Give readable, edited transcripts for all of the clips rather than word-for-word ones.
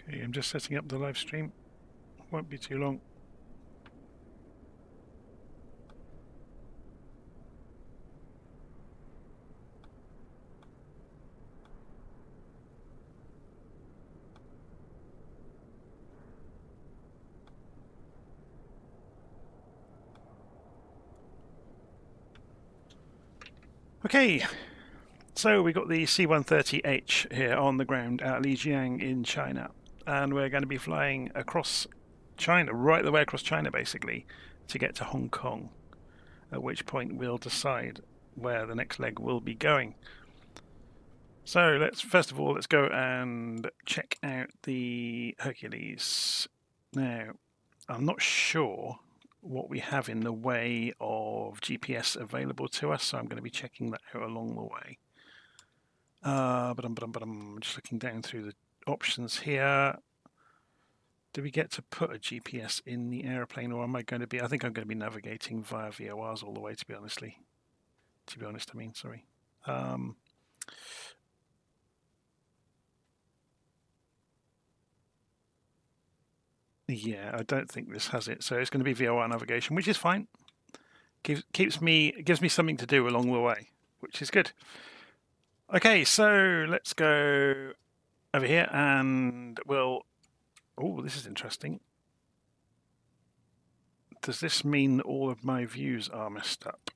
Okay, I'm just setting up the live stream. Won't be too long. Okay, so we got the C130H here on the ground at Lijiang in China, and we're going to be flying across China, right the way across China basically, to get to Hong Kong, at which point we'll decide where the next leg will be going. So let's first of all let's go and check out the Hercules. Now, I'm not sure what we have in the way of GPS available to us, so I'm going to be checking that out along the way. But I'm just looking down through the options here. Do we get to put a GPS in the airplane, or am I going to be? I think I'm going to be navigating via VORs all the way. To be honest, I mean, sorry. Yeah, I don't think this has it, so it's going to be VOR navigation, which is fine. Gives me something to do along the way, which is good. Okay, so let's go over here and we'll... Oh, this is interesting. Does this mean that all of my views are messed up?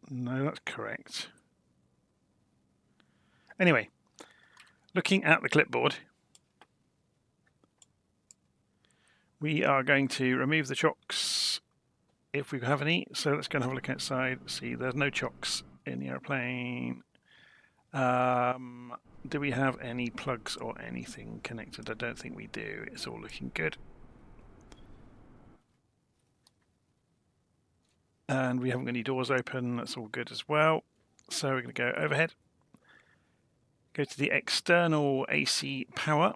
No, that's correct. Anyway, looking at the clipboard, we are going to remove the chocks if we have any. So let's go and have a look outside. See, there's no chocks in the airplane. Do we have any plugs or anything connected? I don't think we do. It's all looking good. And we haven't got any doors open. That's all good as well. So we're going to go overhead. Go to the external AC power,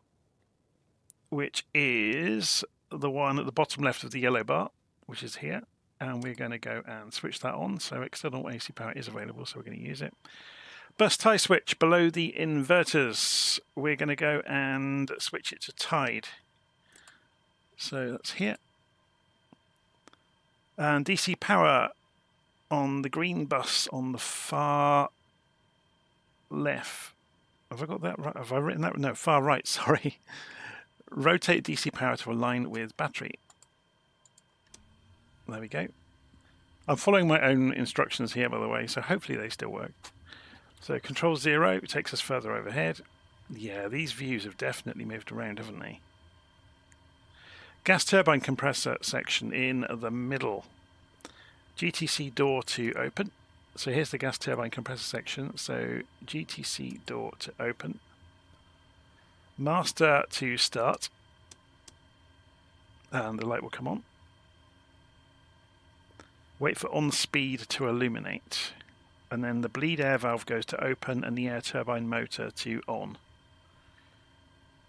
which is the one at the bottom left of the yellow bar, which is here. And we're going to go and switch that on. So external AC power is available, so we're going to use it. Bus tie switch below the inverters. We're going to go and switch it to tide. So that's here. And DC power on the green bus on the far left. Have I got that right? Have I written that? No, far right, sorry. Rotate DC power to align with battery. There we go. I'm following my own instructions here, by the way, so hopefully they still work. So control 0 takes us further overhead. Yeah, these views have definitely moved around, haven't they? Gas turbine compressor section in the middle. GTC door to open. So here's the gas turbine compressor section. So GTC door to open. Master to start. And the light will come on. Wait for on speed to illuminate. And then the bleed air valve goes to open and the air turbine motor to on.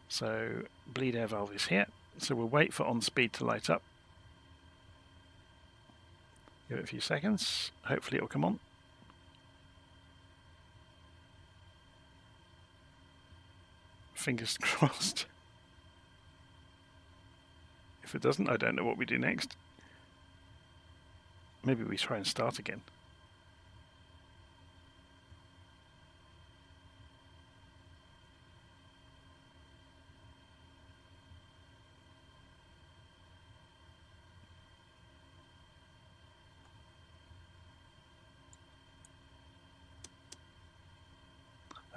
So bleed air valve is here. So we'll wait for on speed to light up. Give it a few seconds. Hopefully it will come on. Fingers crossed. If it doesn't, I don't know what we do next. Maybe we try and start again.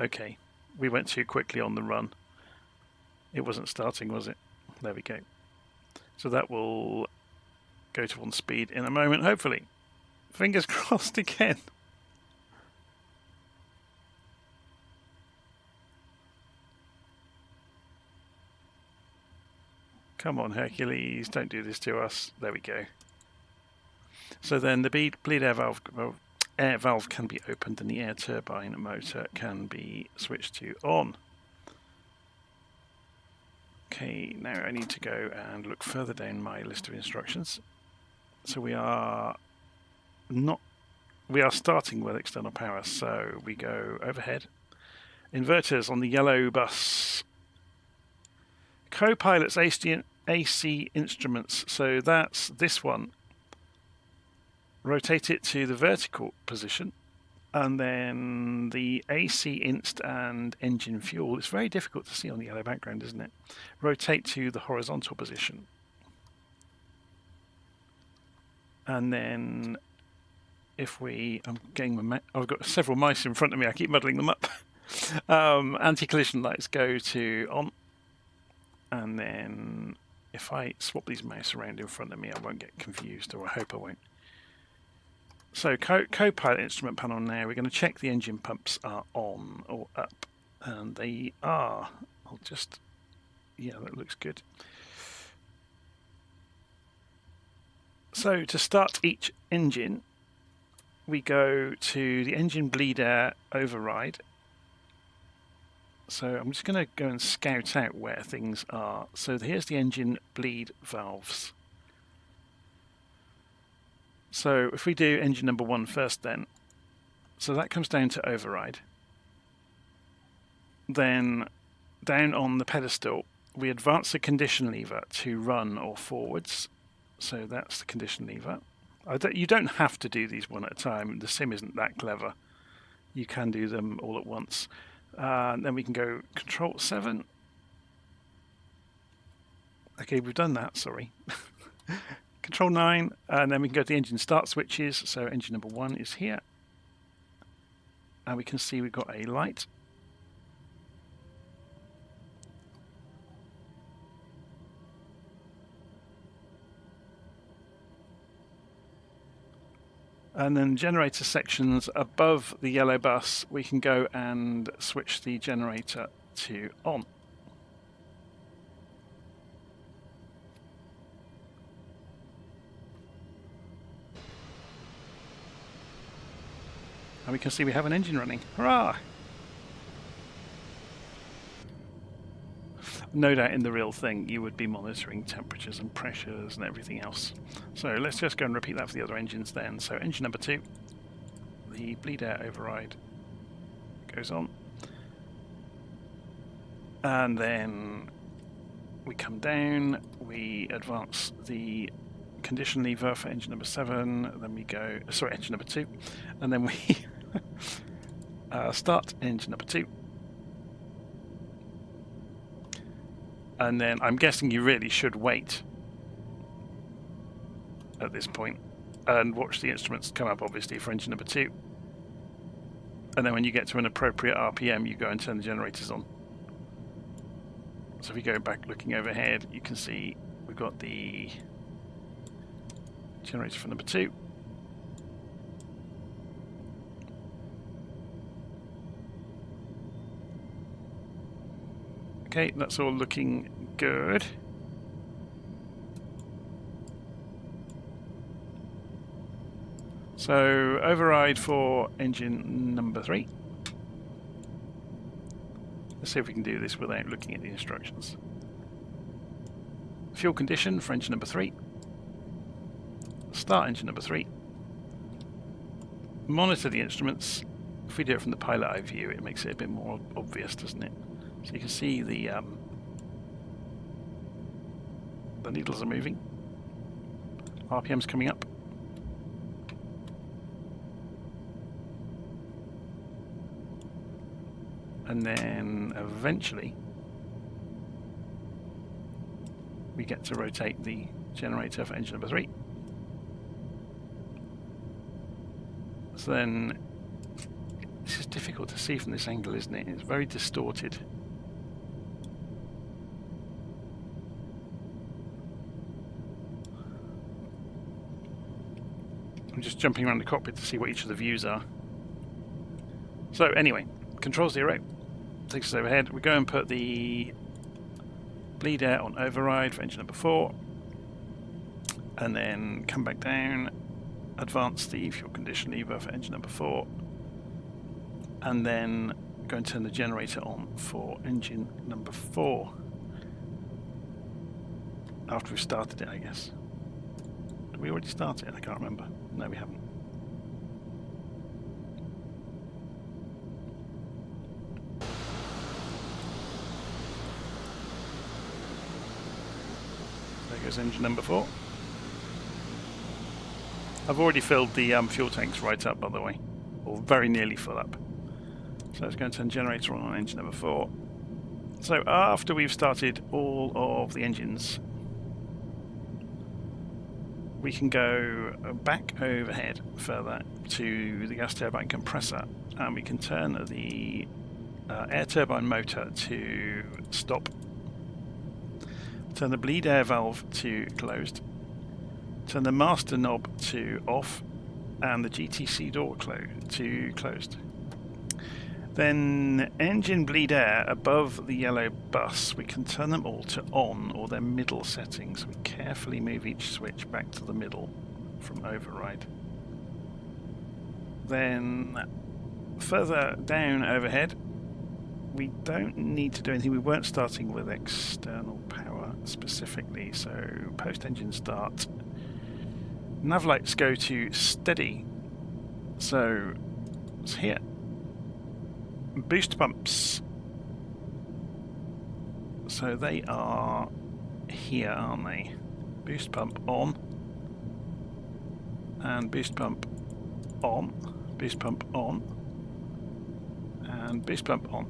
Okay, we went too quickly on the run. It wasn't starting, was it? There we go. So that will go to on speed in a moment, hopefully. Fingers crossed again. Come on, Hercules, don't do this to us. There we go. So then the bleed air valve can be opened and the air turbine motor can be switched to on. Okay, now I need to go and look further down my list of instructions. So we are starting with external power, so we go overhead. Inverters on the yellow bus co-pilot's AC instruments, so that's this one. Rotate it to the vertical position, and then the AC inst and engine fuel. It's very difficult to see on the yellow background, isn't it? Rotate to the horizontal position. And then if we, I'm getting I've got several mice in front of me, I keep muddling them up. Anti-collision lights go to on, and then if I swap these mice around in front of me, I won't get confused, or I hope I won't. So co-pilot instrument panel now, we're going to check the engine pumps are on or up, and they are. I'll just, yeah, that looks good. So to start each engine, we go to the engine bleed air override. So I'm just going to go and scout out where things are. So here's the engine bleed valves. So if we do engine number 1 first then, so that comes down to override. Then down on the pedestal, we advance the condition lever to run or forwards. So that's the condition lever. You don't have to do these one at a time. The sim isn't that clever. You can do them all at once. And then we can go Control 7. Okay, we've done that, sorry. Control 9, and then we can go to the engine start switches. So engine number 1 is here. And we can see we've got a light. And then generator sections above the yellow bus, we can go and switch the generator to on. And we can see we have an engine running. Hurrah! No doubt in the real thing you would be monitoring temperatures and pressures and everything else. So let's just go and repeat that for the other engines then. So engine number 2, the bleed air override goes on. And then we come down, we advance the condition lever for engine number 7, then we go, sorry, engine number 2, and then we start engine number 2. And then I'm guessing you really should wait at this point and watch the instruments come up, obviously, for engine number 2. And then when you get to an appropriate RPM, you go and turn the generators on. So if we go back looking overhead, you can see we've got the generator for number 2. Okay, that's all looking good. So override for engine number 3. Let's see if we can do this without looking at the instructions. Fuel condition for engine number 3. Start engine number 3. Monitor the instruments. If we do it from the pilot eye view, it makes it a bit more obvious, doesn't it? So you can see the needles are moving. RPM's coming up. And then eventually we get to rotate the generator for engine number 3. So then this is difficult to see from this angle, isn't it? It's very distorted. I'm just jumping around the cockpit to see what each of the views are. So anyway, Control 0 takes us overhead. We go and put the bleed air on override for engine number 4, and then come back down, advance the fuel condition lever for engine number 4, and then go and turn the generator on for engine number 4 after we've started it, I guess. Did we already start it? I can't remember. No, we haven't. There goes engine number 4. I've already filled the fuel tanks right up, by the way, or very nearly full up. So it's going to turn generator on engine number 4. So after we've started all of the engines, we can go back overhead further to the gas turbine compressor, and we can turn the air turbine motor to stop, turn the bleed air valve to closed, turn the master knob to off, and the GTC door to closed. Then engine bleed air above the yellow bus, we can turn them all to on, or their middle settings. We carefully move each switch back to the middle from override. Then further down overhead, we don't need to do anything. We weren't starting with external power specifically, so post engine start. Nav lights go to steady, so it's here. Boost pumps, so they are here, aren't they? Boost pump on, and boost pump on, boost pump on, and boost pump on.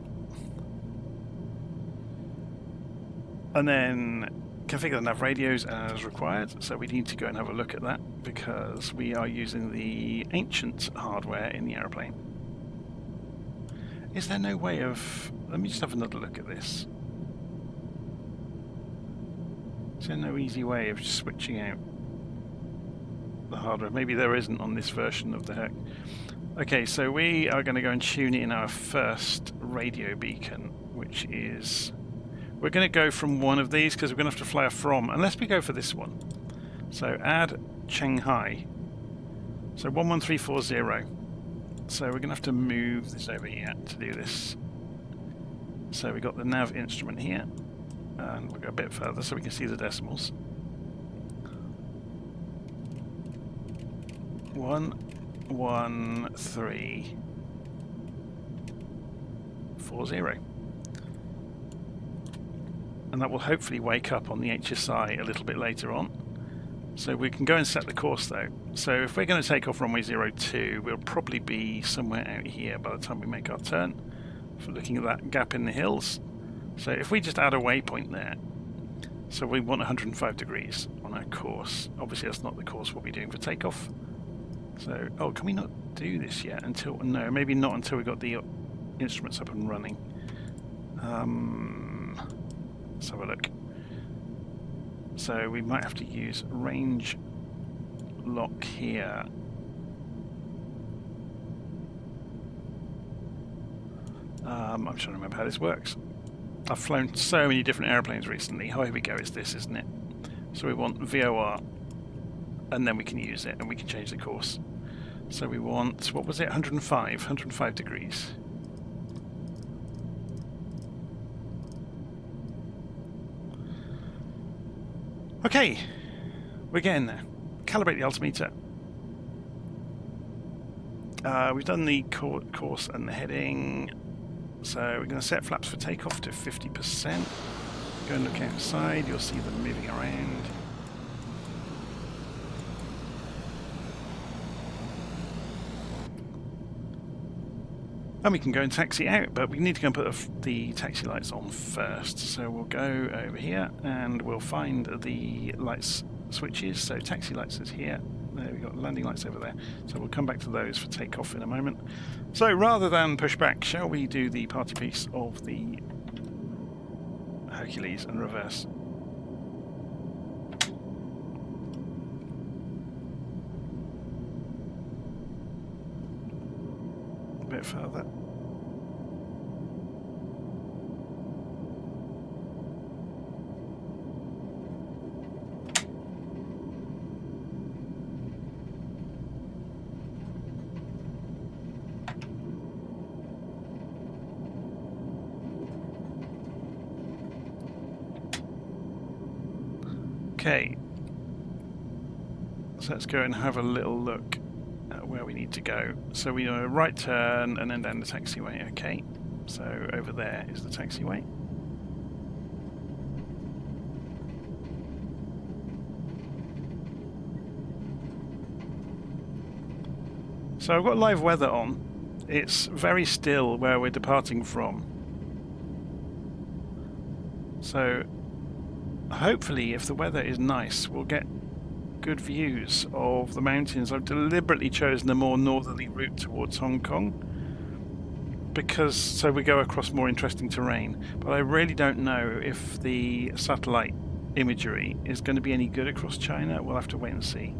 And then configure the nav radios as required, so we need to go and have a look at that because we are using the ancient hardware in the aeroplane. Is there no way of... Let me just have another look at this. Is there no easy way of switching out the hardware? Maybe there isn't on this version of the Herc. Okay, so we are going to go and tune in our first radio beacon, which is... We're going to go from one of these because we're going to have to fly from, unless we go for this one. So add Shanghai. So 11340. So we're going to have to move this over here to do this. So we've got the nav instrument here, and we'll go a bit further so we can see the decimals. 11340. And that will hopefully wake up on the HSI a little bit later on. So we can go and set the course though. So if we're going to take off runway 02, we'll probably be somewhere out here by the time we make our turn. If we're looking at that gap in the hills. So if we just add a waypoint there, so we want 105 degrees on our course. Obviously that's not the course we'll be doing for takeoff. So, oh, can we not do this yet until, no, maybe not until we got the instruments up and running. Let's have a look. So we might have to use range lock here. I'm trying to remember how this works. I've flown so many different airplanes recently. Oh, here we go, it's this, isn't it? So we want VOR, and then we can use it, and we can change the course. So we want, what was it, 105 degrees. Okay, we're getting there. Calibrate the altimeter. We've done the course and the heading. So we're going to set flaps for takeoff to 50%. Go and look outside, you'll see them moving around. And we can go and taxi out, but we need to go and put the taxi lights on first. So we'll go over here and we'll find the lights switches. So taxi lights is here. There we've got landing lights over there. So we'll come back to those for takeoff in a moment. So rather than push back, shall we do the party piece of the Hercules and reverse? A bit further. Okay, so let's go and have a little look at where we need to go. So we know right turn and then down the taxiway. Okay, so over there is the taxiway. So I've got live weather on. It's very still where we're departing from. So hopefully if the weather is nice, we'll get good views of the mountains. I've deliberately chosen a more northerly route towards Hong Kong because so we go across more interesting terrain, but I really don't know if the satellite imagery is going to be any good across China. We'll have to wait and see.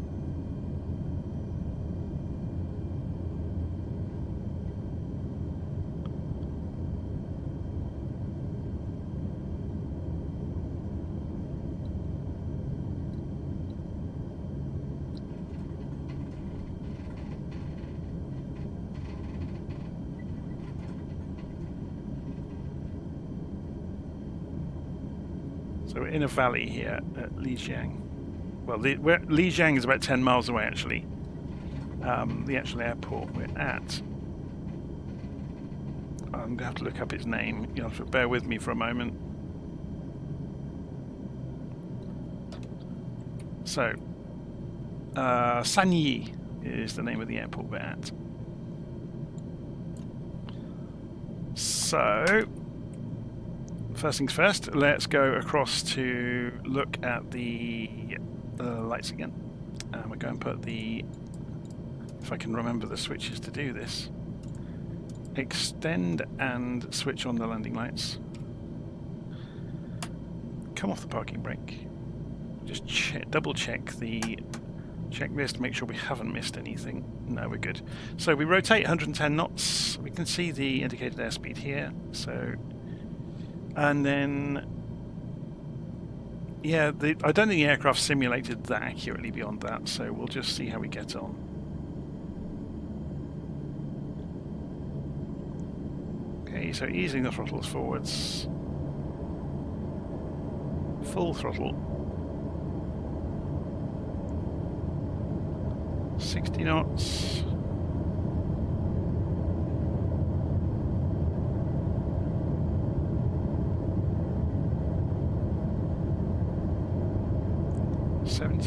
So we're in a valley here at Lijiang. Well, Lijiang is about 10 miles away, actually. The actual airport we're at. I'm going to have to look up its name. You'll have to bear with me for a moment. So, Sanyi is the name of the airport we're at. So, first things first, let's go across to look at the lights again. And we're going to put the, if I can remember the switches to do this, extend and switch on the landing lights. Come off the parking brake. Just double check the checklist, make sure we haven't missed anything. No, we're good. So we rotate 110 knots. We can see the indicated airspeed here. So, and then, yeah, I don't think the aircraft simulated that accurately beyond that. So we'll just see how we get on. Okay, so easing the throttles forwards. Full throttle. 60 knots.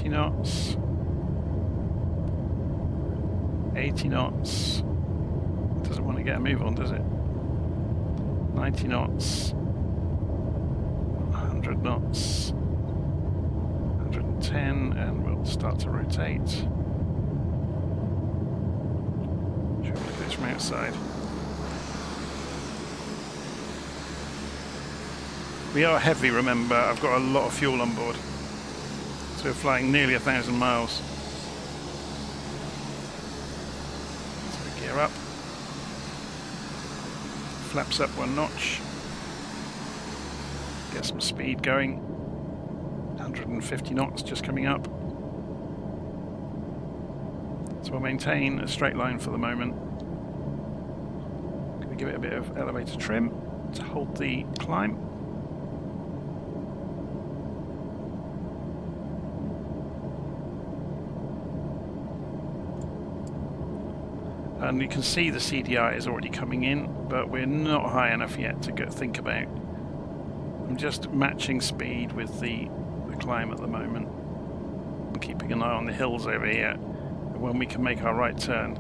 Knots, 80 knots, doesn't want to get a move on, does it? 90 knots, 100 knots, 110, and we'll start to rotate. Should we look at this from outside? We are heavy, remember, I've got a lot of fuel on board. So we're flying nearly 1,000 miles. So gear up. Flaps up 1 notch. Get some speed going. 150 knots just coming up. So we'll maintain a straight line for the moment. Going to give it a bit of elevator trim to hold the climb. And you can see the CDI is already coming in, but we're not high enough yet to think about. I'm just matching speed with the climb at the moment. I'm keeping an eye on the hills over here when we can make our right turn.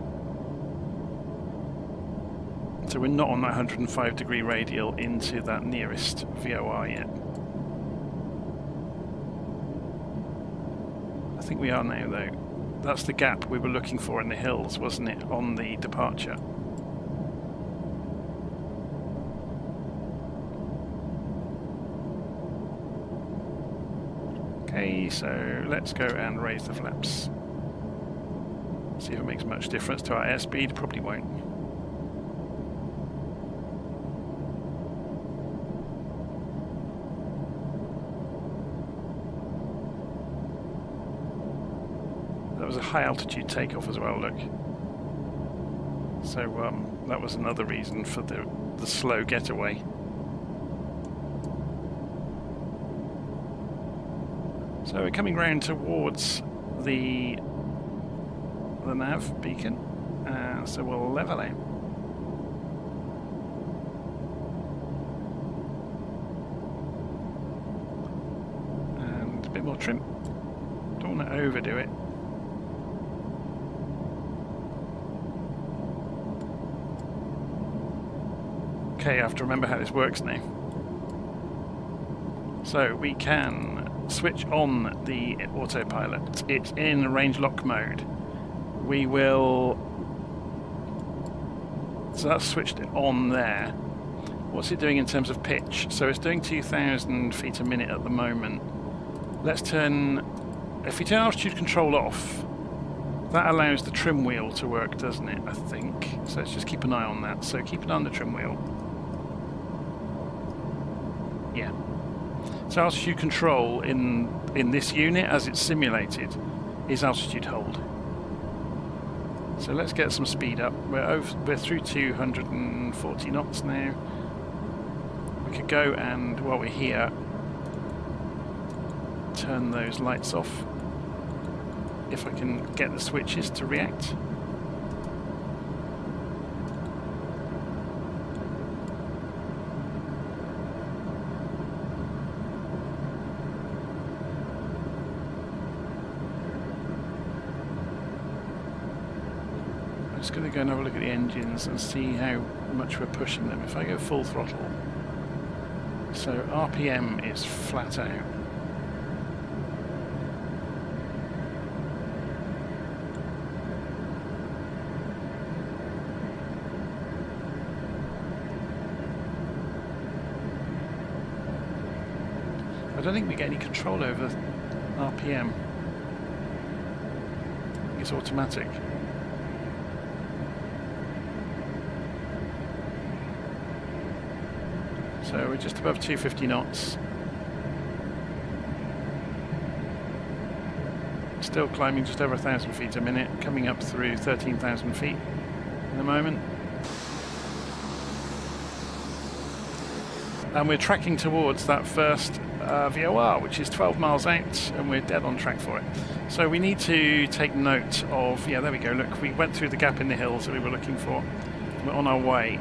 So we're not on that 105-degree radial into that nearest VOR yet. I think we are now, though. That's the gap we were looking for in the hills, wasn't it, on the departure? Okay, so let's go and raise the flaps. See if it makes much difference to our airspeed. Probably won't. That was a high altitude takeoff as well, look. So that was another reason for the slow getaway. So we're coming round towards the nav beacon, so we'll level out. And a bit more trim. Don't want to overdo it. Okay, I have to remember how this works now. So we can switch on the autopilot. It's in range lock mode. We will... So that's switched it on there. What's it doing in terms of pitch? So it's doing 2,000 feet a minute at the moment. Let's turn... If we turn altitude control off, that allows the trim wheel to work, doesn't it? I think. So let's just keep an eye on that. So keep an eye on the trim wheel. Yeah. So altitude control in this unit, as it's simulated, is altitude hold. So let's get some speed up. We're through 240 knots now. We could go and, while we're here, turn those lights off. If I can get the switches to react. I'm just going to go and have a look at the engines and see how much we're pushing them. If I go full throttle, so RPM is flat out. I don't think we get any control over RPM. It's automatic. So we're just above 250 knots. Still climbing just over 1,000 feet a minute, coming up through 13,000 feet in the moment. And we're tracking towards that first VOR, which is 12 miles out, and we're dead on track for it. So we need to take note of, yeah, there we go, look, we went through the gap in the hills that we were looking for. We're on our way.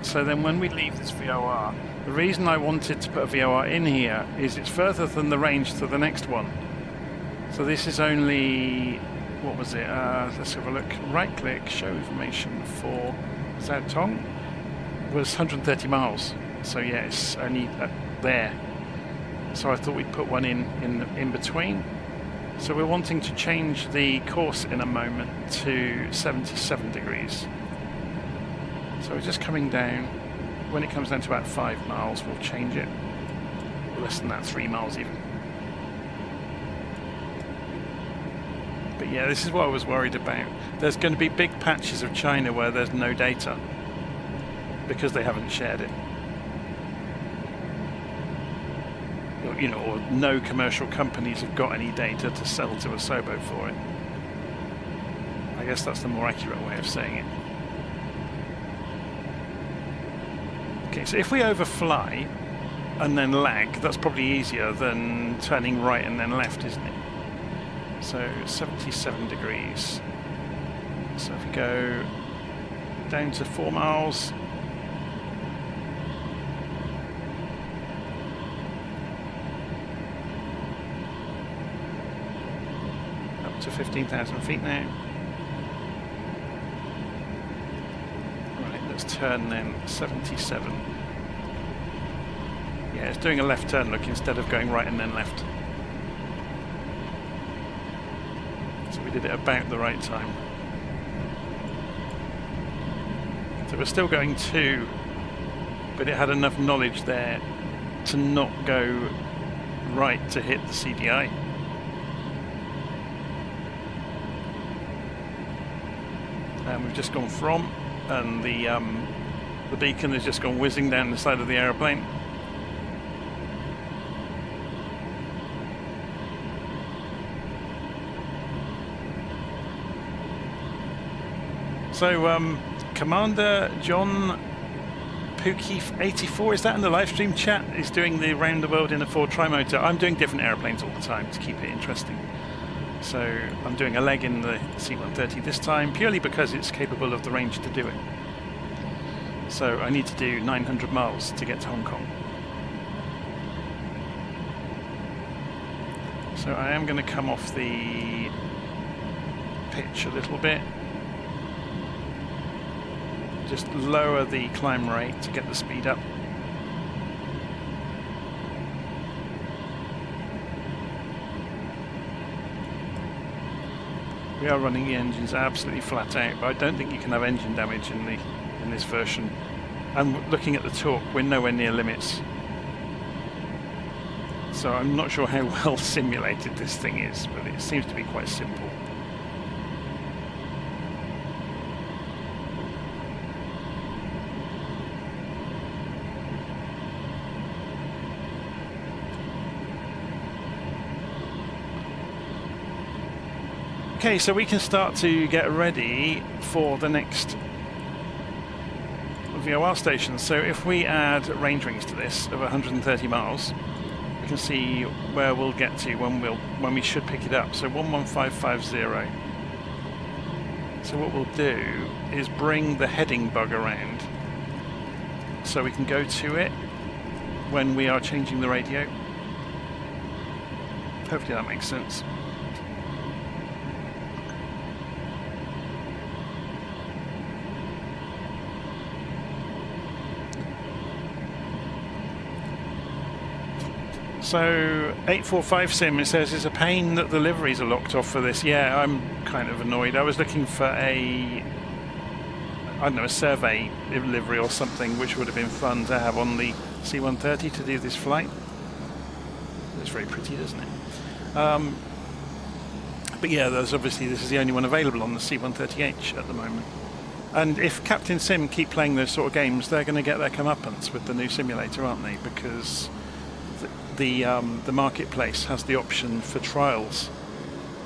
So then when we leave this VOR, the reason I wanted to put a VOR in here is it's further than the range to the next one. So this is only, what was it, let's have a look, right click, show information for Zhaotong, was 130 miles. So yeah, it's only there. So I thought we'd put one in between. So we're wanting to change the course in a moment to 77 degrees. So we're just coming down. When it comes down to about 5 miles, we'll change it. Less than that, 3 miles even. But yeah, this is what I was worried about. There's going to be big patches of China where there's no data because they haven't shared it. You know, or no commercial companies have got any data to sell to Asobo for it. I guess that's the more accurate way of saying it. Okay, so if we overfly and then lag, that's probably easier than turning right and then left, isn't it? So 77 degrees. So if we go down to 4 miles, up to 15,000 feet now. Right, let's turn then 77. Yeah, it's doing a left turn look instead of going right and then left. So we did it about the right time. So we're still going 2, but it had enough knowledge there to not go right to hit the CDI. And we've just gone from, and the beacon has just gone whizzing down the side of the aeroplane. So, Commander John Pookie84, is that in the live stream chat? Is doing the round the world in a Ford Trimotor. I'm doing different aeroplanes all the time to keep it interesting. So I'm doing a leg in the C130 this time, purely because it's capable of the range to do it. So I need to do 900 miles to get to Hong Kong. So I am going to come off the pitch a little bit. just lower the climb rate to get the speed up. We are running the engines absolutely flat out, but I don't think you can have engine damage in this version. And looking at the torque, we're nowhere near limits. So I'm not sure how well simulated this thing is, but it seems to be quite simple. Okay, so we can start to get ready for the next VOR station. So if we add range rings to this of 130 miles, we can see where we'll get to when we should pick it up. So 11550. So what we'll do is bring the heading bug around so we can go to it when we are changing the radio. Hopefully that makes sense. So 845 Sim, it says, it's a pain that the liveries are locked off for this. Yeah, I'm kind of annoyed. I was looking for a survey livery or something, which would have been fun to have on the C130 to do this flight. It's very pretty, doesn't it? But yeah, this is the only one available on the C130H at the moment. And if Captain Sim keep playing those sort of games, they're going to get their comeuppance with the new simulator, aren't they? Because the marketplace has the option for trials,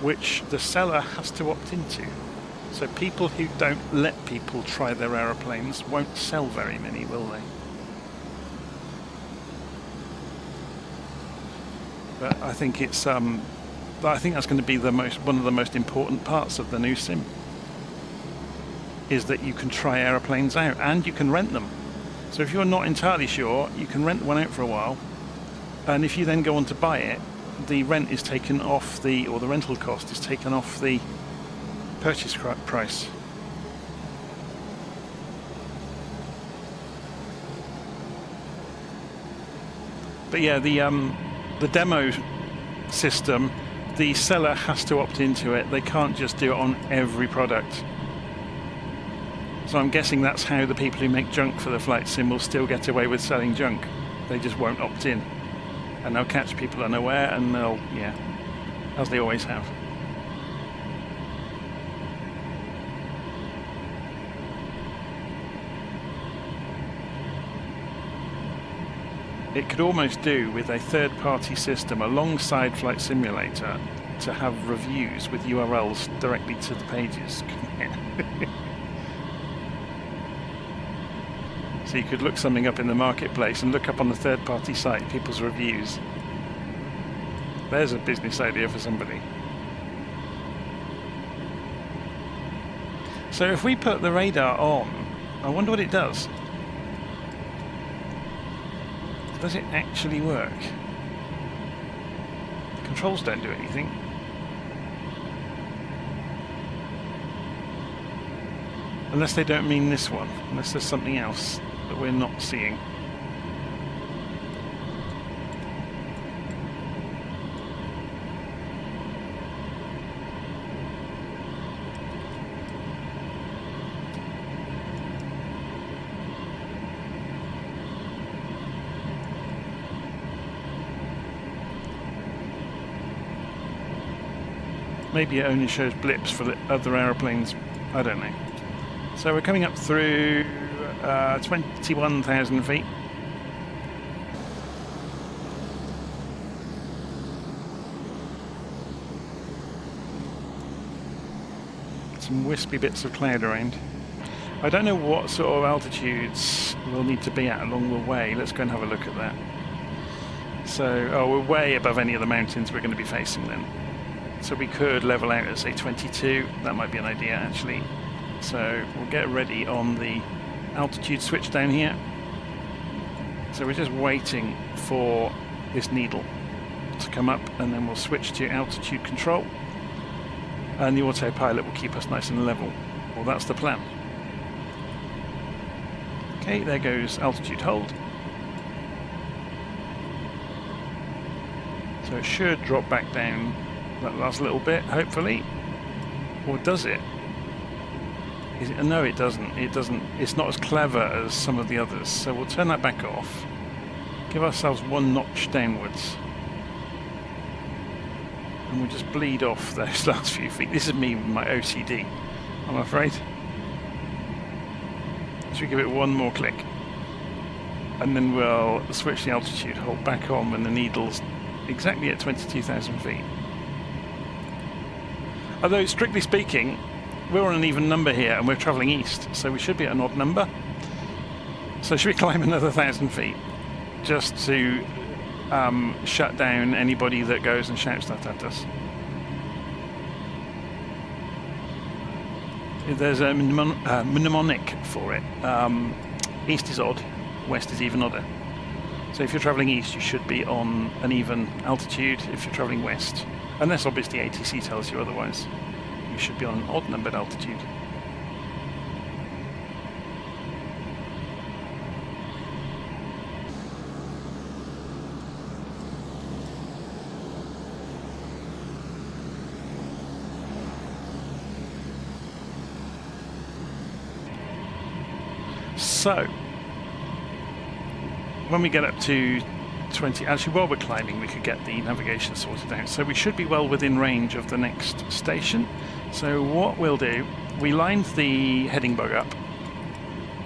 which the seller has to opt into. So people who don't let people try their aeroplanes won't sell very many, will they? But I think it's I think that's going to be one of the most important parts of the new sim, is that you can try aeroplanes out and you can rent them. So if you're not entirely sure, you can rent one out for a while. And if you then go on to buy it, the rent is taken off the rental cost is taken off the purchase price. But yeah, the demo system, the seller has to opt into it. They can't just do it on every product. So I'm guessing that's how the people who make junk for the flight sim will still get away with selling junk. They just won't opt in. And they'll catch people unaware, and they'll, yeah, as they always have. It could almost do with a third-party system alongside Flight Simulator to have reviews with URLs directly to the pages. So you could look something up in the marketplace and look up on the third-party site people's reviews. There's a business idea for somebody. So if we put the radar on, I wonder what it does. Does it actually work? The controls don't do anything. Unless they don't mean this one, unless there's something else that we're not seeing. Maybe it only shows blips for the other aeroplanes. I don't know. So we're coming up through 21,000 feet. Some wispy bits of cloud around. I don't know what sort of altitudes we'll need to be at along the way. Let's go and have a look at that. So, we're way above any of the mountains we're going to be facing then. So we could level out at, say, 22. That might be an idea, actually. So we'll get ready on the altitude switch down here. So we're just waiting for this needle to come up, and then we'll switch to altitude control, and the autopilot will keep us nice and level. Well, that's the plan. Okay, there goes altitude hold. So it should drop back down that last little bit, hopefully. Or does it? No, it doesn't. It doesn't. It's not as clever as some of the others. So we'll turn that back off. Give ourselves one notch downwards. And we'll just bleed off those last few feet. This is me with my OCD, I'm afraid. So we give it one more click. And then we'll switch the altitude hold back on when the needle's exactly at 22,000 feet. Although, strictly speaking, we're on an even number here and we're travelling east, so we should be at an odd number. So should we climb another 1,000 feet just to shut down anybody that goes and shouts that at us? There's a mnemonic for it. East is odd, west is even odder. So if you're travelling east, you should be on an even altitude. If you're travelling west, unless obviously ATC tells you otherwise, you should be on an odd numbered altitude. So when we get up to 20, actually while we're climbing we could get the navigation sorted out, so we should be well within range of the next station. So what we'll do, we lined the heading bug up,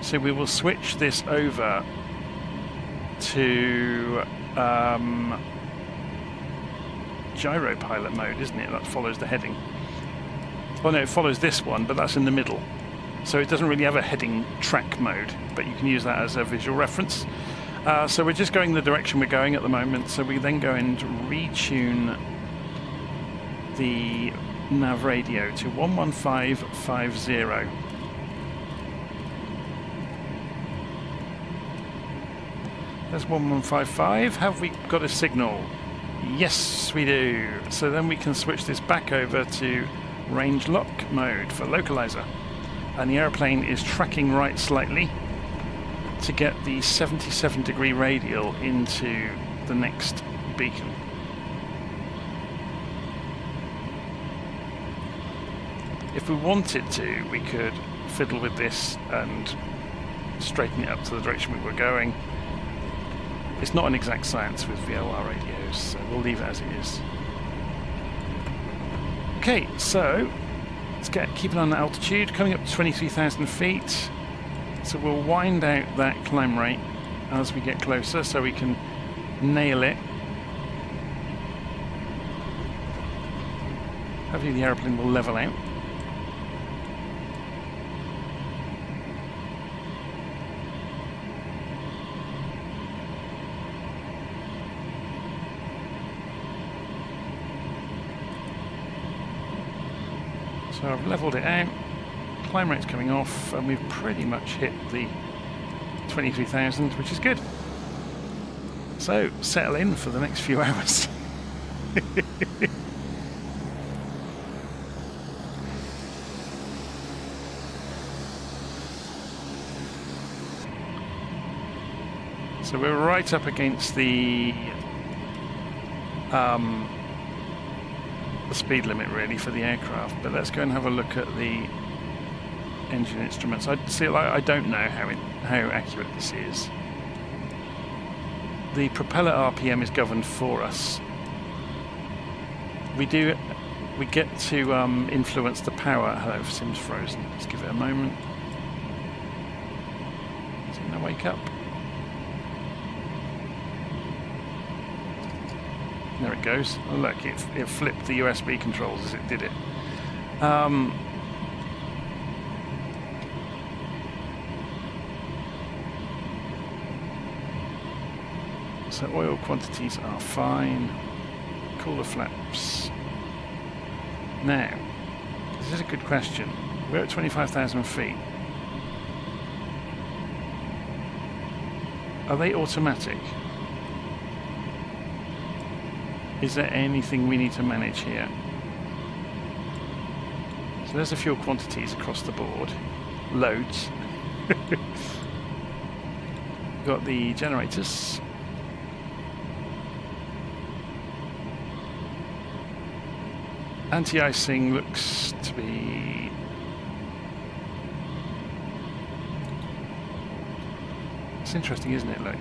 so we will switch this over to gyro pilot mode, isn't it? That follows the heading. Oh no, it follows this one, but that's in the middle, so it doesn't really have a heading track mode, but you can use that as a visual reference. So we're just going the direction we're going at the moment, so we then go and retune the nav radio to 11550. There's 1155. Have we got a signal? Yes, we do. So then we can switch this back over to range lock mode for localizer. And the airplane is tracking right slightly to get the 77-degree radial into the next beacon. If we wanted to, we could fiddle with this and straighten it up to the direction we were going. It's not an exact science with VOR radios, so we'll leave it as it is. Okay, so let's keep it on the altitude, coming up to 23,000 feet. So we'll wind out that climb rate as we get closer so we can nail it. Hopefully the aeroplane will level out. So I've leveled it out. Climb rate's coming off, and we've pretty much hit the 23,000, which is good. So settle in for the next few hours. So we're right up against the speed limit really for the aircraft, but let's go and have a look at the engine instruments. I don't know how accurate this is. The propeller RPM is governed for us. We get to influence the power. Hello, Sim's frozen. Let's give it a moment. Is it gonna wake up? There it goes. Oh, look, it flipped the USB controls as it did it. So oil quantities are fine. Cooler flaps. Now, this is a good question. We're at 25,000 feet. Are they automatic? Is there anything we need to manage here? So there's the fuel quantities across the board. Loads. got the generators. Anti-icing looks to be... It's interesting, isn't it, look?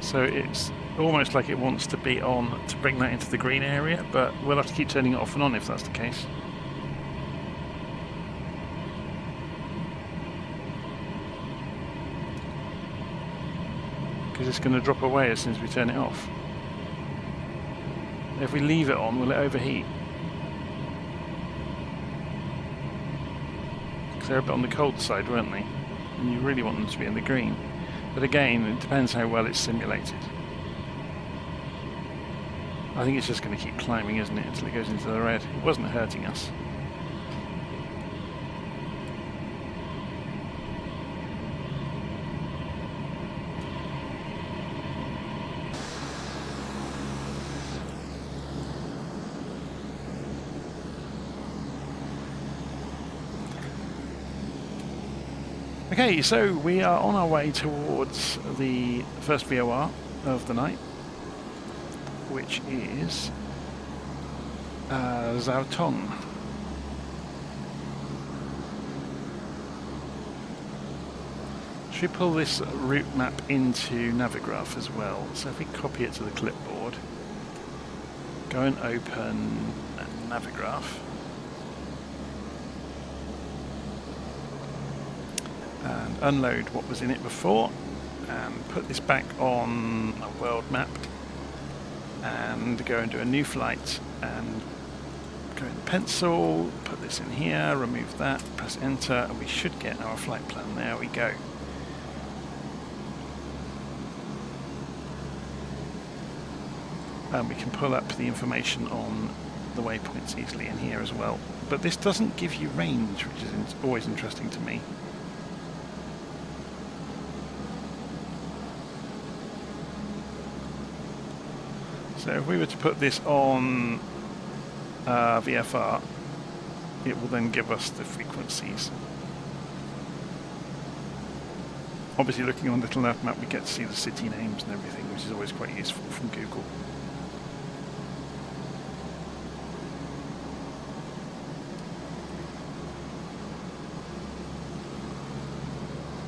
So it's almost like it wants to be on to bring that into the green area, but we'll have to keep turning it off and on if that's the case. Because it's going to drop away as soon as we turn it off. If we leave it on, will it overheat? Because they're a bit on the cold side, weren't they? And you really want them to be in the green. But again, it depends how well it's simulated. I think it's just going to keep climbing, isn't it, until it goes into the red. It wasn't hurting us. Okay, so we are on our way towards the first VOR of the night, which is Zhaotong. Should we pull this route map into Navigraph as well? So if we copy it to the clipboard, go and open Navigraph. And unload what was in it before and put this back on a world map and go and do a new flight and go in pencil, put this in here, remove that, press enter, and we should get our flight plan. There we go. And we can pull up the information on the waypoints easily in here as well. But this doesn't give you range, which is always interesting to me. So if we were to put this on VFR, it will then give us the frequencies. Obviously, looking on LittleNavMap, we get to see the city names and everything, which is always quite useful from Google.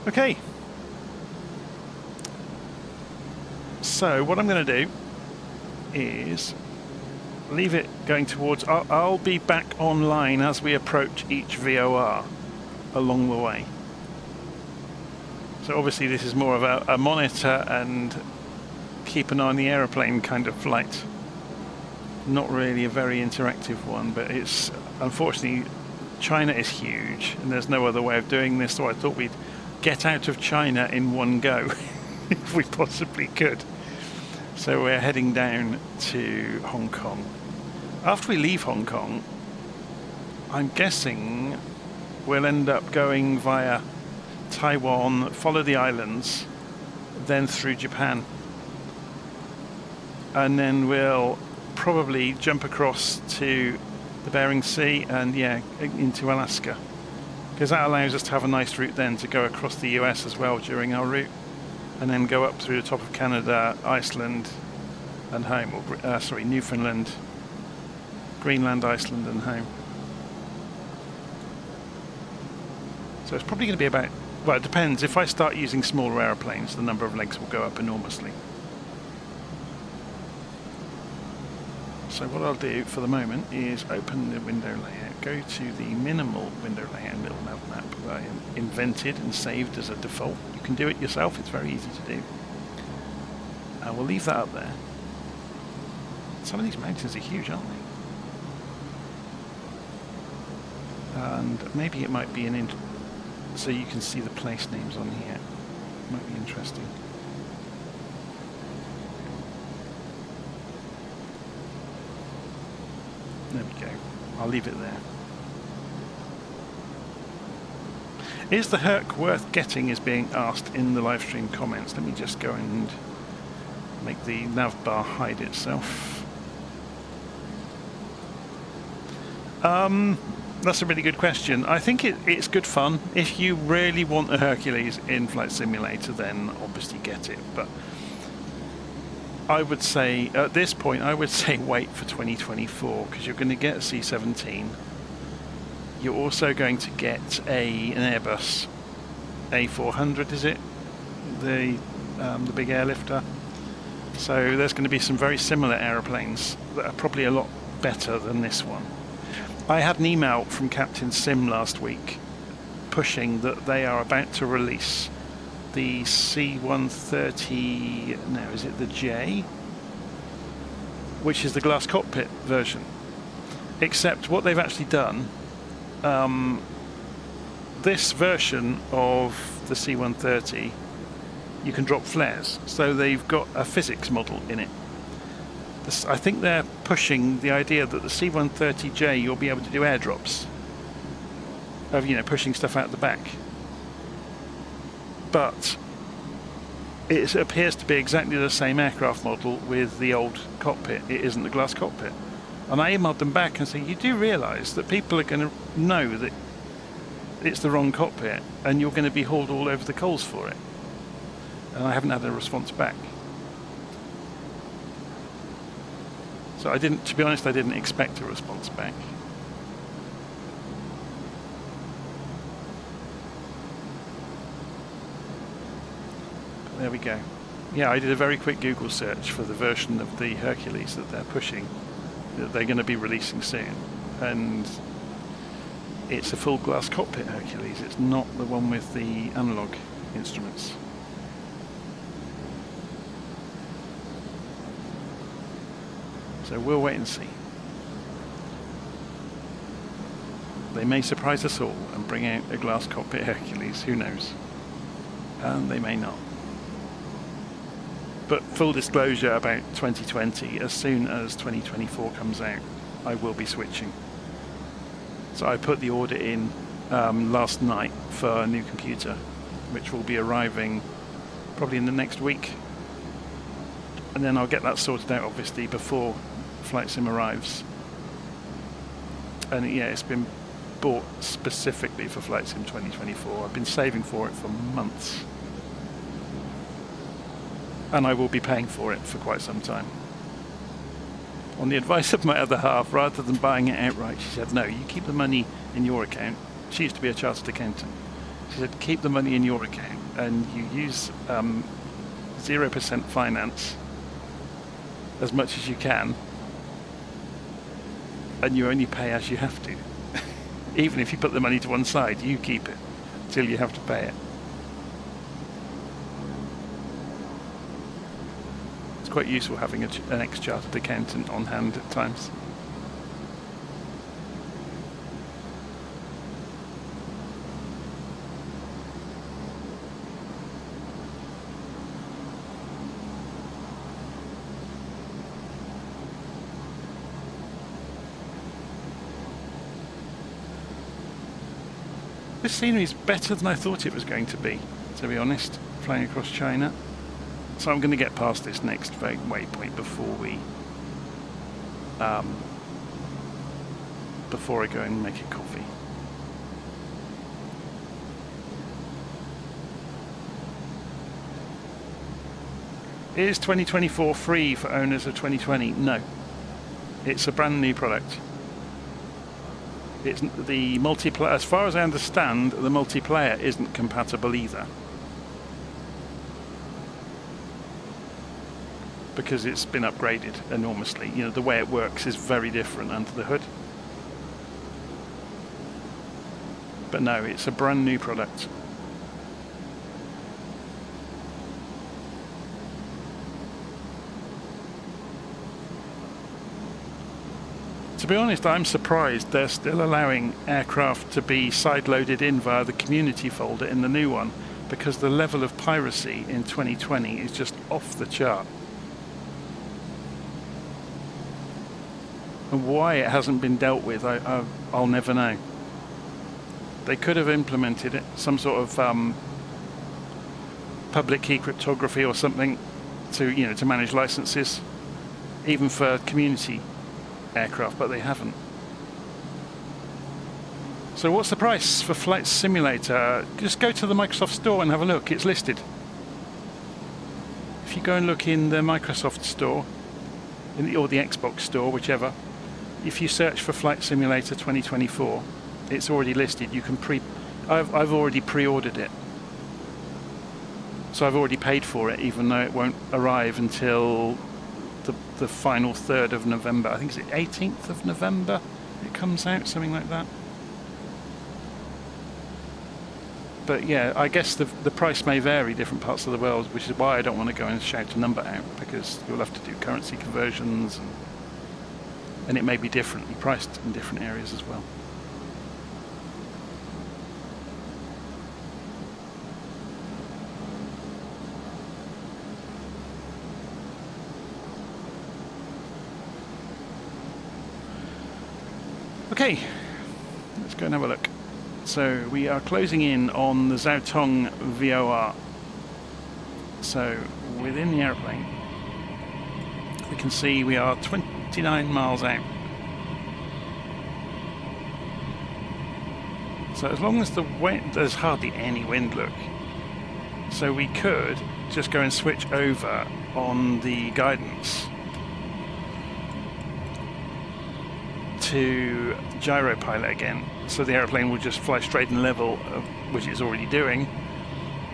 Okay. So what I'm going to do is leave it going towards... I'll be back online as we approach each VOR along the way. So obviously this is more of a monitor and keep an eye on the aeroplane kind of flight. Not really a very interactive one, but it's... Unfortunately, China is huge and there's no other way of doing this, so I thought we'd get out of China in one go if we possibly could. So we're heading down to Hong Kong. After we leave Hong Kong, I'm guessing we'll end up going via Taiwan, follow the islands, then through Japan. And then we'll probably jump across to the Bering Sea and, yeah, into Alaska. Because that allows us to have a nice route then to go across the US as well during our route. And then go up through the top of Canada, Iceland, and home. Or, sorry, Newfoundland, Greenland, Iceland, and home. So it's probably going to be about... Well, it depends. If I start using smaller aeroplanes, the number of legs will go up enormously. So what I'll do for the moment is open the window layout, go to the minimal window layout in LittleNavMap that I invented and saved as a default. You can do it yourself, it's very easy to do. And we'll leave that up there. Some of these mountains are huge, aren't they? And maybe it might be so you can see the place names on here. Might be interesting. There we go. I'll leave it there. Is the Herc worth getting is being asked in the live stream comments. Let me just go and make the nav bar hide itself. That's a really good question. I think it's good fun. If you really want a Hercules in Flight Simulator, then obviously get it. But I would say, at this point, I would say wait for 2024, because you're going to get a C-17. You're also going to get an Airbus A400, is it? The big airlifter. So there's going to be some very similar aeroplanes that are probably a lot better than this one. I had an email from Captain Sim last week pushing that they are about to release the C130, no, is it the J? Which is the glass cockpit version. Except what they've actually done, this version of the C130, you can drop flares. So they've got a physics model in it. I think they're pushing the idea that the C130J you'll be able to do airdrops of, you know, pushing stuff out the back. But it appears to be exactly the same aircraft model with the old cockpit. It isn't the glass cockpit. And I emailed them back and said, you do realise that people are going to know that it's the wrong cockpit and you're going to be hauled all over the coals for it. And I haven't had a response back. So I didn't, to be honest, I didn't expect a response back. But there we go. Yeah, I did a very quick Google search for the version of the Hercules that they're pushing, that they're going to be releasing soon. And it's a full glass cockpit Hercules. It's not the one with the analog instruments. So we'll wait and see. They may surprise us all and bring out a glass cockpit Hercules, who knows? And they may not. But full disclosure about 2020, as soon as 2024 comes out, I will be switching. So I put the order in last night for a new computer, which will be arriving probably in the next week. And then I'll get that sorted out, obviously, before Flight Sim arrives. And yeah, it's been bought specifically for Flight Sim 2024. I've been saving for it for months. And I will be paying for it for quite some time. On the advice of my other half, rather than buying it outright, she said, no, you keep the money in your account. She used to be a chartered accountant. She said, keep the money in your account and you use 0% finance as much as you can, and you only pay as you have to. Even if you put the money to one side, you keep it till you have to pay it. It's quite useful having an ex-chartered accountant on hand at times. This scenery is better than I thought it was going to be honest, flying across China. So I'm going to get past this next waypoint before I go and make a coffee. Is 2024 free for owners of 2020? No. It's a brand new product. It's the multiplayer, as far as I understand, the multiplayer isn't compatible either. Because it's been upgraded enormously. You know, the way it works is very different under the hood. But no, it's a brand new product. To be honest, I'm surprised they're still allowing aircraft to be side-loaded in via the community folder in the new one, because the level of piracy in 2020 is just off the chart. And why it hasn't been dealt with, I'll never know. They could have implemented it, some sort of public key cryptography or something to manage licenses, even for community aircraft, but they haven't. So what's the price for Flight Simulator? Just go to the Microsoft Store and have a look. It's listed. If you go and look in the Microsoft Store, or the Xbox Store, whichever, if you search for Flight Simulator 2024, it's already listed. You can I've already pre-ordered it. So I've already paid for it, even though it won't arrive until the final 3rd of November. I think it's the 18th of November it comes out, something like that. But yeah, I guess the price may vary different parts of the world, which is why I don't want to go and shout a number out, because you'll have to do currency conversions, and it may be differently priced in different areas as well. Okay, let's go and have a look. So we are closing in on the Zhaotong VOR. So within the aeroplane, we can see we are 29 miles out. So as long as the wind, there's hardly any wind, look. So we could just go and switch over on the guidance to gyropilot again, so the aeroplane will just fly straight and level, which it's already doing,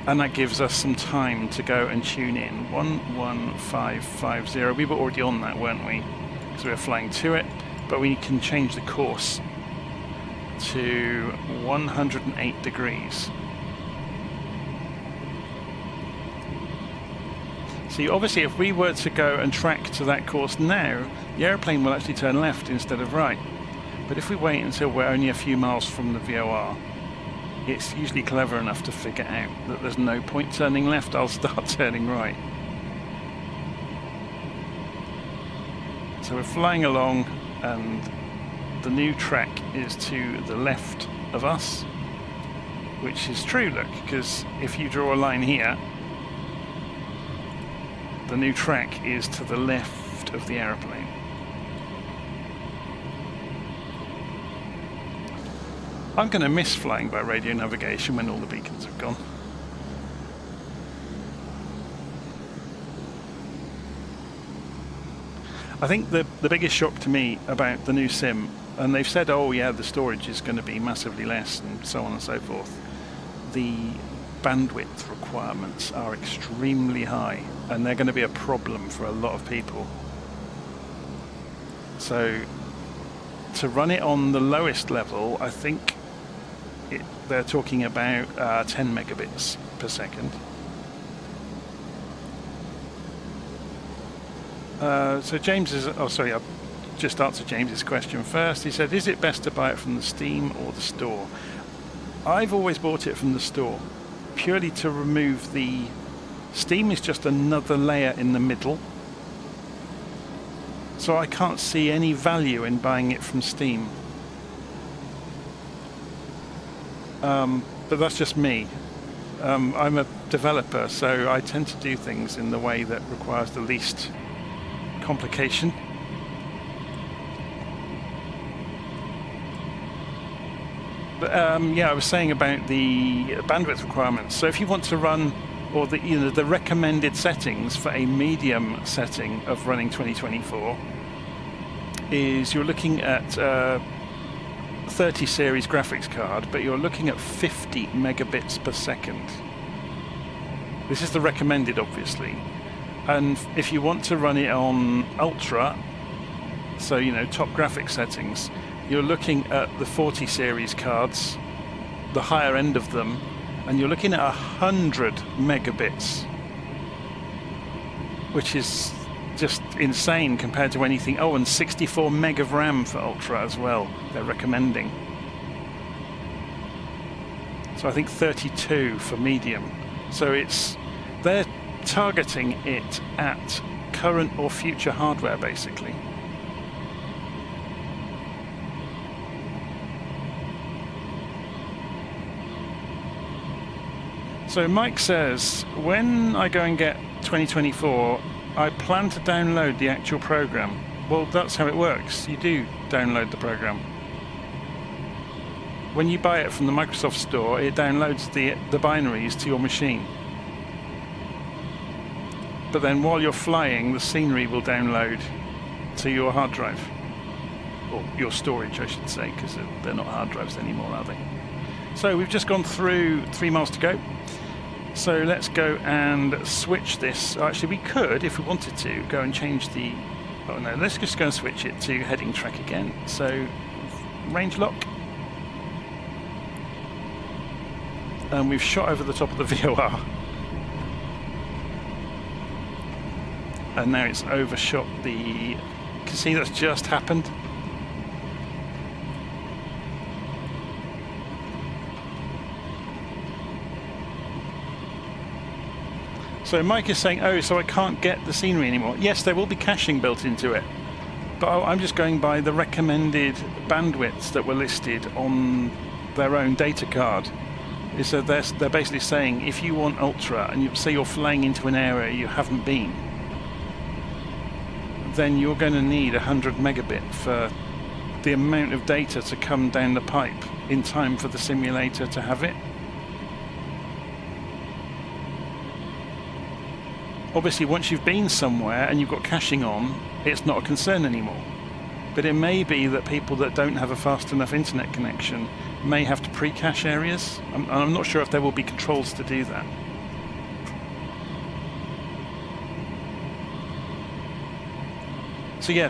and that gives us some time to go and tune in. 11550, we were already on that, weren't we? Because we were flying to it, but we can change the course to 108 degrees. See, obviously if we were to go and track to that course now, the aeroplane will actually turn left instead of right. But if we wait until we're only a few miles from the VOR, it's usually clever enough to figure out that there's no point turning left, I'll start turning right. So we're flying along, and the new track is to the left of us, which is true, look, because if you draw a line here, the new track is to the left of the aeroplane. I'm going to miss flying by radio navigation when all the beacons have gone. I think the biggest shock to me about the new sim, and they've said, oh yeah, the storage is going to be massively less and so on and so forth, the bandwidth requirements are extremely high, and they're going to be a problem for a lot of people. So to run it on the lowest level, I think they're talking about 10 megabits per second. So James is, oh sorry, I'll just answer James's question first. He said, is it best to buy it from the Steam or the store? I've always bought it from the store, purely to remove the... Steam is just another layer in the middle. So I can't see any value in buying it from Steam. But that's just me. I'm a developer, so I tend to do things in the way that requires the least complication. But yeah, I was saying about the bandwidth requirements. So if you want to run, or the recommended settings for a medium setting of running 2024 is you're looking at 30 series graphics card, but you're looking at 50 megabits per second. This is the recommended, obviously. And if you want to run it on ultra, so top graphics settings, you're looking at the 40 series cards, the higher end of them, and you're looking at 100 megabits, which is just insane compared to anything. Oh, and 64 meg of RAM for ultra as well, they're recommending. So I think 32 for medium. So they're targeting it at current or future hardware, basically. So Mike says, when I go and get 2024, I plan to download the actual program. Well, that's how it works. You do download the program. When you buy it from the Microsoft Store, it downloads the binaries to your machine. But then while you're flying, the scenery will download to your hard drive. Or your storage, I should say, because they're not hard drives anymore, are they? So we've just gone through 3 miles to go. So let's go and switch this. Actually, we could, if we wanted to, go and change the... Oh no, let's just go and switch it to heading track again. So, range lock. And we've shot over the top of the VOR. And now it's overshot the... You can see that's just happened. So Mike is saying, oh, so I can't get the scenery anymore. Yes, there will be caching built into it. But I'm just going by the recommended bandwidths that were listed on their own data card. So they're basically saying, if you want ultra, and you say you're flying into an area you haven't been, then you're going to need 100 megabit for the amount of data to come down the pipe in time for the simulator to have it. Obviously, once you've been somewhere and you've got caching on, it's not a concern anymore. But it may be that people that don't have a fast enough internet connection may have to pre-cache areas. I'm not sure if there will be controls to do that. So yeah,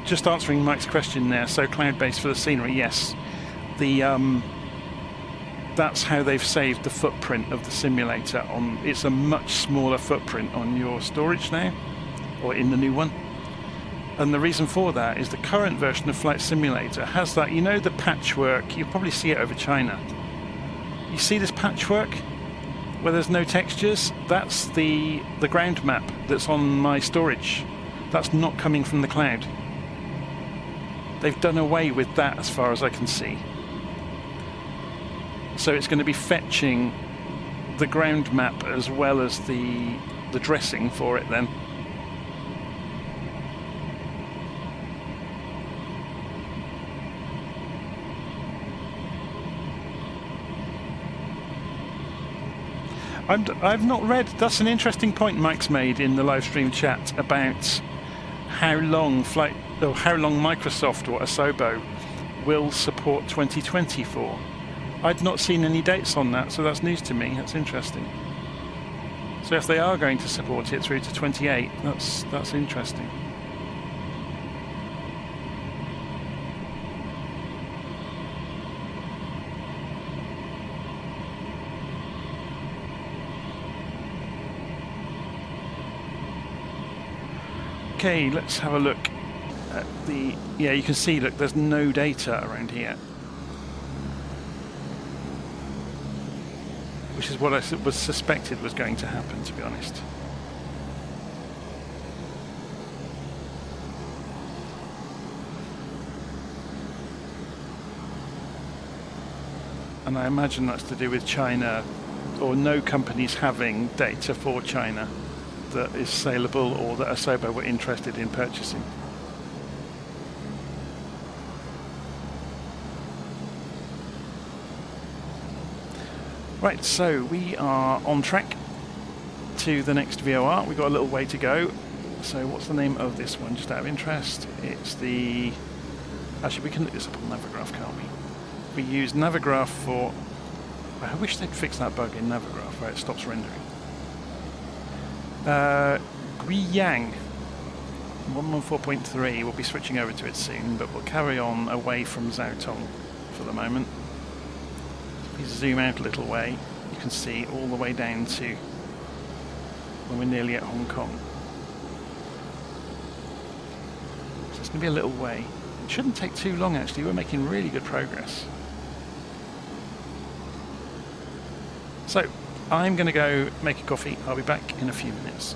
just answering Mike's question there. So cloud-based for the scenery, yes. That's how they've saved the footprint of the simulator. It's a much smaller footprint on your storage now, or in the new one. And the reason for that is the current version of Flight Simulator has that, you know, the patchwork. You probably see it over China. You see this patchwork where there's no textures? That's the ground map that's on my storage. That's not coming from the cloud. They've done away with that as far as I can see. So it's going to be fetching the ground map as well as the dressing for it then. I've not read, that's an interesting point Mike's made in the live stream chat about how long Microsoft or Asobo will support 2020 for. I'd not seen any dates on that, so that's news to me. That's interesting. So if they are going to support it through to 28, that's interesting. Okay, let's have a look at the... Yeah, you can see, look, there's no data around here. Which is what I was suspected was going to happen, to be honest. And I imagine that's to do with China, or no companies having data for China that is saleable or that Asobo were interested in purchasing. Right, so we are on track to the next VOR. We've got a little way to go. So what's the name of this one, just out of interest? It's the... Actually, we can look this up on Navigraph, can't we? We use Navigraph for... I wish they'd fix that bug in Navigraph where it stops rendering. Lijiang 114.3, we'll be switching over to it soon, but we'll carry on away from Zhaotong for the moment. If we zoom out a little way, you can see all the way down to when we're nearly at Hong Kong. So it's going to be a little way. It shouldn't take too long actually, we're making really good progress. So, I'm going to go make a coffee. I'll be back in a few minutes.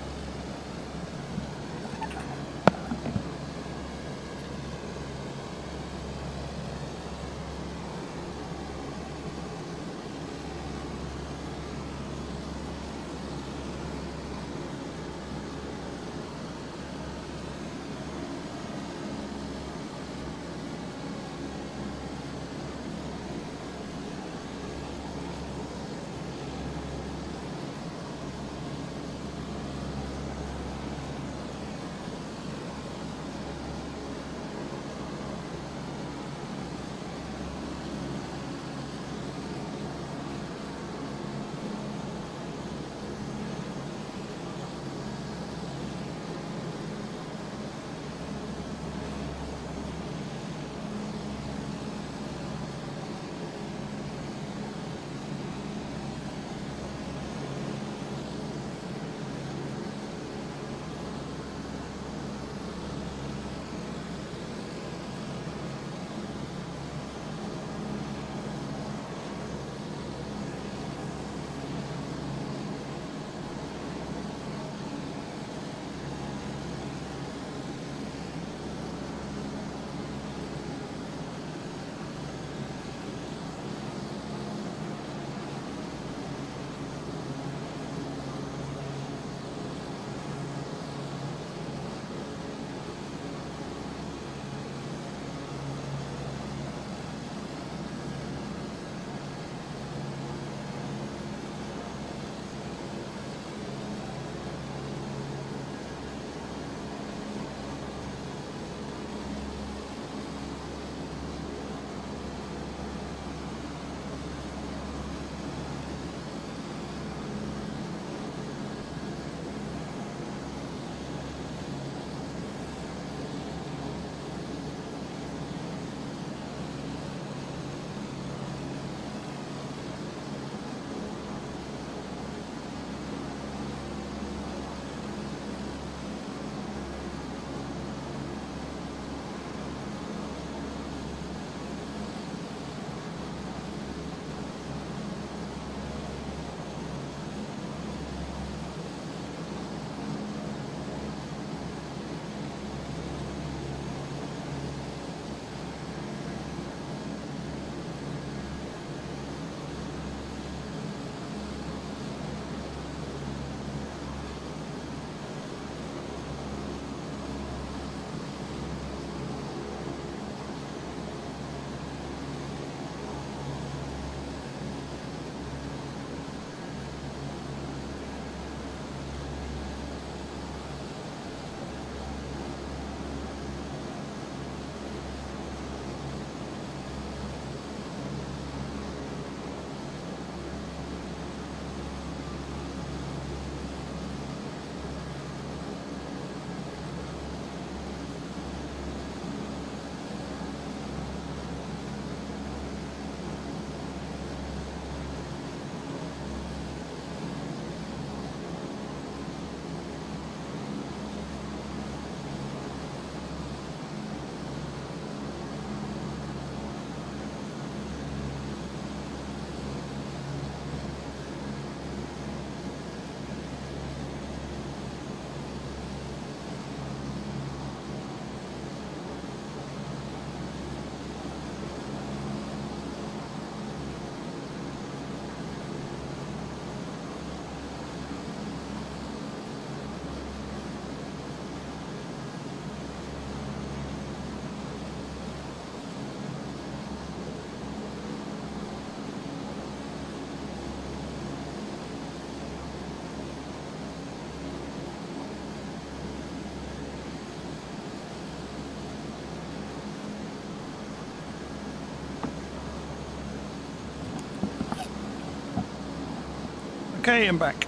Okay, I'm back.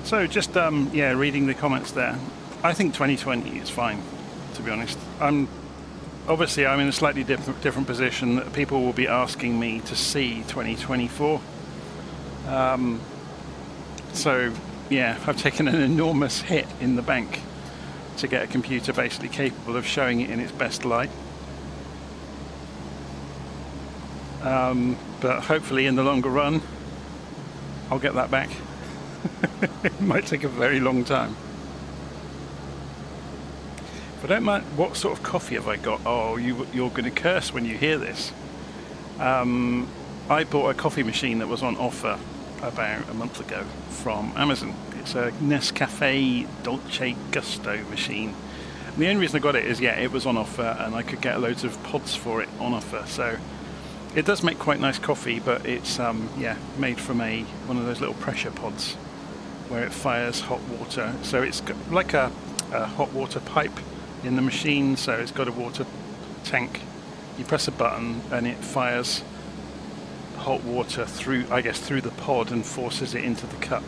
So just yeah, reading the comments there. I think 2020 is fine, to be honest. Obviously I'm in a slightly different position. That people will be asking me to see 2024. So yeah, I've taken an enormous hit in the bank to get a computer basically capable of showing it in its best light. But hopefully in the longer run, I'll get that back. It might take a very long time. If I don't mind, what sort of coffee have I got? Oh, you're going to curse when you hear this. I bought a coffee machine that was on offer about a month ago from Amazon. It's a Nescafe Dolce Gusto machine. And the only reason I got it is, yeah, it was on offer and I could get loads of pods for it on offer. So it does make quite nice coffee, but it's yeah, made from one of those little pressure pods where it fires hot water. So it's got like a hot water pipe in the machine, so it's got a water tank. You press a button and it fires hot water through, I guess, through the pod and forces it into the cup.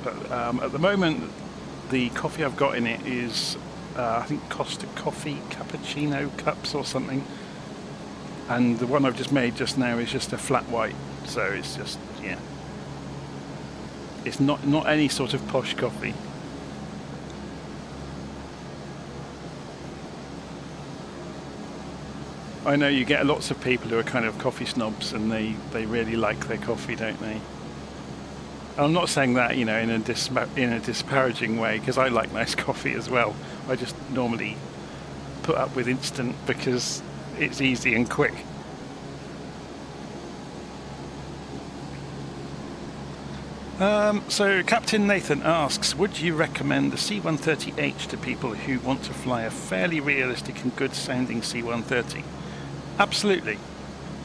But at the moment, the coffee I've got in it is I think Costa Coffee cappuccino cups or something. And the one I've just made just now is just a flat white, so it's just, yeah, it's not any sort of posh coffee. I know you get lots of people who are kind of coffee snobs and they really like their coffee, don't they? I'm not saying that, you know, in a disparaging way, because I like nice coffee as well. I just normally put up with instant because it's easy and quick. So Captain Nathan asks, would you recommend the C130H to people who want to fly a fairly realistic and good sounding C130? Absolutely.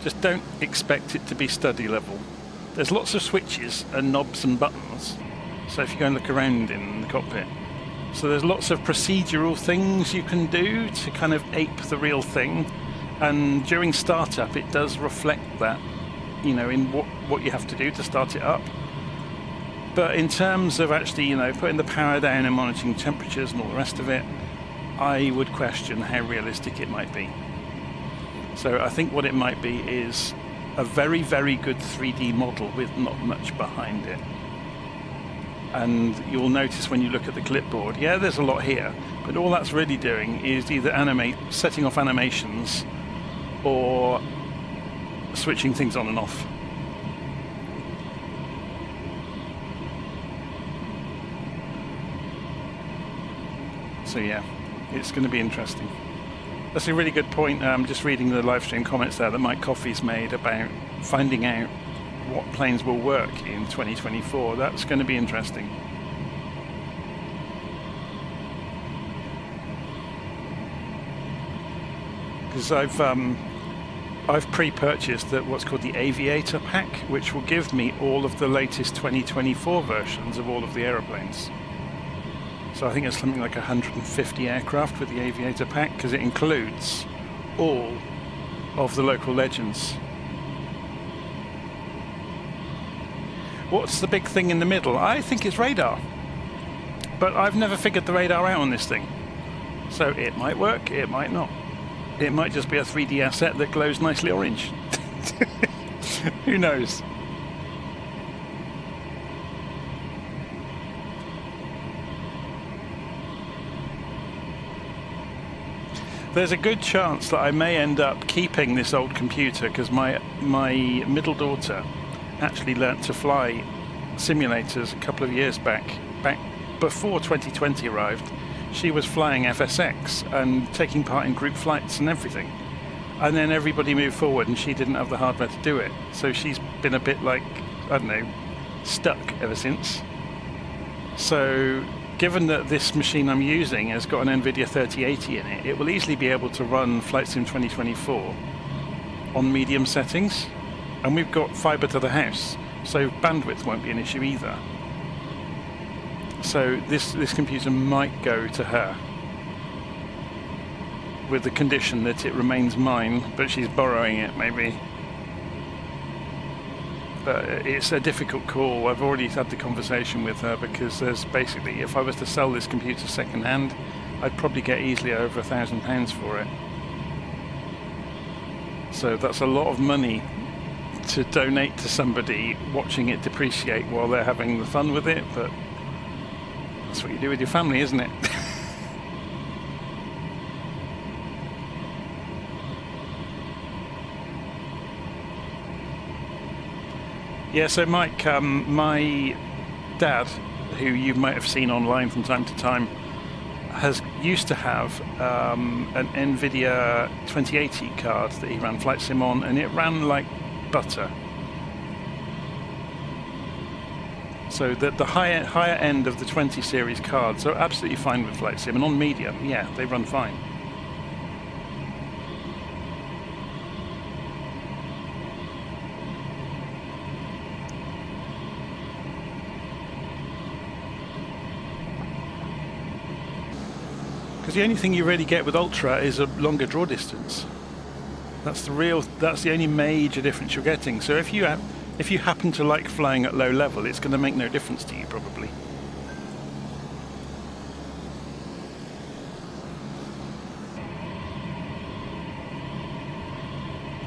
Just don't expect it to be study level. There's lots of switches and knobs and buttons, so if you go and look around in the cockpit. So there's lots of procedural things you can do to kind of ape the real thing. And during startup, it does reflect that, you know, in what you have to do to start it up. But in terms of actually, you know, putting the power down and monitoring temperatures and all the rest of it, I would question how realistic it might be. So I think what it might be is a very, very good 3D model with not much behind it. And you'll notice when you look at the clipboard, yeah, there's a lot here, but all that's really doing is either setting off animations or switching things on and off. So yeah, it's going to be interesting. That's a really good point. I'm just reading the live stream comments there that Mike Coffey's made about finding out what planes will work in 2024. That's going to be interesting. Because I've pre-purchased what's called the Aviator Pack, which will give me all of the latest 2024 versions of all of the aeroplanes. So I think it's something like 150 aircraft with the Aviator Pack, because it includes all of the local legends. What's the big thing in the middle? I think it's radar. But I've never figured the radar out on this thing. So it might work, it might not. It might just be a 3D asset that glows nicely orange. Who knows? There's a good chance that I may end up keeping this old computer, because my middle daughter actually learnt to fly simulators a couple of years back before 2020 arrived. She was flying FSX and taking part in group flights and everything. And then everybody moved forward and she didn't have the hardware to do it. So she's been a bit like, I don't know, stuck ever since. So given that this machine I'm using has got an NVIDIA 3080 in it, it will easily be able to run Flight Sim 2024 on medium settings, and we've got fibre to the house, so bandwidth won't be an issue either. So this computer might go to her, with the condition that it remains mine, but she's borrowing it maybe. But it's a difficult call. I've already had the conversation with her, because there's basically, if I was to sell this computer second hand, I'd probably get easily over £1,000 for it. So that's a lot of money to donate to somebody, watching it depreciate while they're having the fun with it, but that's what you do with your family, isn't it? Yeah, so Mike, my dad, who you might have seen online from time to time, used to have an NVIDIA 2080 card that he ran Flight Sim on, and it ran like butter. So the higher end of the 20 series cards are absolutely fine with Flight Sim, and on medium, yeah, they run fine. Because the only thing you really get with Ultra is a longer draw distance. That's the only major difference you're getting. So if you happen to like flying at low level, it's going to make no difference to you probably.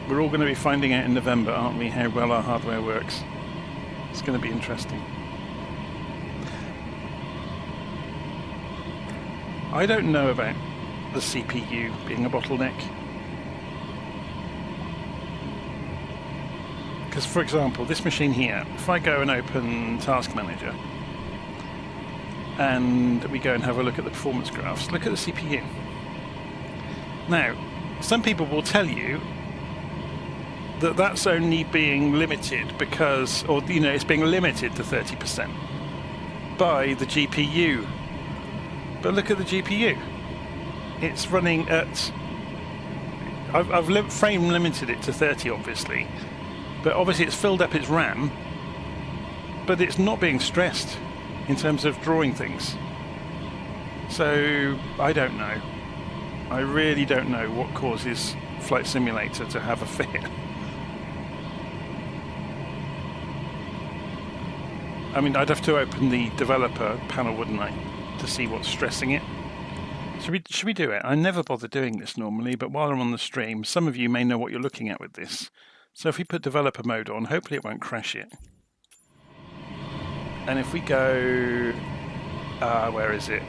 We're all going to be finding out in November, aren't we, how well our hardware works. It's going to be interesting. I don't know about the CPU being a bottleneck. Because, for example, this machine here, if I go and open Task Manager and we go and have a look at the performance graphs, look at the CPU. Now, some people will tell you that that's only being limited because, or you know, it's being limited to 30% by the GPU. But look at the GPU. It's running at... I've frame limited it to 30, obviously. But obviously it's filled up its RAM. But it's not being stressed in terms of drawing things. So, I don't know. I really don't know what causes Flight Simulator to have a fit. I mean, I'd have to open the developer panel, wouldn't I, to see what's stressing it. Should we do it? I never bother doing this normally, but while I'm on the stream, some of you may know what you're looking at with this. So if we put developer mode on, hopefully it won't crash it. And if we go... where is it?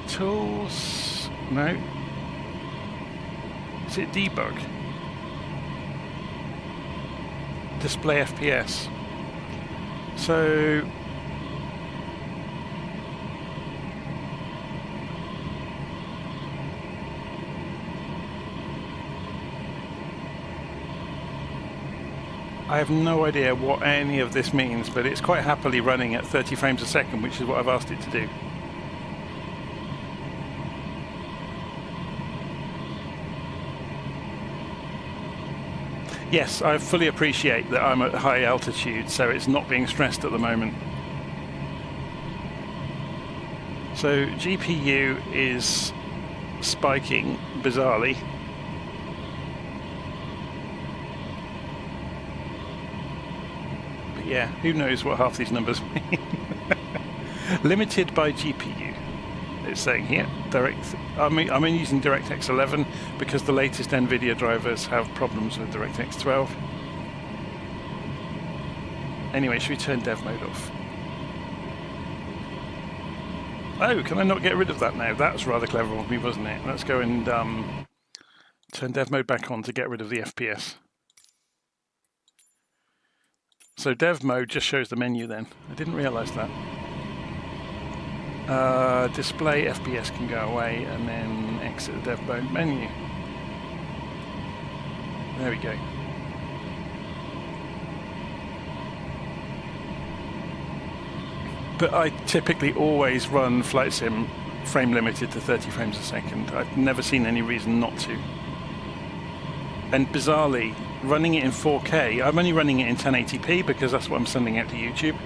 Tools... No. Is it debug? Display FPS. So I have no idea what any of this means, but it's quite happily running at 30 frames a second, which is what I've asked it to do. Yes, I fully appreciate that I'm at high altitude, so it's not being stressed at the moment. So GPU is spiking bizarrely. But yeah, who knows what half these numbers mean. Limited by GPU. It's saying here, I'm using DirectX 11 because the latest NVIDIA drivers have problems with DirectX 12. Anyway, should we turn dev mode off? Oh, can I not get rid of that now? That's rather clever of me, wasn't it? Let's go and turn dev mode back on to get rid of the FPS. So dev mode just shows the menu then. I didn't realise that. Display FPS can go away and then exit the dev mode menu. There we go. But I typically always run Flight Sim frame limited to 30 frames a second. I've never seen any reason not to. And bizarrely, running it in 4K, I'm only running it in 1080p because that's what I'm sending out to YouTube.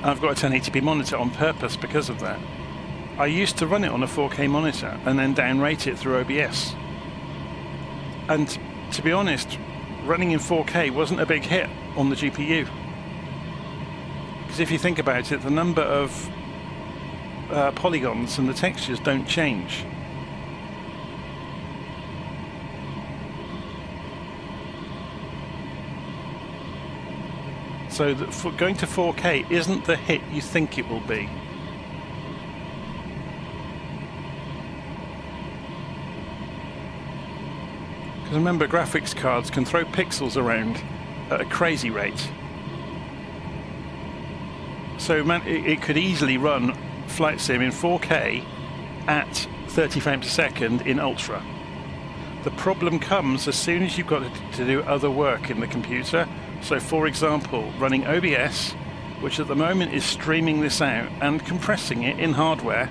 I've got a 1080p monitor on purpose because of that. I used to run it on a 4K monitor and then downrate it through OBS. And to be honest, running in 4K wasn't a big hit on the GPU. Because if you think about it, the number of polygons and the textures don't change. So that going to 4K isn't the hit you think it will be. Because remember, graphics cards can throw pixels around at a crazy rate. So man, it could easily run Flight Sim in 4K at 30 frames a second in Ultra. The problem comes as soon as you've got to do other work in the computer. So for example, running OBS, which at the moment is streaming this out and compressing it in hardware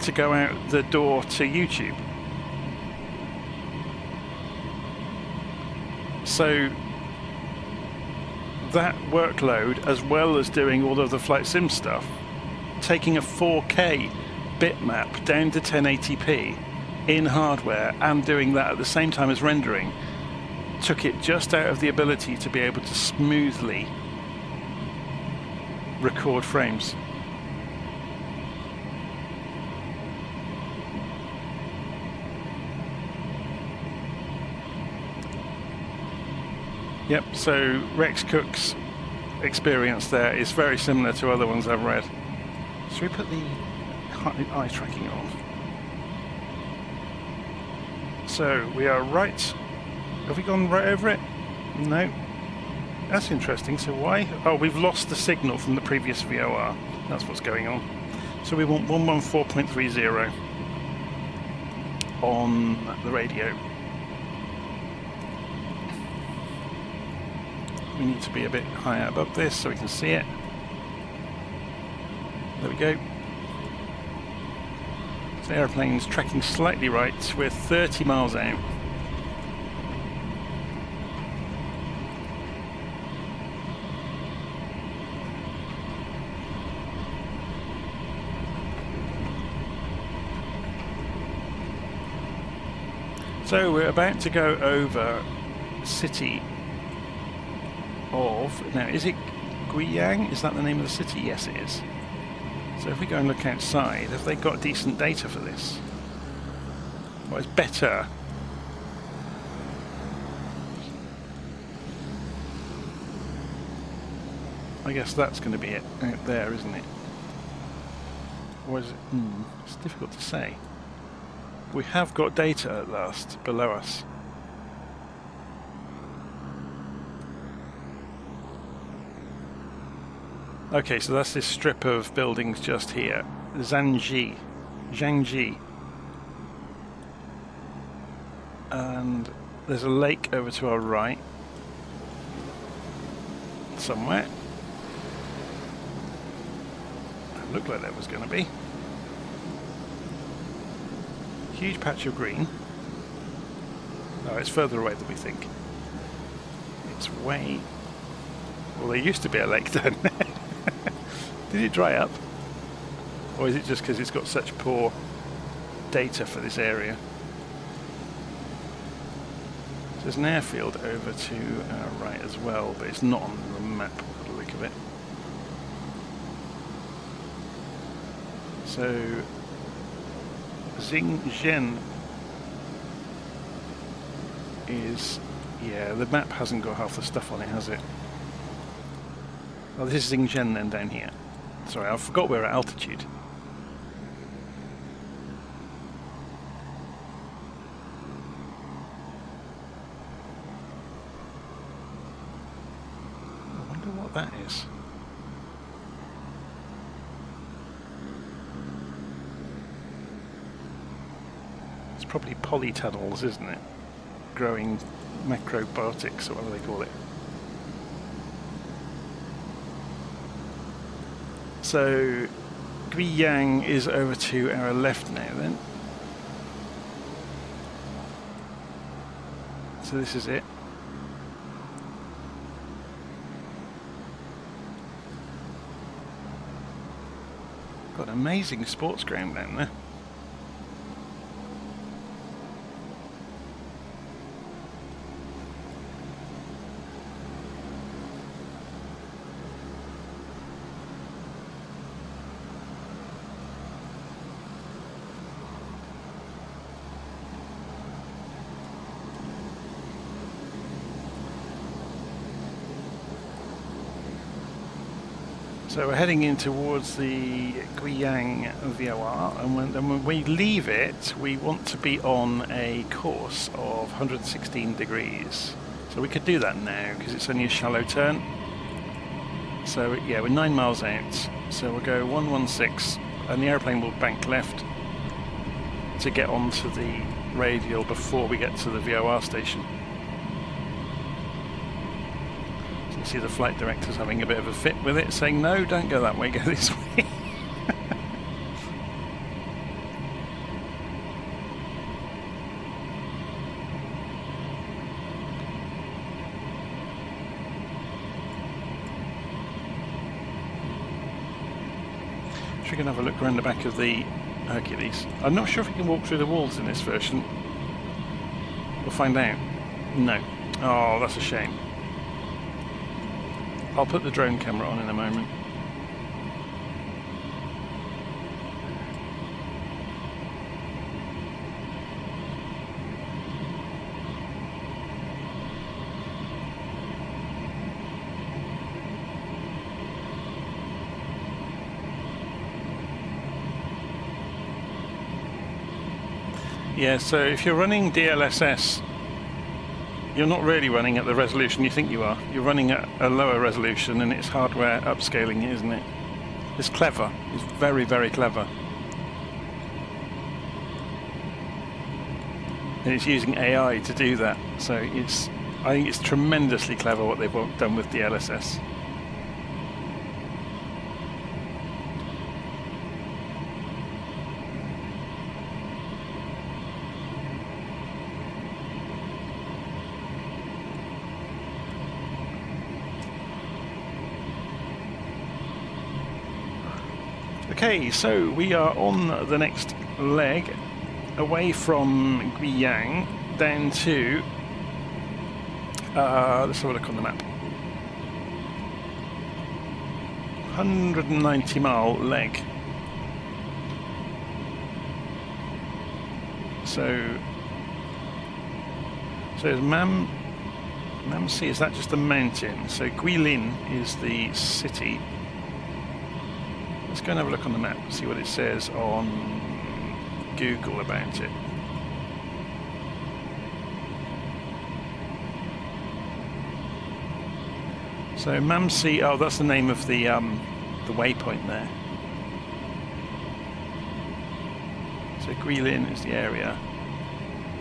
to go out the door to YouTube. So that workload, as well as doing all of the Flight Sim stuff, taking a 4K bitmap down to 1080p in hardware and doing that at the same time as rendering, took it just out of the ability to be able to smoothly record frames. Yep, so Rex Cook's experience there is very similar to other ones I've read. Should we put the eye tracking on? So we are right. Have we gone right over it? No. That's interesting. So why? Oh, we've lost the signal from the previous VOR. That's what's going on. So we want 114.30 on the radio. We need to be a bit higher above this so we can see it. There we go. So the aeroplane's tracking slightly right. We're 30 miles out. So we're about to go over city of, now is it Lijiang? Is that the name of the city? Yes it is. So if we go and look outside, have they got decent data for this? Well, it's better. I guess that's going to be it out there, isn't it? Or is it? It's difficult to say. We have got data at last below us. Okay, so that's this strip of buildings just here. Jiangji. And there's a lake over to our right. Somewhere. It looked like there was going to be. Huge patch of green. No, it's further away than we think. It's way... Well, there used to be a lake down there. Did it dry up? Or is it just because it's got such poor data for this area? There's an airfield over to our right as well, but it's not on the map by the look of it. So, Xingzhen is... Yeah, the map hasn't got half the stuff on it, has it? Oh, this is Xingzhen then down here. Sorry, I forgot we're at altitude. I wonder what that is. It's probably polytunnels, isn't it? Growing macrobiotics, or whatever they call it. So Lijiang is over to our left now then. So this is it. Got an amazing sports ground down there. So we're heading in towards the Lijiang VOR, and when we leave it, we want to be on a course of 116 degrees. So we could do that now, because it's only a shallow turn. So yeah, we're 9 miles out, so we'll go 116, and the airplane will bank left to get onto the radial before we get to the VOR station. See the flight director's having a bit of a fit with it, saying no, don't go that way, go this way. We can have a look around the back of the Hercules. I'm not sure if we can walk through the walls in this version. We'll find out. No. Oh, that's a shame. I'll put the drone camera on in a moment. Yeah, so if you're running DLSS, you're not really running at the resolution you think you are. You're running at a lower resolution, and it's hardware upscaling, isn't it? It's clever. It's very, very clever. And it's using AI to do that. So I think it's tremendously clever what they've done with DLSS. Okay, so we are on the next leg, away from Lijiang, down to, let's have a look on the map, 190 mile leg. So Mamsi, is that just a mountain? So Guilin is the city. Let's go and have a look on the map, see what it says on Google about it. So Mamsi, oh, that's the name of the waypoint there. So Guilin is the area.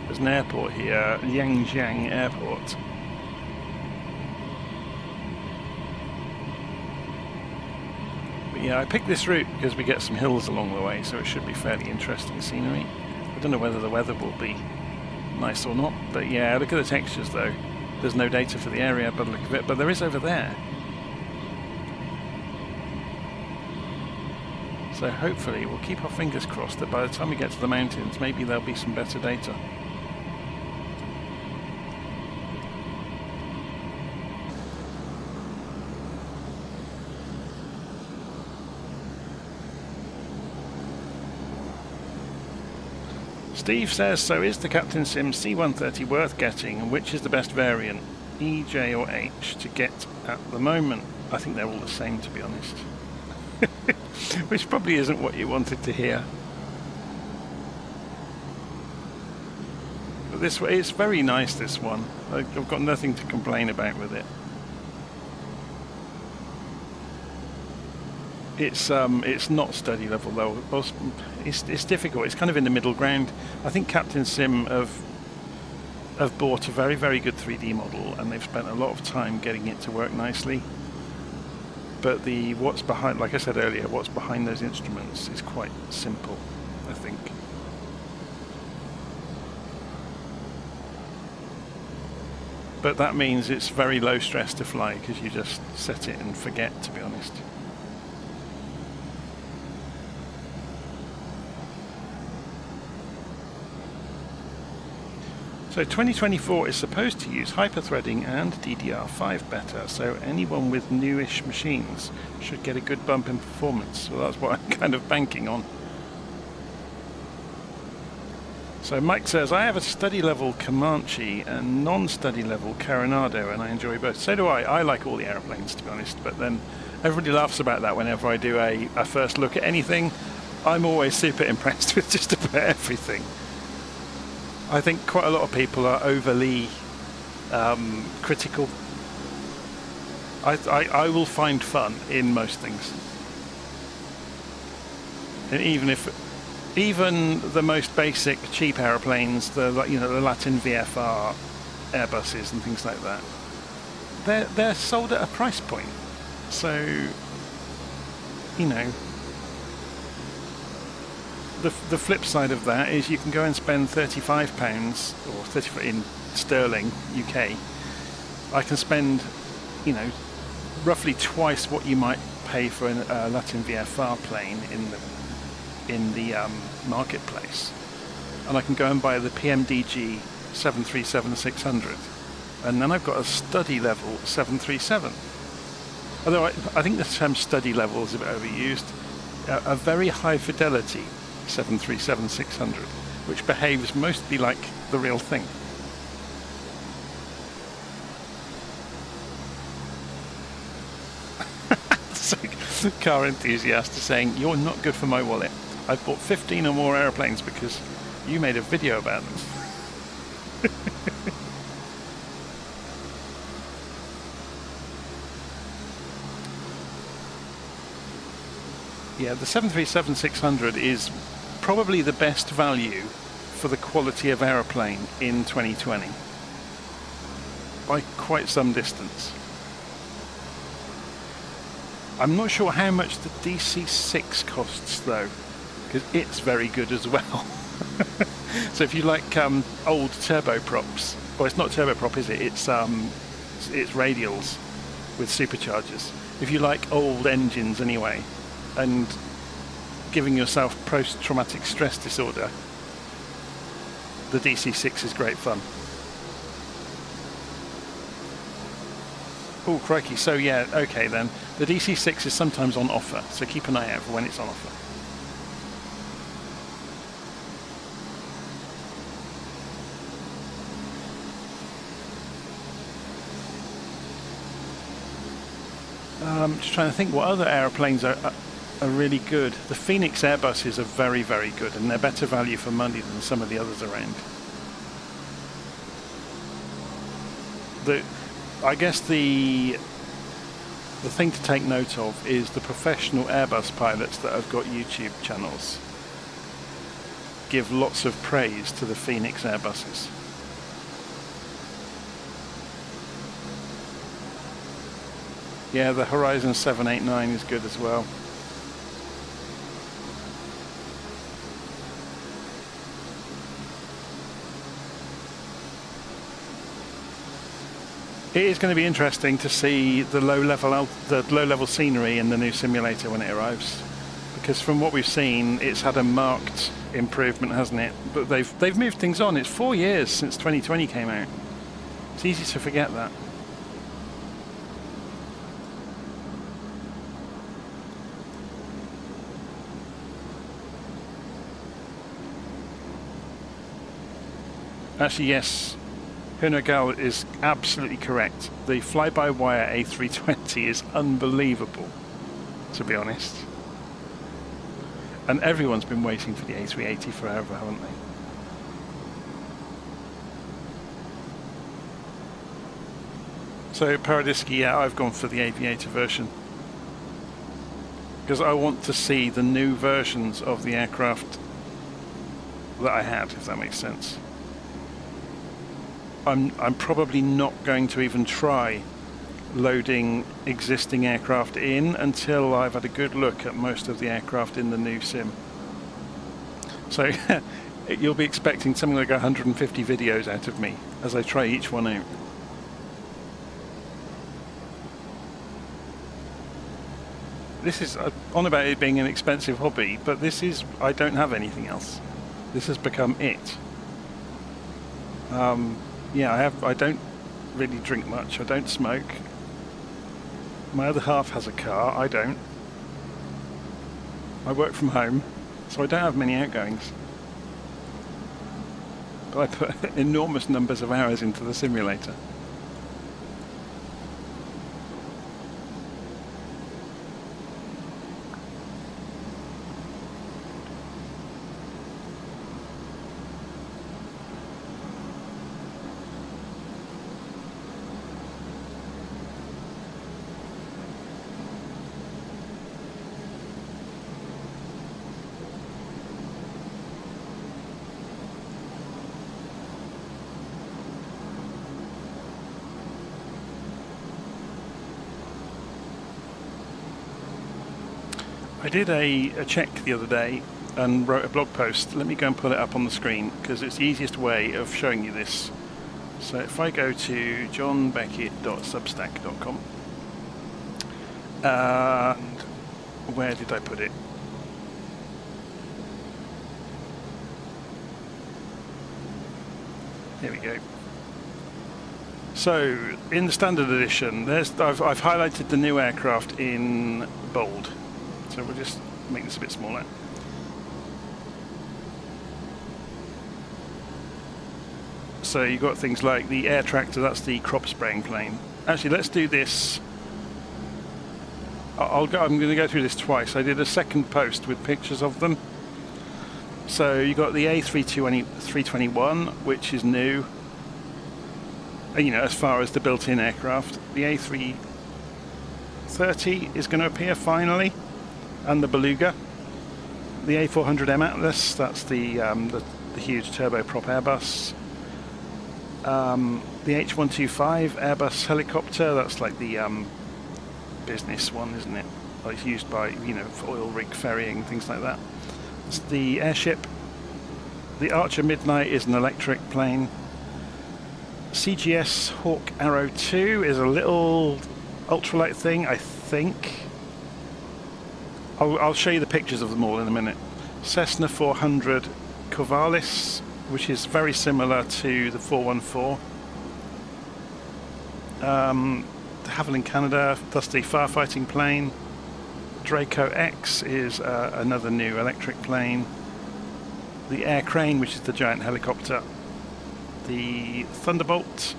There's an airport here, Lijiang Airport. Yeah, I picked this route because we get some hills along the way, so it should be fairly interesting scenery. I don't know whether the weather will be nice or not, but yeah, look at the textures though. There's no data for the area by the look of it, but there is over there. So hopefully we'll keep our fingers crossed that by the time we get to the mountains, maybe there'll be some better data. Steve says, so is the Captain Sim C130 worth getting, and which is the best variant, E, J or H, to get at the moment? I think they're all the same, to be honest. Which probably isn't what you wanted to hear. But this way, it's very nice, this one. I've got nothing to complain about with it. It's not study level though. It's difficult. It's kind of in the middle ground. I think Captain Sim have bought a very, very good 3D model, and they've spent a lot of time getting it to work nicely. But the what's behind, like I said earlier, what's behind those instruments is quite simple, I think. But that means it's very low stress to fly because you just set it and forget, to be honest. So 2024 is supposed to use hyperthreading and DDR5 better, so anyone with newish machines should get a good bump in performance. So that's what I'm kind of banking on. So Mike says, I have a study level Comanche and non-study level Coronado, and I enjoy both. So do I. I like all the aeroplanes, to be honest, but then everybody laughs about that whenever I do a first look at anything. I'm always super impressed with just about everything. I think quite a lot of people are overly critical. I will find fun in most things, and even the most basic cheap aeroplanes, the Latin VFR Airbuses and things like that, they're sold at a price point. So, you know, the flip side of that is you can go and spend £35 or 30 in sterling UK. I can spend, you know, roughly twice what you might pay for a Latin VFR plane in the marketplace, and I can go and buy the PMDG 737-600, and then I've got a study level 737. Although I think the term study level is a bit overused. A very high fidelity 737-600, which behaves mostly like the real thing. So, car enthusiast is saying, you're not good for my wallet. I've bought 15 or more aeroplanes because you made a video about them. Yeah, the 737-600 is probably the best value for the quality of aeroplane in 2020 by quite some distance. I'm not sure how much the DC-6 costs though, because it's very good as well. So if you like old turboprops, well, it's not turboprop, is it? It's radials with superchargers. If you like old engines anyway, and giving yourself post-traumatic stress disorder, the DC-6 is great fun. Oh, crikey. So yeah, okay then. The DC-6 is sometimes on offer, so keep an eye out for when it's on offer. Just trying to think what other aeroplanes are really good. The Phoenix Airbuses are very, very good, and they're better value for money than some of the others around. I guess the thing to take note of is the professional Airbus pilots that have got YouTube channels give lots of praise to the Phoenix Airbuses. Yeah, the Horizon 789 is good as well. It is going to be interesting to see the low-level scenery in the new simulator when it arrives, because from what we've seen, it's had a marked improvement, hasn't it? But they've moved things on. It's 4 years since 2020 came out. It's easy to forget that. Actually, yes. Hunagal is absolutely correct. The fly-by-wire A320 is unbelievable, to be honest. And everyone's been waiting for the A380 forever, haven't they? So Paradisky, yeah, I've gone for the aviator version, because I want to see the new versions of the aircraft that I had, if that makes sense. I'm probably not going to even try loading existing aircraft in until I've had a good look at most of the aircraft in the new sim. So you'll be expecting something like 150 videos out of me as I try each one out. This is on about it being an expensive hobby, but this is, I don't have anything else. This has become it. Yeah, I don't really drink much. I don't smoke. My other half has a car. I don't. I work from home, so I don't have many outgoings. But I put enormous numbers of hours into the simulator. I did a check the other day and wrote a blog post. Let me go and pull it up on the screen because it's the easiest way of showing you this. So if I go to johnbeckett.substack.com, and where did I put it? Here we go. So in the standard edition, I've highlighted the new aircraft in bold. So we'll just make this a bit smaller. So you've got things like the air tractor, that's the crop spraying plane. Actually, let's do this. I'm going to go through this twice. I did a second post with pictures of them. So you've got the A321, which is new, you know, as far as the built-in aircraft. The A330 is going to appear finally. And the Beluga, the A400M Atlas, that's the huge turboprop Airbus. The H125 Airbus helicopter, that's like the business one, isn't it? Well, it's used by, you know, for oil rig ferrying, things like that. It's the airship. The Archer Midnight is an electric plane. CGS Hawk Arrow 2 is a little ultralight thing, I think. I'll show you the pictures of them all in a minute. Cessna 400 Corvallis, which is very similar to the 414. De Havilland Canada, that's the firefighting plane. Draco X is another new electric plane. The Air Crane, which is the giant helicopter. The Thunderbolt,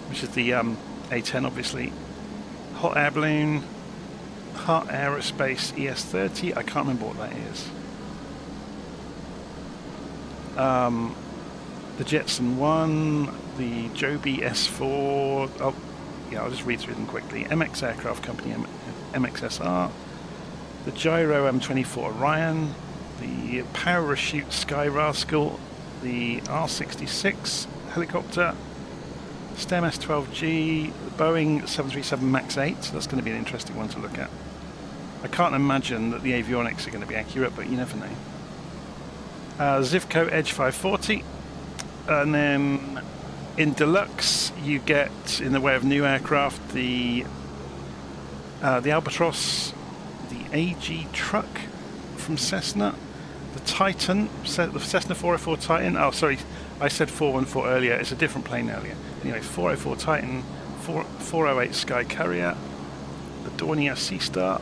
which is the A-10 obviously. Hot Air Balloon. Hart Aerospace ES30, I can't remember what that is. The Jetson 1, the Joby S4, oh, yeah, I'll just read through them quickly. MX Aircraft Company, MXSR, the Gyro M24 Orion, the Parachute Sky Rascal, the R66 helicopter, STEM S12G, the Boeing 737 MAX 8, so that's going to be an interesting one to look at. I can't imagine that the avionics are going to be accurate, but you never know. Zivco Edge 540, and then in Deluxe you get, in the way of new aircraft, the Albatross, the AG truck from Cessna, the Titan, the Cessna 404 Titan. Oh, sorry, I said 414 earlier. It's a different plane earlier. Anyway, 404 Titan, 408 Sky Carrier, the Dornier Sea Star,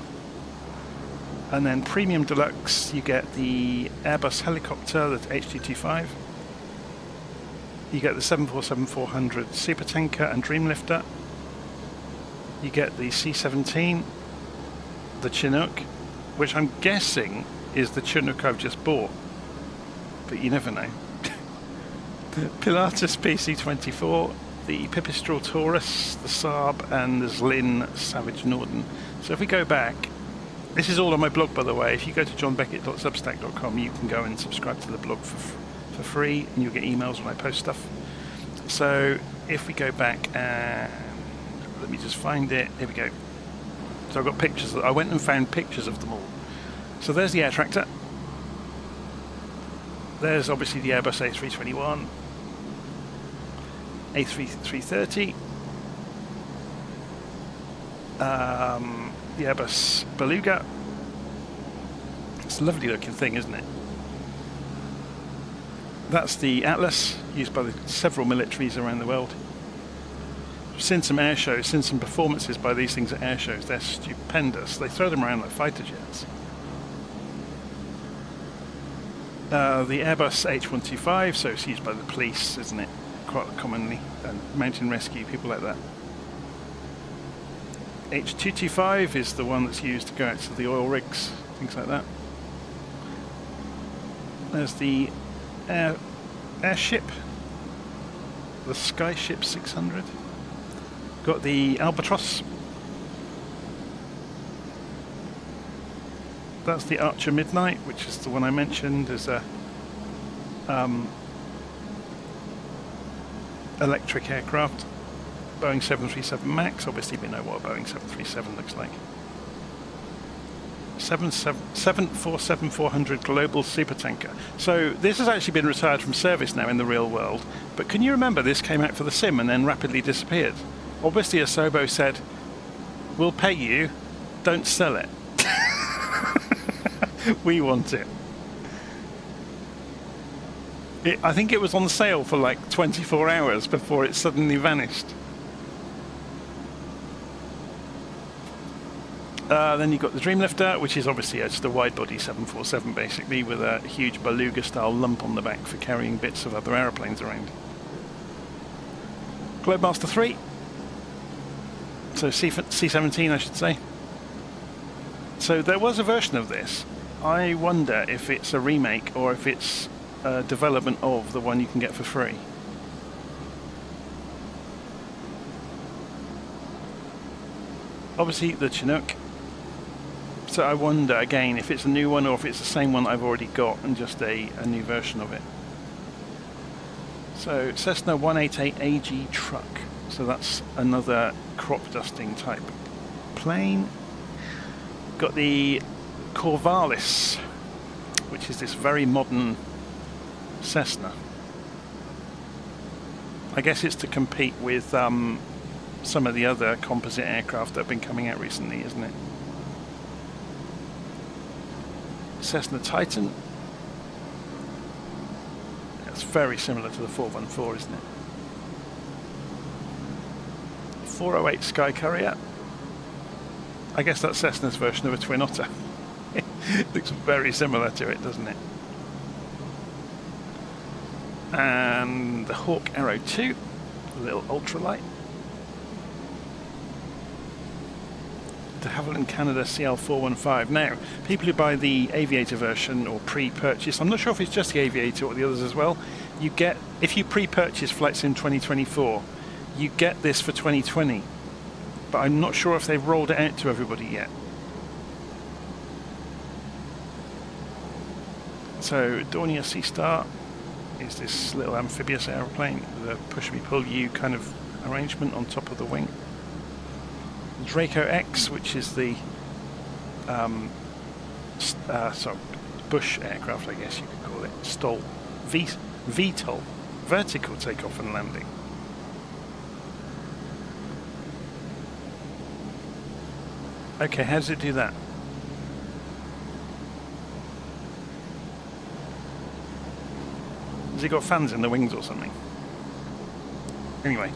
and then Premium Deluxe, you get the Airbus helicopter, the H225. You get the 747-400 Supertanker and Dreamlifter. You get the C-17, the Chinook, which I'm guessing is the Chinook I've just bought, but you never know. The Pilatus PC-24, the Pipistrel Taurus, the Saab, and the Zlin Savage Norden. So if we go back, this is all on my blog, by the way. If you go to johnbeckett.substack.com, you can go and subscribe to the blog for free, and you'll get emails when I post stuff. So if we go back and Let me just find it. Here we go. So I've got pictures. I went and found pictures of them all. So there's the air tractor. There's obviously the Airbus A321, A330, the Airbus Beluga. It's a lovely looking thing, isn't it? That's the Atlas, used by several militaries around the world. I've seen some air shows, seen some performances by these things at air shows. They're stupendous. They throw them around like fighter jets. The Airbus H125, so it's used by the police, isn't it? Quite commonly, and mountain rescue, people like that. H225 is the one that's used to go out to the oil rigs, things like that. There's the airship, the Skyship 600. Got the Albatross. That's the Archer Midnight, which is the one I mentioned as a electric aircraft. Boeing 737 MAX, obviously we know what a Boeing 737 looks like. 747-400 global supertanker. So this has actually been retired from service now in the real world, but can you remember this came out for the sim and then rapidly disappeared? Obviously Asobo said, we'll pay you, don't sell it. We want it. I think it was on sale for like 24 hours before it suddenly vanished. Then you've got the Dreamlifter, which is obviously just a wide-body 747 basically, with a huge Beluga-style lump on the back for carrying bits of other aeroplanes around. Globemaster 3, so C-17 I should say. So there was a version of this. I wonder if it's a remake or if it's a development of the one you can get for free. Obviously the Chinook. So I wonder again if it's a new one or if it's the same one I've already got and just a new version of it. So Cessna 188AG truck. So that's another crop dusting type plane. Got the Corvallis, which is this very modern Cessna. I guess it's to compete with some of the other composite aircraft that have been coming out recently, isn't it? Cessna Titan. It's very similar to the 414, isn't it? 408 Sky Courier. I guess that's Cessna's version of a Twin Otter. It looks very similar to it, doesn't it? And the Hawk Arrow 2, a little ultralight. De Havilland Canada CL415. Now, people who buy the Aviator version or pre-purchase, I'm not sure if it's just the Aviator or the others as well, you get, if you pre-purchase Flight Sim 2024, you get this for 2020. But I'm not sure if they've rolled it out to everybody yet. So Dornier Sea Star is this little amphibious aeroplane with a push-me-pull-you kind of arrangement on top of the wing. Draco X, which is the bush aircraft, I guess you could call it. STOL, VTOL, vertical takeoff and landing. Okay, how does it do that? Has it got fans in the wings or something? Anyway,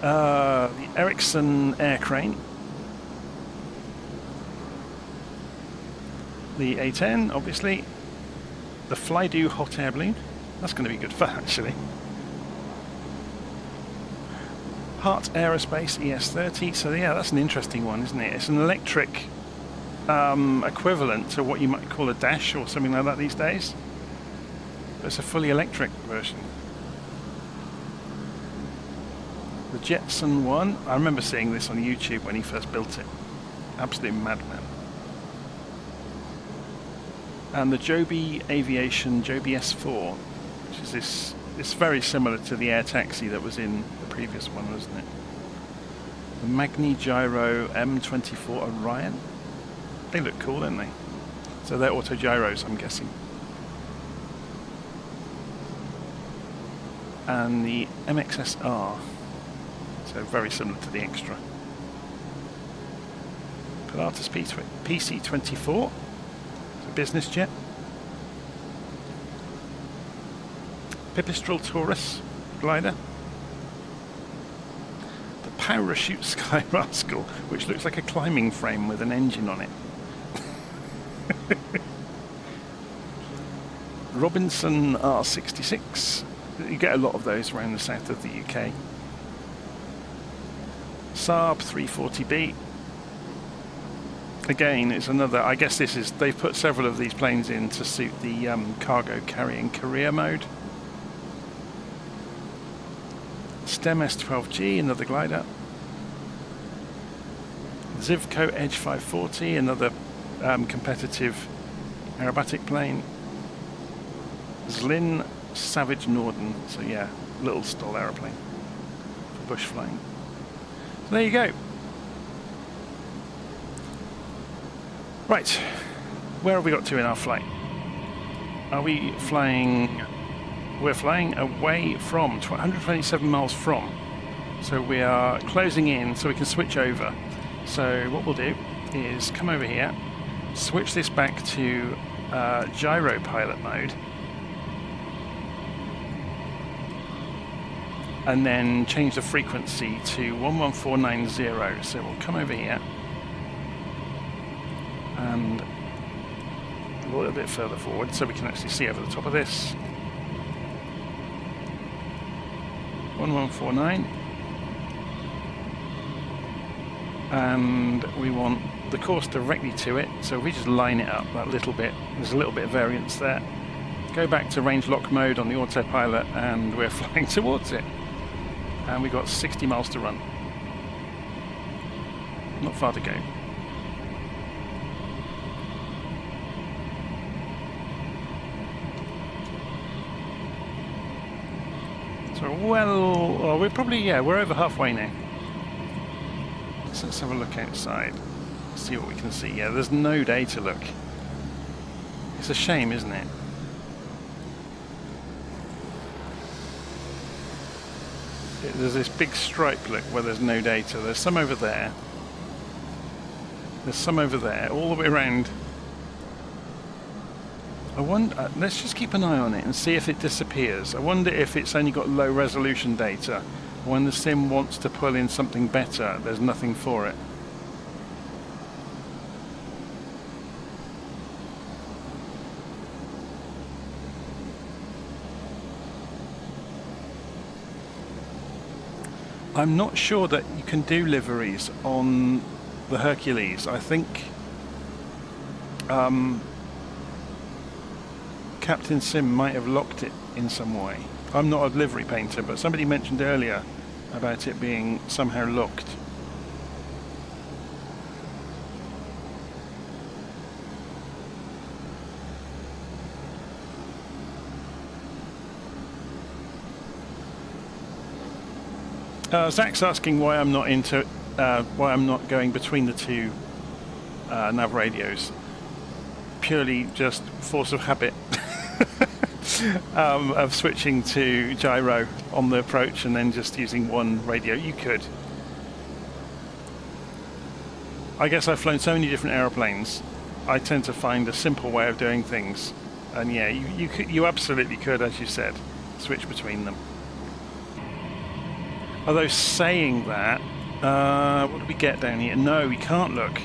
the Ericsson air crane, the A10, obviously, the Flydo hot air balloon. That's going to be good fun, actually. Hart Aerospace ES30. So yeah, that's an interesting one, isn't it? It's an electric equivalent to what you might call a Dash or something like that these days. But it's a fully electric version. The Jetson one, I remember seeing this on YouTube when he first built it. Absolute madman. And the Joby Aviation Joby S4, which is this, it's very similar to the air taxi that was in the previous one, wasn't it? The Magni Gyro M24 Orion. They look cool, don't they? So they're auto gyros, I'm guessing. And the MXSR. So very similar to the Extra. Pilatus PC-24. It's a business jet. Pipistrel Taurus glider. The Parachute Sky Rascal, which looks like a climbing frame with an engine on it. Robinson R66. You get a lot of those around the south of the UK. Saab 340B. Again, it's another, I guess this is, they've put several of these planes in to suit the cargo carrying career mode. STEM S12G, another glider. Zivco Edge 540, another competitive aerobatic plane. Zlin Savage Norden, so yeah, little stall aeroplane for bush flying. So there you go. Right, where have we got to in our flight? Are we flying? We're flying away from 127 miles from, so we are closing in so we can switch over. So what we'll do is come over here, switch this back to gyro pilot mode, and then change the frequency to 11490. So we'll come over here and a little bit further forward so we can actually see over the top of this. 1149, and we want the course directly to it, so if we just line it up that little bit, there's a little bit of variance there. Go back to range lock mode on the autopilot and we're flying towards it, and we've got 60 miles to run. Not far to go. So well, we're probably, yeah, we're over halfway now. So let's have a look outside, see what we can see. Yeah, there's no day to look. It's a shame, isn't it? There's this big stripe, look, where there's no data. There's some over there. There's some over there, all the way around. I wonder, let's just keep an eye on it and see if it disappears. I wonder if it's only got low resolution data. When the sim wants to pull in something better, there's nothing for it. I'm not sure that you can do liveries on the Hercules. I think Captain Sim might have locked it in some way. I'm not a livery painter, but somebody mentioned earlier about it being somehow locked. Zach's asking why I'm not into why I'm not going between the two nav radios. Purely just force of habit. Of switching to gyro on the approach and then just using one radio. You could. I guess I've flown so many different aeroplanes, I tend to find a simple way of doing things. And yeah, you absolutely could, as you said, switch between them. Although saying that, what do we get down here? No, we can't look.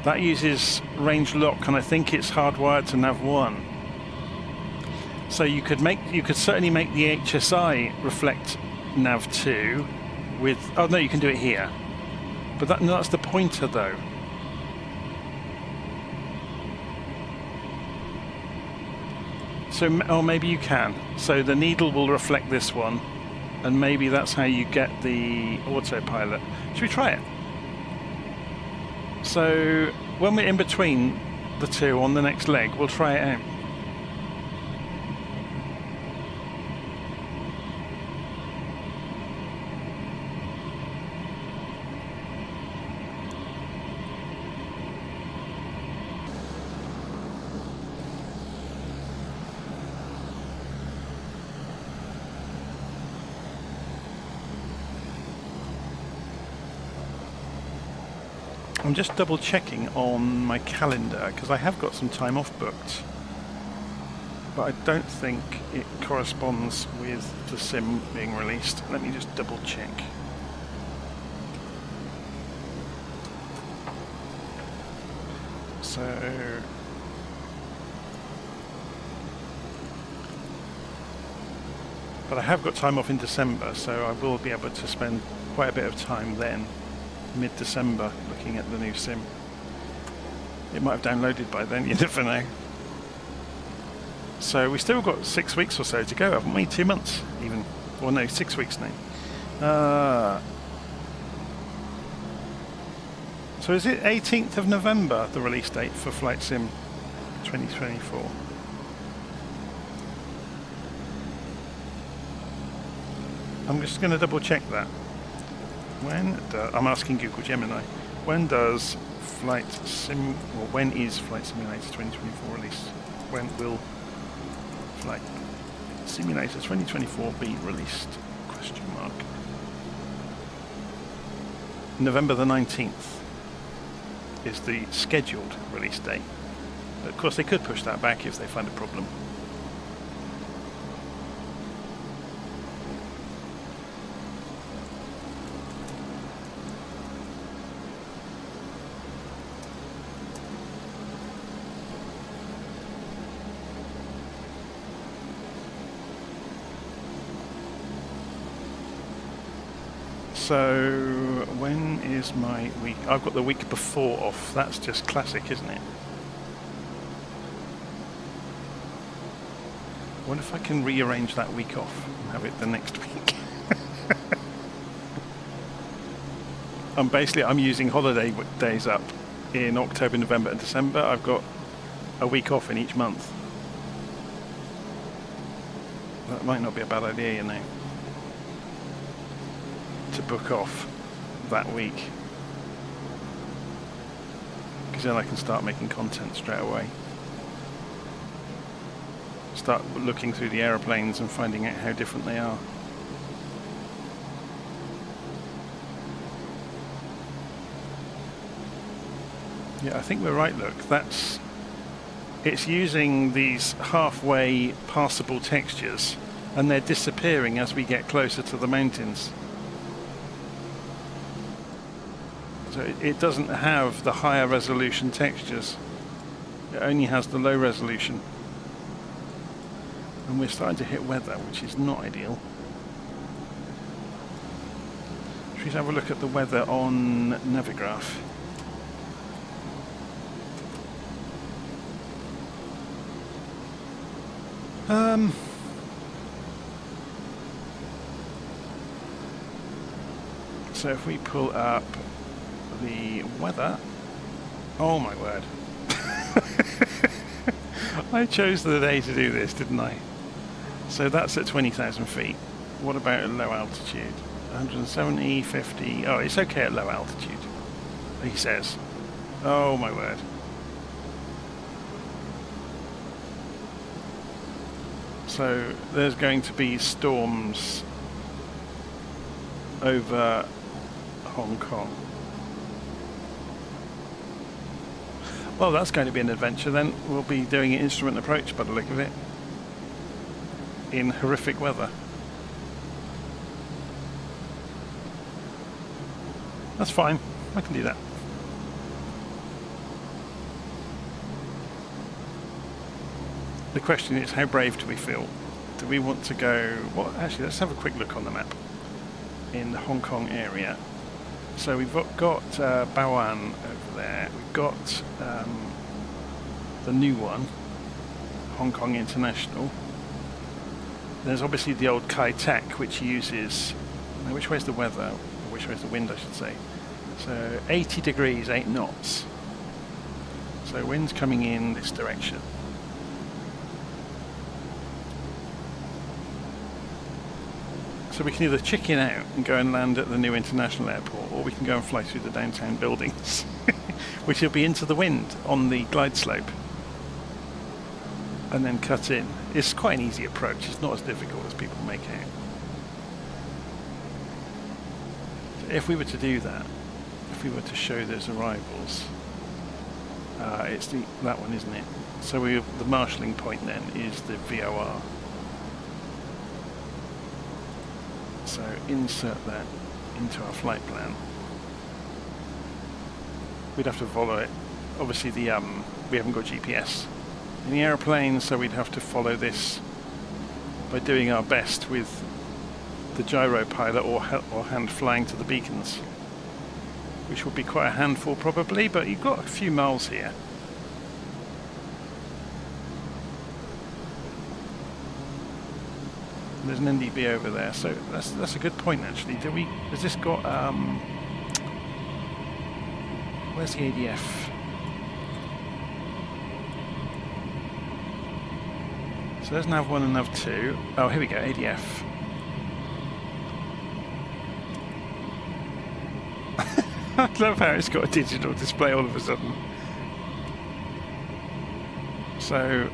That uses range lock, and I think it's hardwired to nav 1. So you could certainly make the HSI reflect nav 2 with, oh no, you can do it here. But that's the pointer though. So, or maybe you can. So the needle will reflect this one, and maybe that's how you get the autopilot. Should we try it? So when we're in between the two on the next leg, we'll try it out. I'm just double checking on my calendar because I have got some time off booked, but I don't think it corresponds with the sim being released. Let me just double check. So but I have got time off in December, so I will be able to spend quite a bit of time then, mid-December, looking at the new sim. It might have downloaded by then, you never know. So we still got 6 weeks or so to go, haven't we? 2 months even. Or no, 6 weeks now. So is it 18th of November, the release date for Flight Sim 2024? I'm just going to double check that. I'm asking Google Gemini. When does Flight Sim, or when is Flight Simulator 2024 released? When will Flight Simulator 2024 be released? Question mark. November the 19th is the scheduled release date. But of course they could push that back if they find a problem. So, when is my week? I've got the week before off. That's just classic, isn't it? I wonder if I can rearrange that week off and have it the next week. I'm using holiday days up in October, November and December. I've got a week off in each month. That might not be a bad idea, you know, to book off that week, because then I can start making content straight away. Start looking through the aeroplanes and finding out how different they are. Yeah, I think we're right, look. It's using these halfway passable textures and they're disappearing as we get closer to the mountains. So it doesn't have the higher resolution textures. It only has the low resolution. And we're starting to hit weather, which is not ideal. Should we have a look at the weather on Navigraph? So if we pull up the weather, oh my word. I chose the day to do this, didn't I? So that's at 20,000 feet. What about at low altitude? 170, 50. Oh, it's okay at low altitude, he says. Oh my word. So there's going to be storms over Hong Kong. Well, that's going to be an adventure then. We'll be doing an instrument approach by the look of it, in horrific weather. That's fine, I can do that. The question is, how brave do we feel? Do we want to go... Well, actually, let's have a quick look on the map in the Hong Kong area. So we've got Bao'an over there. We've got the new one, Hong Kong International. There's obviously the old Kai Tak, which uses... Now, which way's the weather? Or which way's the wind, I should say. So 80 degrees, 8 knots. So wind's coming in this direction. So we can either chicken out and go and land at the new international airport, or we can go and fly through the downtown buildings, which will be into the wind on the glide slope, and then cut in. It's quite an easy approach. It's not as difficult as people make out. So if we were to do that, if we were to show those arrivals, it's that one, isn't it? So the marshalling point then is the VOR. So insert that into our flight plan. We'd have to follow it. Obviously we haven't got GPS in the aeroplane, so we'd have to follow this by doing our best with the gyro pilot or hand flying to the beacons, which will be quite a handful probably, but you've got a few miles here. There's an NDB over there, so that's a good point actually. Has this got where's the ADF? So there's nav1 and nav2. Oh, here we go, ADF. I love how it's got a digital display all of a sudden. So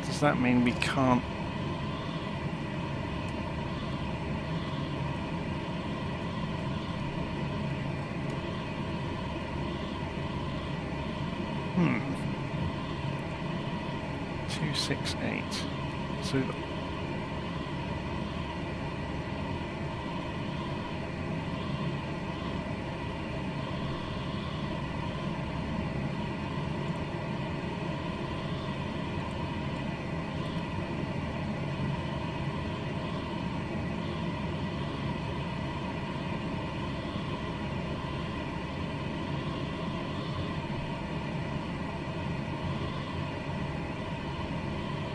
does that mean we can't? Hmm. 268. So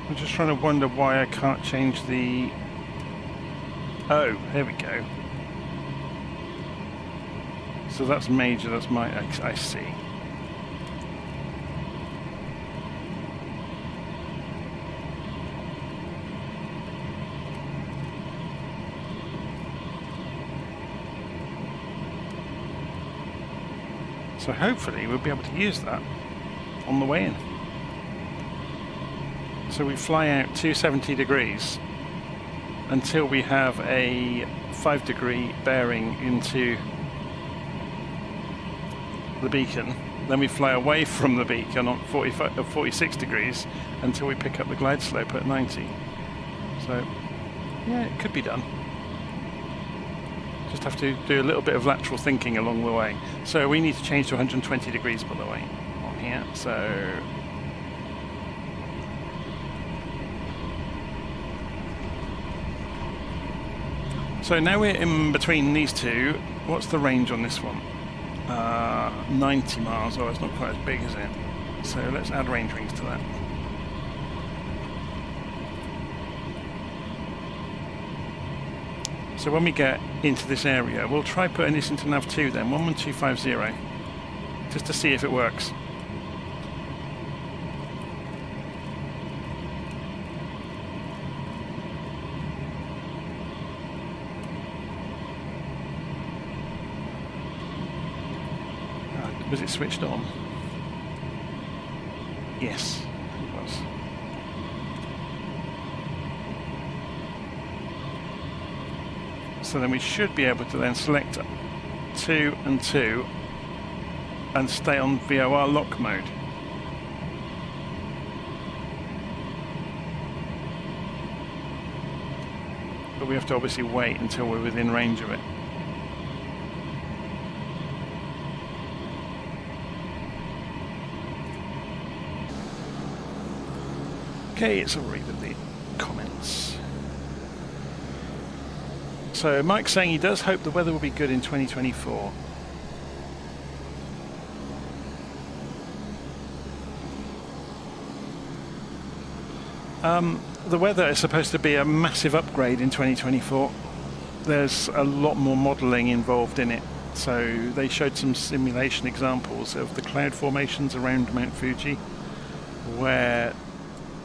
I'm just trying to wonder why I can't change the... Oh, there we go. So that's major, that's my... I see. So hopefully we'll be able to use that on the way in. So we fly out 270 degrees until we have a 5-degree bearing into the beacon. Then we fly away from the beacon on 46 degrees until we pick up the glide slope at 90. So yeah, it could be done. Just have to do a little bit of lateral thinking along the way. So we need to change to 120 degrees by the way on here. So now we're in between these two. What's the range on this one? 90 miles. Oh, it's not quite as big, is it? So let's add range rings to that. So when we get into this area, we'll try putting this into nav2 then, 11250, just to see if it works. Was it switched on? Yes, it was. So then we should be able to then select 2 and 2 and stay on VOR lock mode. But we have to obviously wait until we're within range of it. Okay, let's have a read of the comments. So Mike's saying he does hope the weather will be good in 2024. The weather is supposed to be a massive upgrade in 2024. There's a lot more modelling involved in it. So they showed some simulation examples of the cloud formations around Mount Fuji, where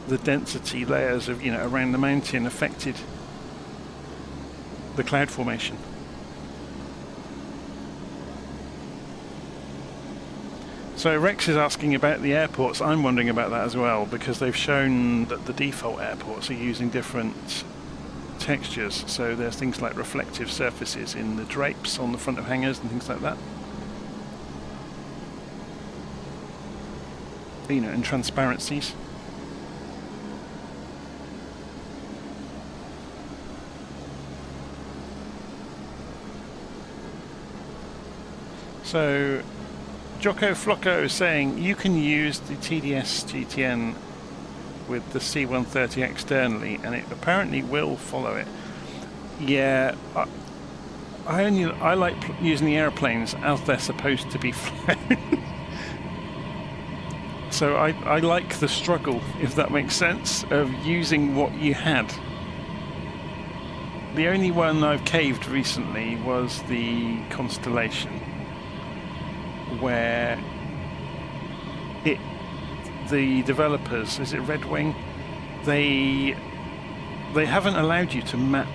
the density layers of, around the mountain affected the cloud formation. So Rex is asking about the airports. I'm wondering about that as well, because they've shown that the default airports are using different textures. So there's things like reflective surfaces in the drapes on the front of hangars and things like that. You know, and transparencies. So Jocko Flocko is saying you can use the TDS GTN with the C130 externally, and it apparently will follow it. Yeah, I like using the airplanes as they're supposed to be flown. So I like the struggle, if that makes sense, of using what you had. The only one I've caved recently was the Constellation, where the developers, is it Red Wing, they haven't allowed you to map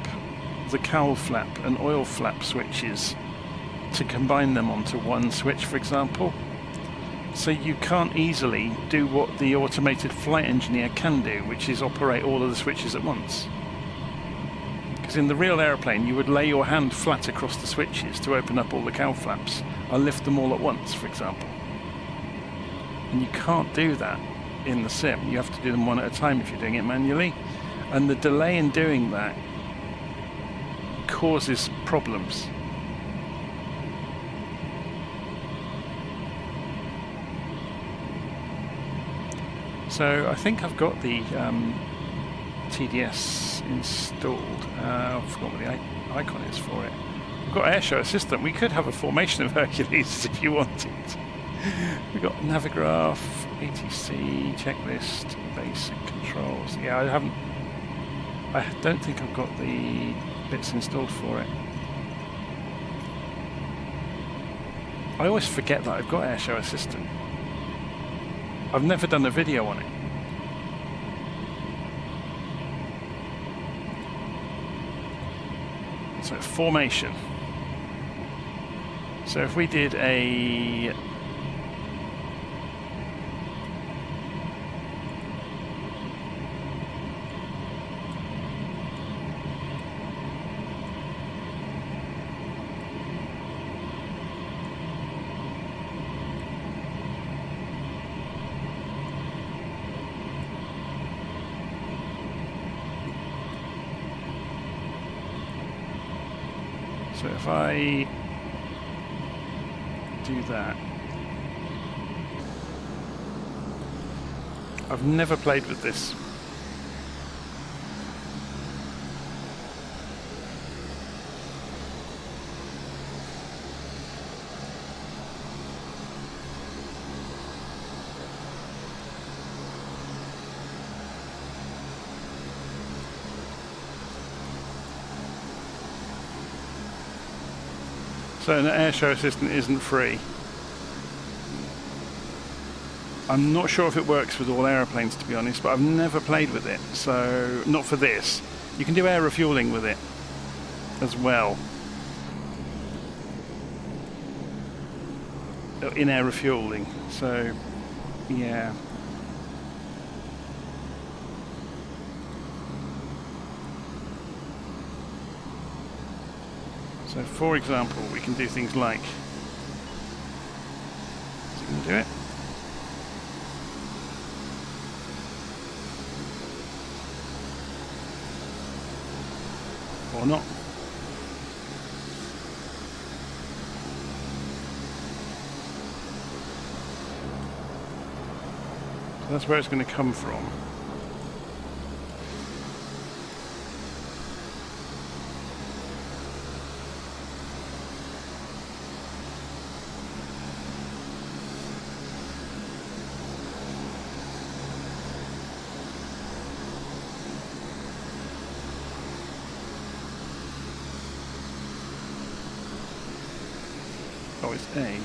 the cowl flap and oil flap switches to combine them onto one switch, for example. So you can't easily do what the automated flight engineer can do, which is operate all of the switches at once. Because in the real aeroplane, you would lay your hand flat across the switches to open up all the cowl flaps and lift them all at once, for example. And you can't do that in the sim. You have to do them one at a time if you're doing it manually. And the delay in doing that causes problems. So I think I've got the TDS installed. I've forgotten what the icon is for it. We've got Airshow Assistant. We could have a formation of Hercules if you wanted. We've got Navigraph, ATC, checklist, basic controls. Yeah, I don't think I've got the bits installed for it. I always forget that I've got Airshow Assistant. I've never done a video on it. So formation. So if we did a So if I do that, I've never played with this. So an Airshow Assistant isn't free. I'm not sure if it works with all aeroplanes, to be honest, but I've never played with it, so not for this. You can do air refueling with it as well. In air refueling, so yeah. So for example, we can do things like, is it going to do it? Or not? So that's where it's going to come from. Oh, it's A.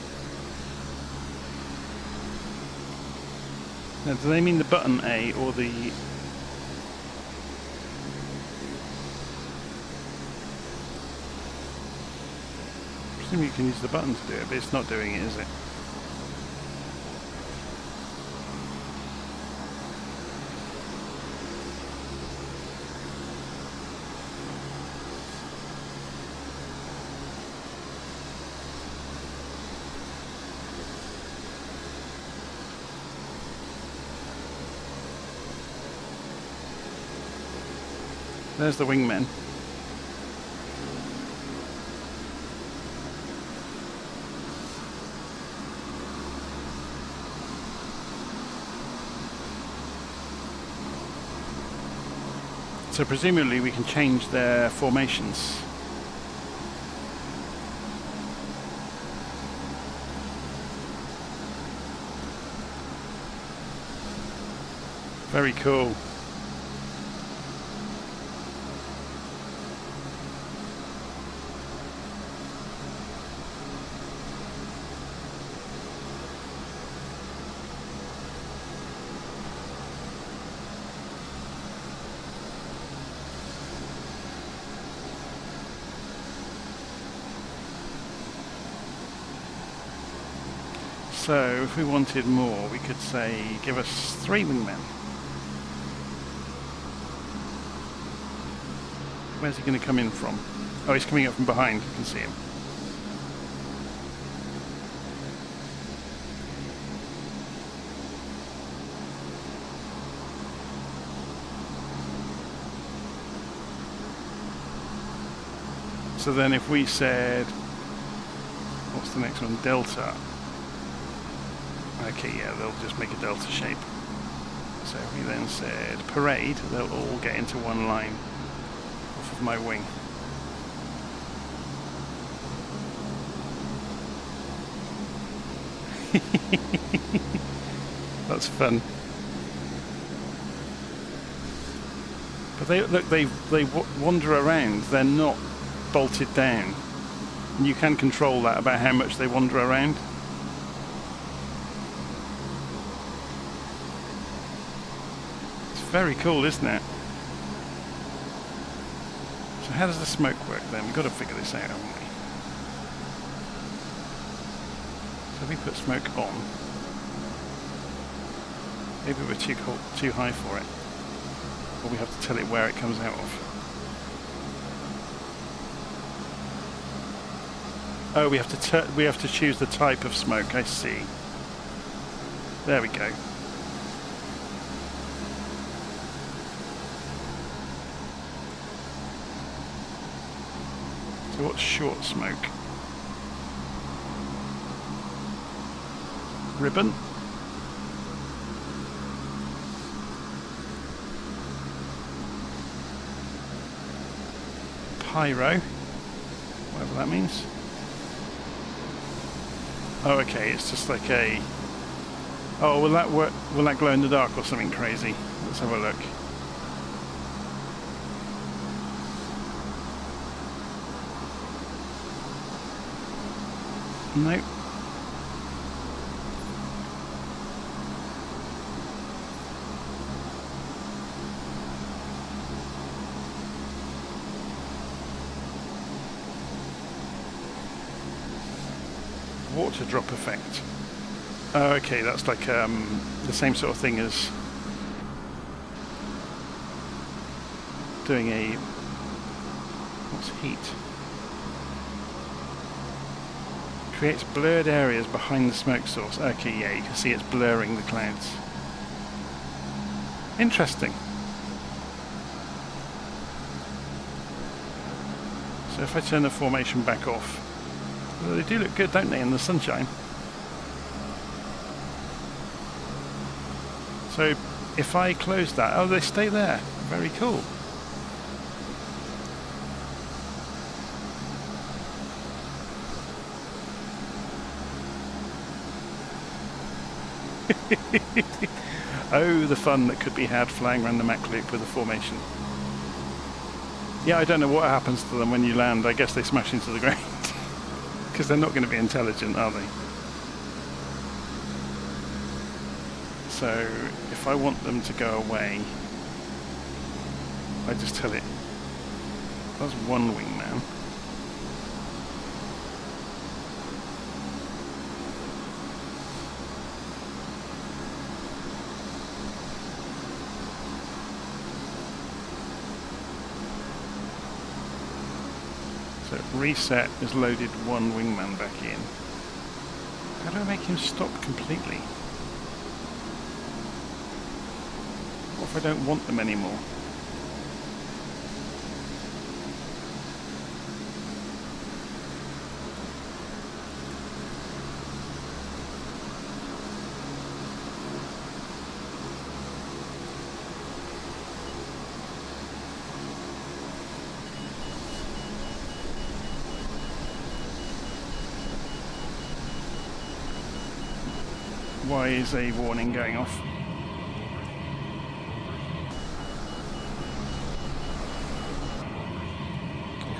Now, do they mean the button A or the... I presume you can use the button to do it, but it's not doing it, is it? There's the wingmen. So presumably we can change their formations. Very cool. So if we wanted more, we could say, give us 3 wingmen. Where's he going to come in from? Oh, he's coming up from behind. You can see him. So then if we said, what's the next one? Delta. Okay, yeah, they'll just make a delta shape. So if we then said parade, they'll all get into one line off of my wing. That's fun. But they look, they wander around. They're not bolted down. And you can control that about how much they wander around. Very cool, isn't it? So how does the smoke work then? We've got to figure this out, haven't we? So we put smoke on. Maybe we're too high for it. Or we have to tell it where it comes out of. Oh, we have to choose the type of smoke, I see. There we go. So what's short smoke? Ribbon? Pyro? Whatever that means. Oh, okay, it's just like a... Oh, will that work? Will that glow in the dark or something crazy? Let's have a look. Nope. Water drop effect. Oh, okay, that's like the same sort of thing as doing a... What's heat? Creates blurred areas behind the smoke source. Okay, yeah, you can see it's blurring the clouds. Interesting. So if I turn the formation back off, well, they do look good, don't they, in the sunshine? So if I close that, oh, they stay there. Very cool. Oh, the fun that could be had flying around the Mach loop with a formation. Yeah, I don't know what happens to them when you land. I guess they smash into the ground. Because they're not going to be intelligent, are they? So, if I want them to go away, I just tell it, that's one wingman. So reset is loaded one wingman back in. How do I make him stop completely? What if I don't want them anymore? Why is a warning going off?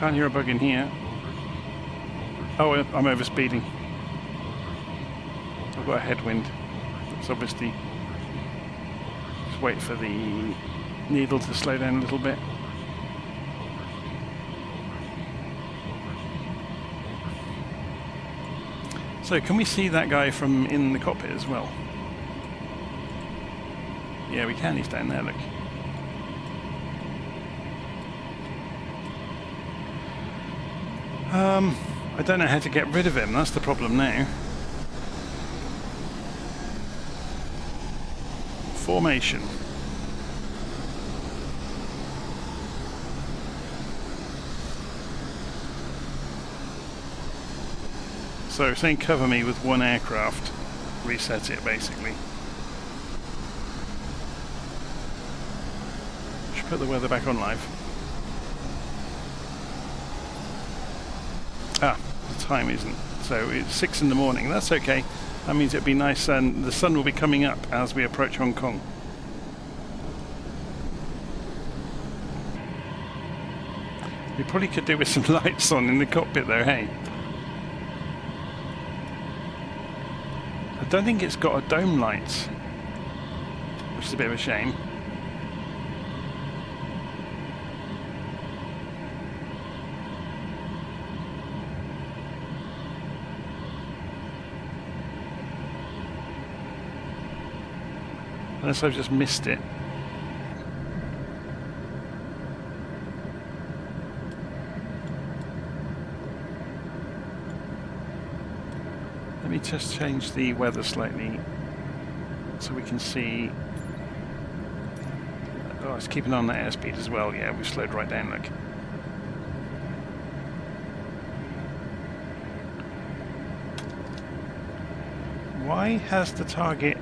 Can't hear a bug in here. Oh, I'm overspeeding. I've got a headwind. It's obviously... Just wait for the needle to slow down a little bit. So, can we see that guy from in the cockpit as well? Yeah, we can. He's down there, look. I don't know how to get rid of him. That's the problem now. Formation. So, saying cover me with one aircraft. Reset it, basically. Should put the weather back on live. Ah, the time isn't. So it's 6 in the morning. That's okay. That means it'll be nice and the sun will be coming up as we approach Hong Kong. We probably could do with some lights on in the cockpit though, hey? I don't think it's got a dome light, which is a bit of a shame. Unless I've just missed it. Let me just change the weather slightly so we can see. Oh, it's keeping on that airspeed as well. Yeah, we've slowed right down, look. Why has the target...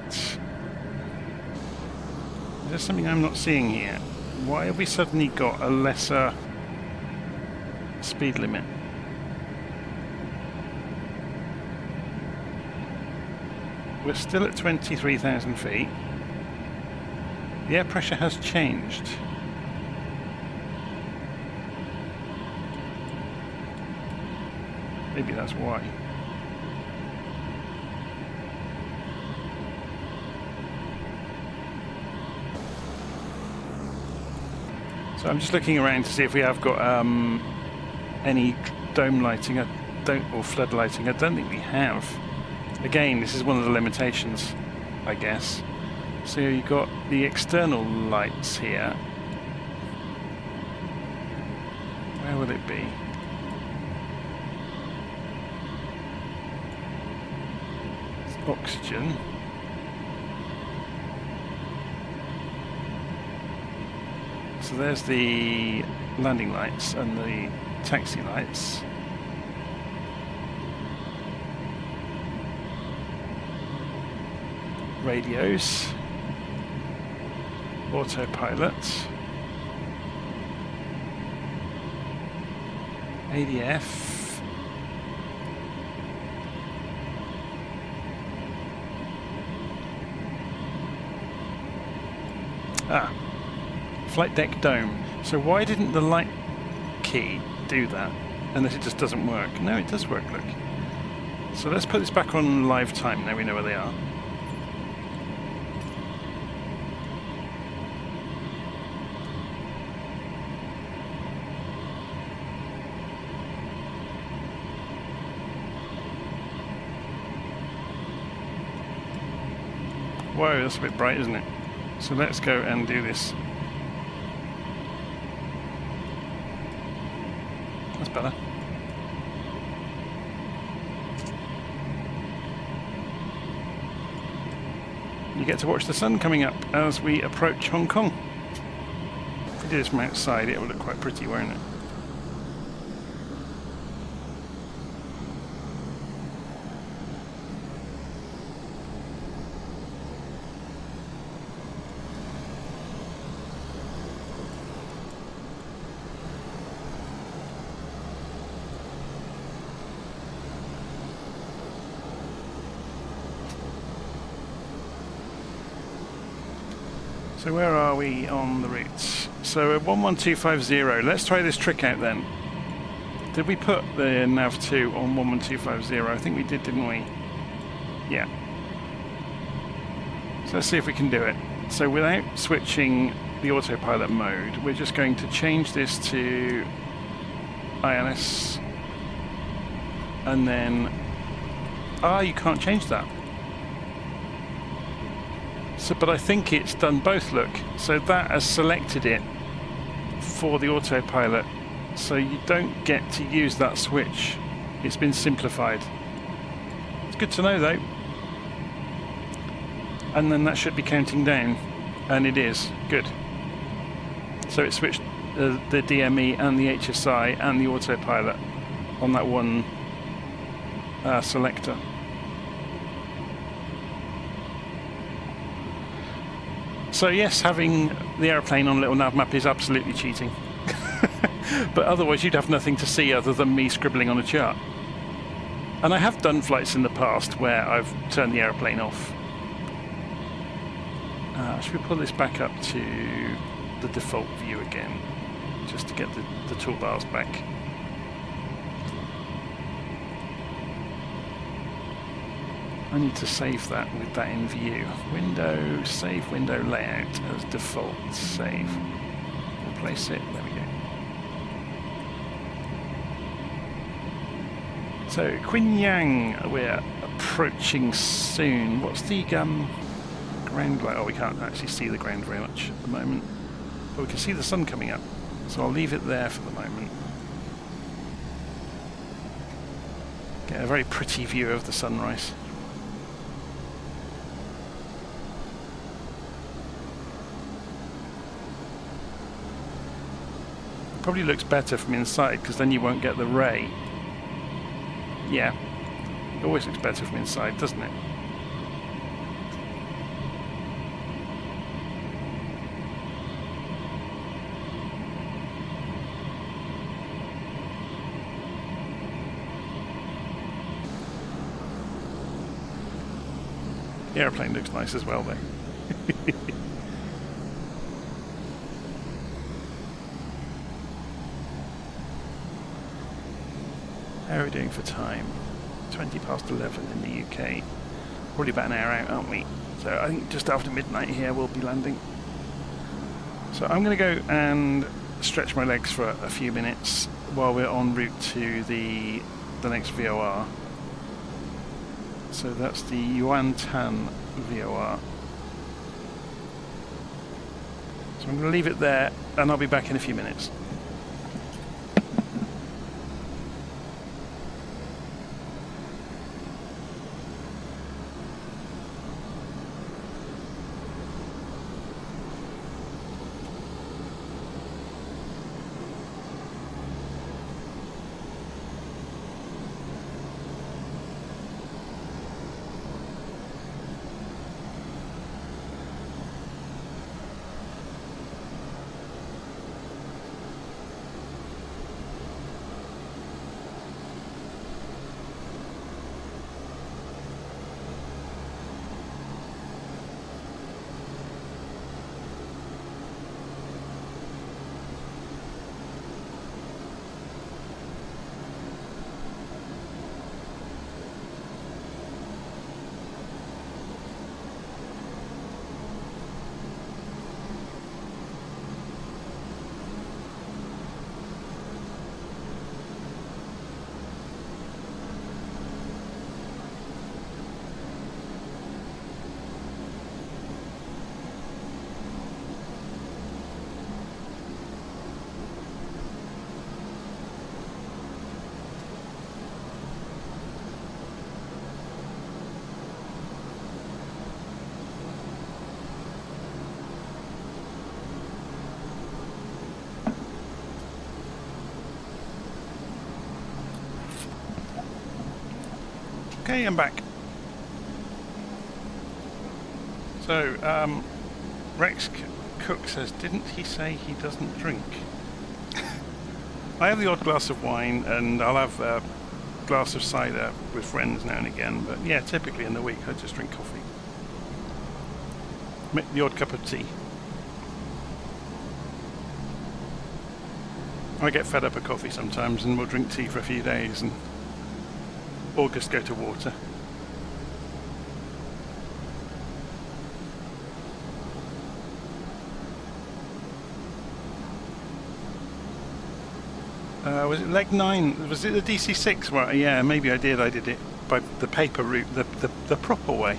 There's something I'm not seeing here. Why have we suddenly got a lesser speed limit? We're still at 23,000 feet. The air pressure has changed. Maybe that's why. So I'm just looking around to see if we have got any dome lighting or flood lighting. I don't think we have. Again, this is one of the limitations, I guess. So you've got the external lights here. Where would it be? It's oxygen. So there's the landing lights and the taxi lights. Radios. Autopilot. ADF. Ah. Flight deck dome. So why didn't the light key do that? Unless it just doesn't work. No, it does work, look. So let's put this back on live time. Now we know where they are. Whoa, that's a bit bright, isn't it? So let's go and do this. That's better. You get to watch the sun coming up as we approach Hong Kong. If we do this from outside, it will look quite pretty, won't it? So where are we on the routes? So we're 11250. Let's try this trick out then. Did we put the nav2 on 11250? I think we did, didn't we? Yeah. So let's see if we can do it. So without switching the autopilot mode, we're just going to change this to ILS. And then... Ah, you can't change that. So, but I think it's done both, look. So that has selected it for the autopilot. So you don't get to use that switch. It's been simplified. It's good to know though. And then that should be counting down. And it is. Good. So it switched the DME and the HSI and the autopilot on that one selector. So yes, having the airplane on LittleNavMap is absolutely cheating. But otherwise you'd have nothing to see other than me scribbling on a chart. And I have done flights in the past where I've turned the airplane off. Should we pull this back up to the default view again, just to get the toolbars back? I need to save that with that in view. Window, save window layout as default, save. Replace it, there we go. So, Qinyang, we're approaching soon. What's the ground light? Oh, we can't actually see the ground very much at the moment. But we can see the sun coming up. So I'll leave it there for the moment. Get a very pretty view of the sunrise. Probably looks better from inside because then you won't get the ray. Yeah, it always looks better from inside, doesn't it? The airplane looks nice as well though. How are we doing for time? 20 past 11 in the UK. Probably about an hour out, aren't we? So I think just after midnight here we'll be landing. So I'm going to go and stretch my legs for a few minutes while we're en route to the next VOR. So that's the Yuantan VOR. So I'm going to leave it there and I'll be back in a few minutes. Okay, I'm back. So, Rex Cook says, didn't he say he doesn't drink? I have the odd glass of wine, and I'll have a glass of cider with friends now and again, but yeah, typically in the week I just drink coffee. Make the odd cup of tea. I get fed up of coffee sometimes and we'll drink tea for a few days and or just go to water. Was it leg 9? Was it the DC6? Well, yeah, maybe I did. I did it by the paper route, the proper way.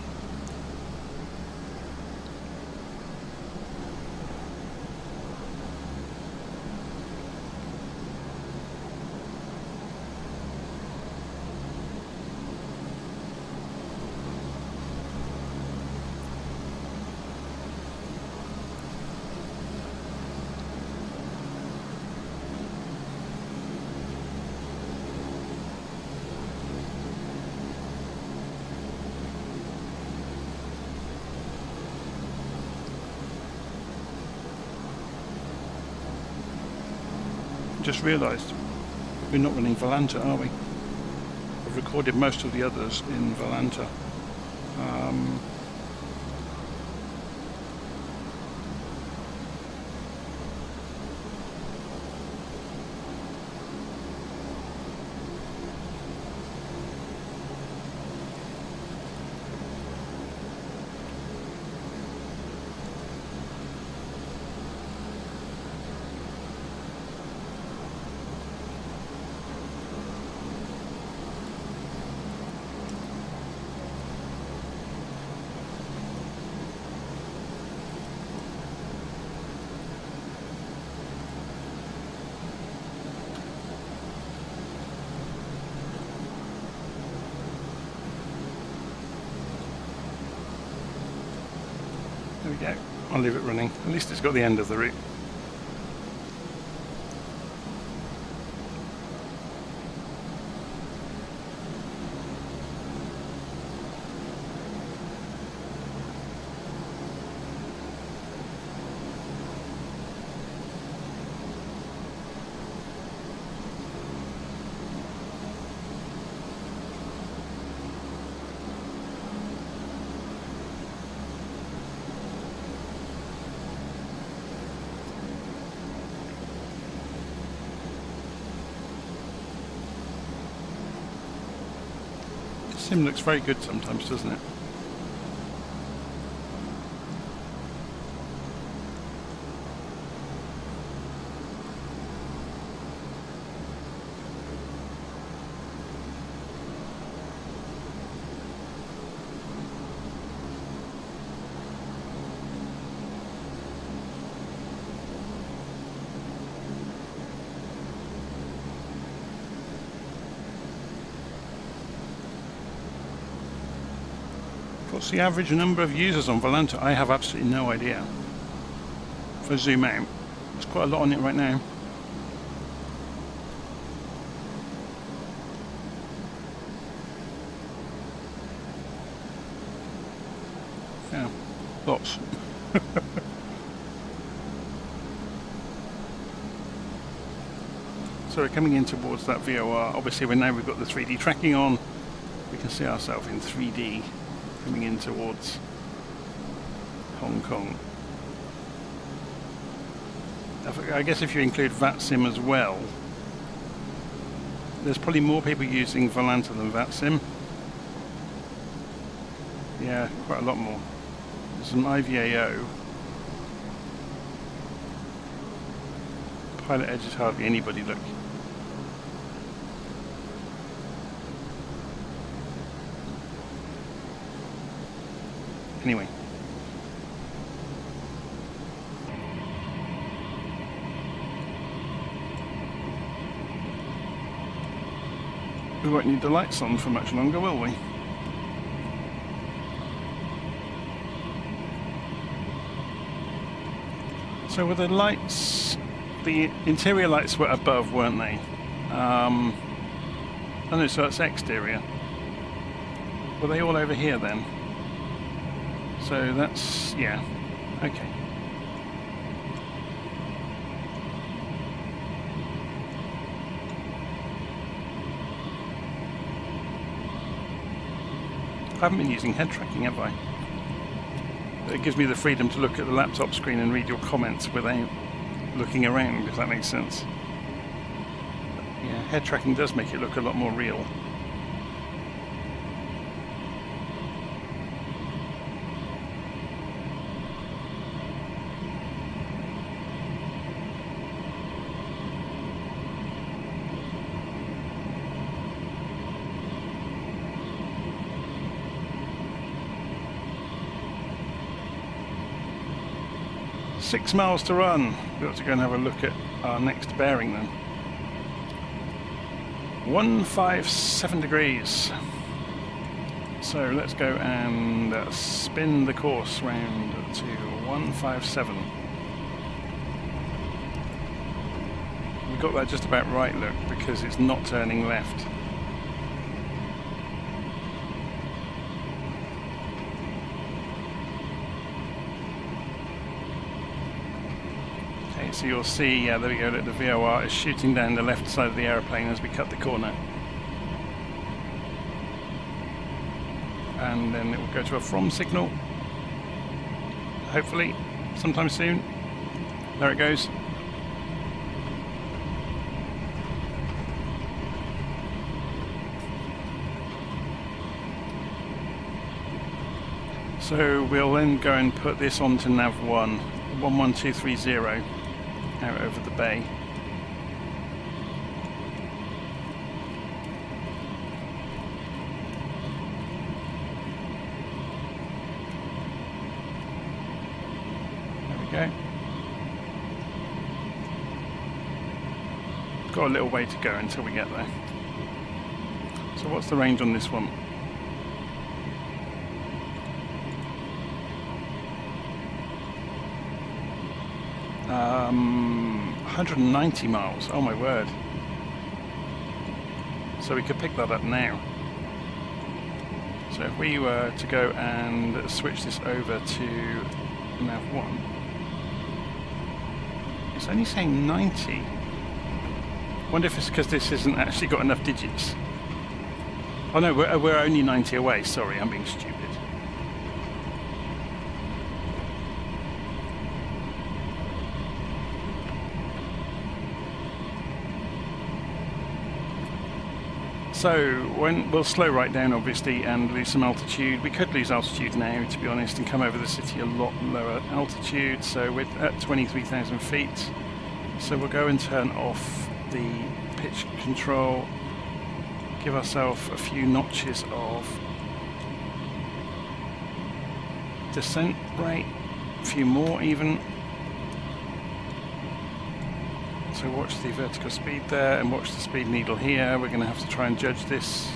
Just realised we're not running Volanta, are we? I've recorded most of the others in Volanta. There we go. I'll leave it running. At least it's got the end of the route. Sim looks very good sometimes, doesn't it? What's the average number of users on Volanta? I have absolutely no idea. If I zoom out, there's quite a lot on it right now. Yeah, lots. So we're coming in towards that VOR. Obviously, we've got the 3D tracking on. We can see ourselves in 3D. Coming in towards Hong Kong. I guess if you include VATSIM as well, there's probably more people using Volanta than VATSIM. Yeah, quite a lot more. There's some IVAO. Pilot Edge is hardly anybody, look. Anyway. We won't need the lights on for much longer, will we? So were the lights, the interior lights were above, weren't they? Oh no, so that's exterior. Were they all over here then? So that's, yeah, okay. I haven't been using head tracking, have I? It gives me the freedom to look at the laptop screen and read your comments without looking around, if that makes sense. Yeah, head tracking does make it look a lot more real. Six miles to run. We've got to go and have a look at our next bearing then. 157 degrees. So let's go and spin the course round to 157. We got that just about right, look, because it's not turning left. So you'll see, yeah, there we go, that the VOR is shooting down the left side of the aeroplane as we cut the corner. And then it will go to a from signal, hopefully, sometime soon. There it goes. So we'll then go and put this onto Nav1, 11230. Out over the bay. There we go. Got a little way to go until we get there. So what's the range on this one? Um, 190 miles. Oh my word. So we could pick that up now. So if we were to go and switch this over to Nav1, it's only saying 90. Wonder if it's because this hasn't actually got enough digits. Oh no, we're only 90 away. Sorry, I'm being stupid. So when we'll slow right down obviously and lose some altitude. We could lose altitude now, to be honest, and come over the city a lot lower altitude. So we're at 23,000 feet. So we'll go and turn off the pitch control, give ourselves a few notches of descent rate, a few more even. So watch the vertical speed there and watch the speed needle here. We're going to have to try and judge this.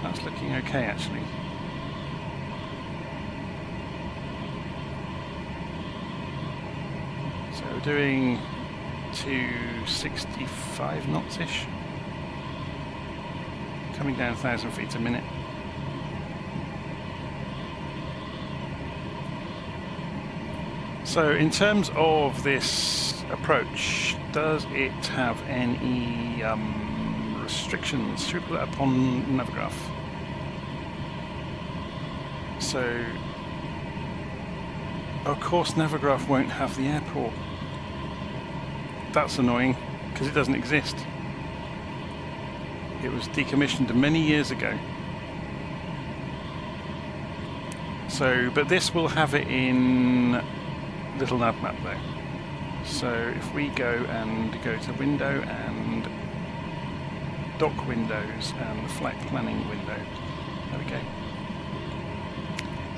That's looking okay actually. So we're doing 265 knots-ish. Coming down 1,000 feet a minute. So in terms of this approach, does it have any restrictions? Should we put that up on Navigraph? So, of course Navigraph won't have the airport. That's annoying, because it doesn't exist. It was decommissioned many years ago. So, but this will have it in LittleNavMap though. So if we go to window and dock windows and the flight planning window, there we go.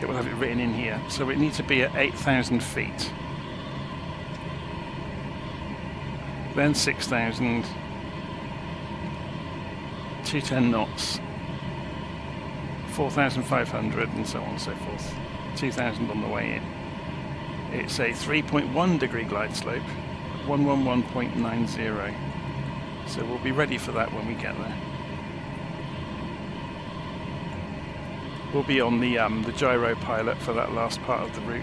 It will have it written in here. So it needs to be at 8,000 feet. Then 6,000, 210 knots, 4,500 and so on and so forth. 2,000 on the way in. It's a 3.1 degree glide slope, 111.90. So we'll be ready for that when we get there. We'll be on the gyro pilot for that last part of the route.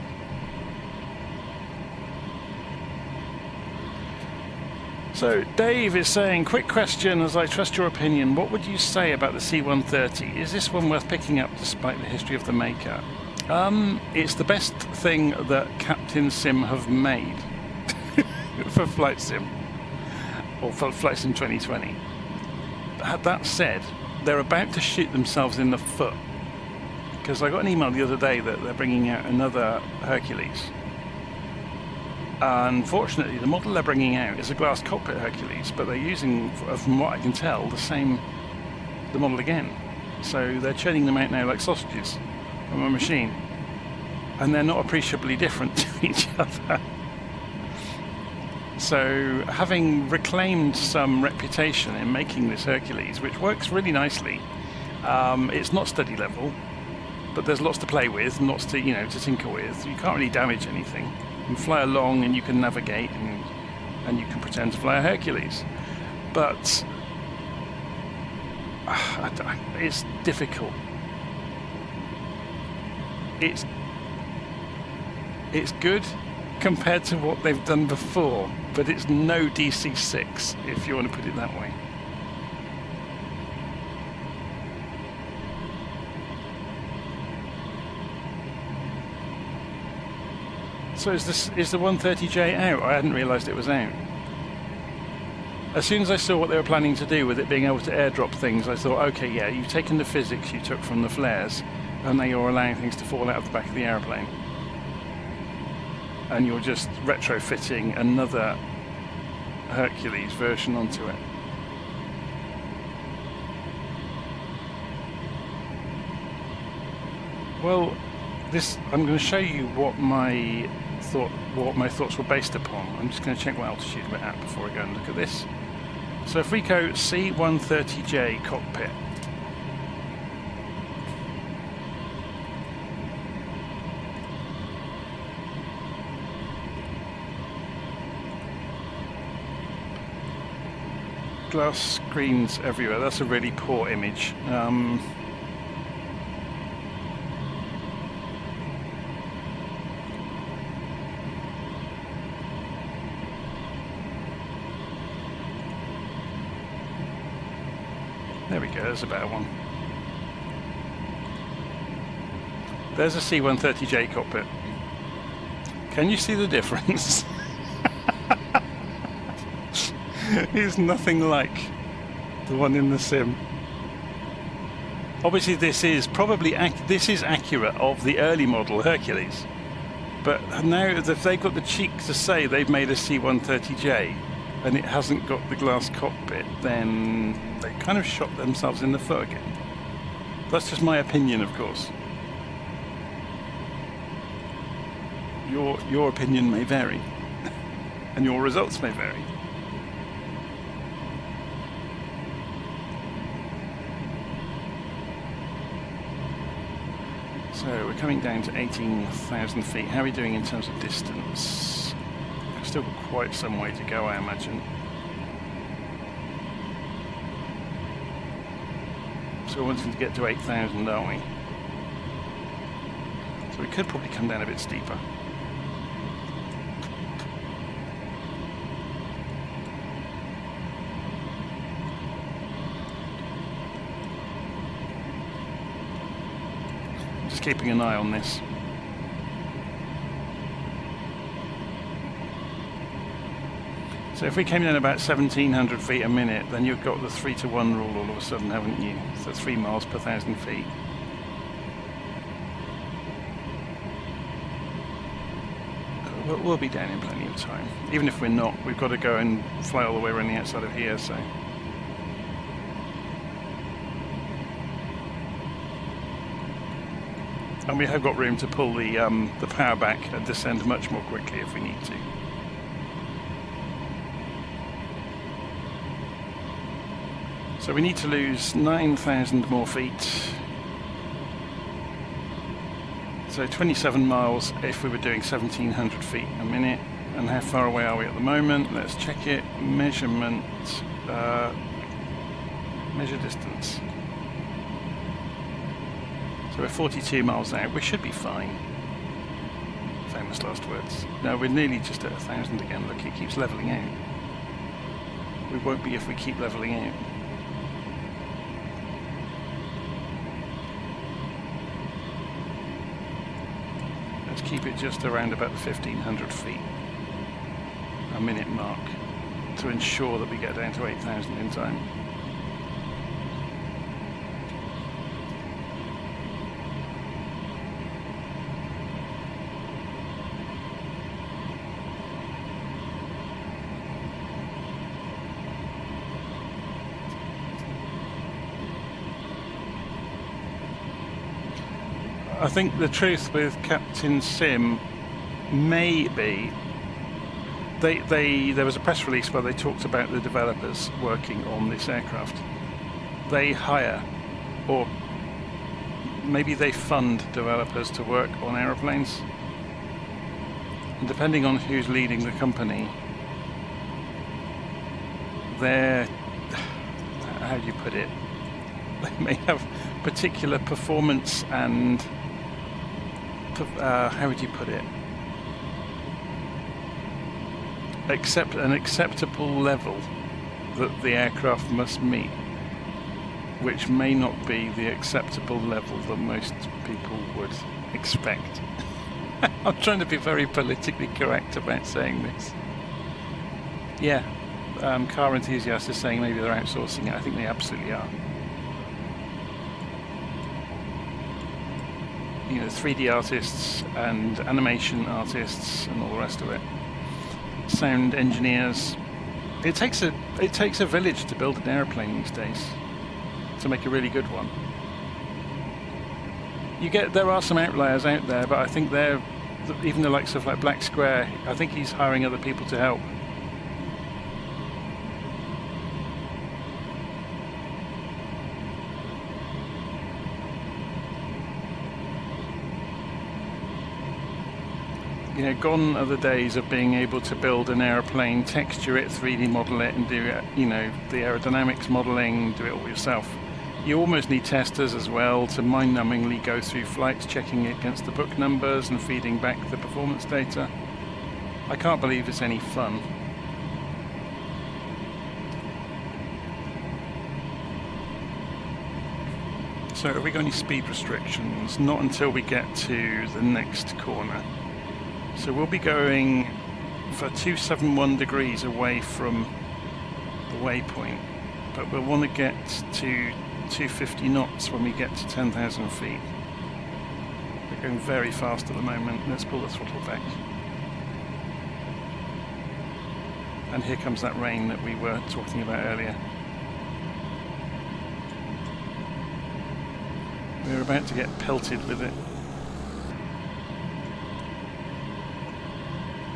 So Dave is saying, quick question as I trust your opinion. What would you say about the C130? Is this one worth picking up despite the history of the maker? It's the best thing that Captain Sim have made for flight sim. or flights in 2020. That said, they're about to shoot themselves in the foot, because I got an email the other day that they're bringing out another Hercules. Unfortunately, the model they're bringing out is a glass cockpit Hercules, but they're using, from what I can tell, the model again. So they're churning them out now like sausages from a machine, and they're not appreciably different to each other. So, having reclaimed some reputation in making this Hercules, which works really nicely, it's not study level, but there's lots to play with and lots to, to tinker with. You can't really damage anything. You can fly along and you can navigate and you can pretend to fly a Hercules. But it's difficult. It's good compared to what they've done before, but it's no DC-6, if you want to put it that way. So is the 130J out? I hadn't realised it was out. As soon as I saw what they were planning to do with it being able to airdrop things, I thought, okay, yeah, you've taken the physics you took from the flares, and now you're allowing things to fall out of the back of the aeroplane. And you're just retrofitting another Hercules version onto it. Well, I'm going to show you what my thoughts were based upon. I'm just going to check what altitude we're at before I go and look at this. So if we go C130J cockpit, glass screens everywhere. That's a really poor image. There we go, there's a better one. There's a C130J cockpit. Can you see the difference? It's nothing like the one in the sim. Obviously this is accurate of the early model Hercules, but now if they've got the cheek to say they've made a C130J and it hasn't got the glass cockpit, then they kind of shot themselves in the foot again. That's just my opinion, of course. Your opinion may vary, and your results may vary. So we're coming down to 18,000 feet. How are we doing in terms of distance? We've still got quite some way to go, I imagine. So we're wanting to get to 8,000, aren't we? So we could probably come down a bit steeper. Just keeping an eye on this. So if we came in about 1,700 feet a minute, then you've got the 3-to-1 rule all of a sudden, haven't you? So 3 miles per 1,000 feet. We'll be down in plenty of time. Even if we're not, we've got to go and fly all the way around the outside of here, so... And we have got room to pull the power back and descend much more quickly if we need to. So we need to lose 9,000 more feet. So 27 miles if we were doing 1,700 feet a minute. And how far away are we at the moment? Let's check it. Measurement. Measure distance. So we're 42 miles out. We should be fine. Famous last words. No, we're nearly just at 1,000 again. Look, it keeps levelling out. We won't be if we keep levelling out. Let's keep it just around about the 1,500 feet a minute mark. to ensure that we get down to 8,000 in time. I think the truth with Captain Sim may be there was a press release where they talked about the developers working on this aircraft. They hire, or maybe they fund developers to work on aeroplanes. And depending on who's leading the company, they're, how do you put it, they may have particular performance and how would you put it? An acceptable level that the aircraft must meet, which may not be the acceptable level that most people would expect. I'm trying to be very politically correct about saying this. Yeah, car enthusiasts are saying maybe they're outsourcing it. I think they absolutely are. You know, 3D artists and animation artists and all the rest of it. Sound engineers. It takes a village to build an airplane these days, to make a really good one. There are some outliers out there, but I think even the likes of like Black Square, I think he's hiring other people to help. You know, gone are the days of being able to build an airplane, texture it, 3D model it, and do it, you know, the aerodynamics modeling, do it all yourself. You almost need testers as well to mind-numbingly go through flights, checking it against the book numbers and feeding back the performance data. I can't believe it's any fun. So have we got any speed restrictions? Not until we get to the next corner. So we'll be going for 271 degrees away from the waypoint, but we'll want to get to 250 knots when we get to 10,000 feet. We're going very fast at the moment. Let's pull the throttle back. And here comes that rain that we were talking about earlier. We're about to get pelted with it.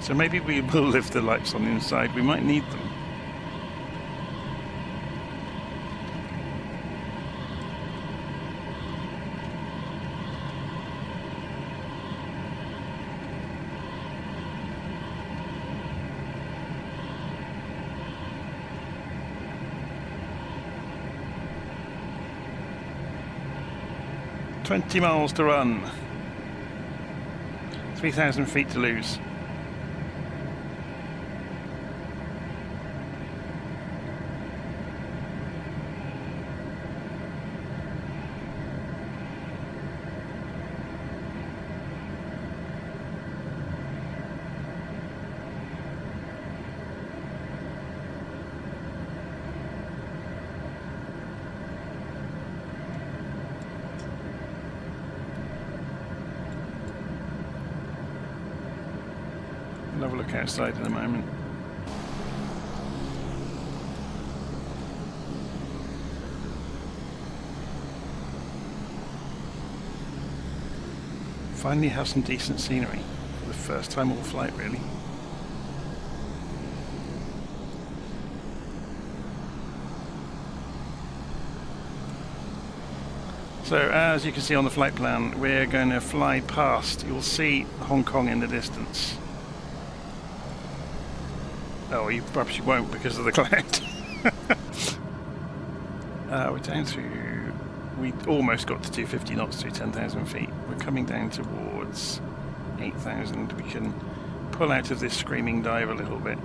So maybe we will lift the lights on the inside. We might need them. "20 miles to run, 3,000 feet to lose." We'll have a look outside in a moment. Finally have some decent scenery for the first time all flight, really. So as you can see on the flight plan, we're going to fly past, you'll see Hong Kong in the distance. Oh, perhaps you won't because of the cloud. We're down through, we almost got to 250 knots through 10,000 feet. We're coming down towards 8,000. We can pull out of this screaming dive a little bit.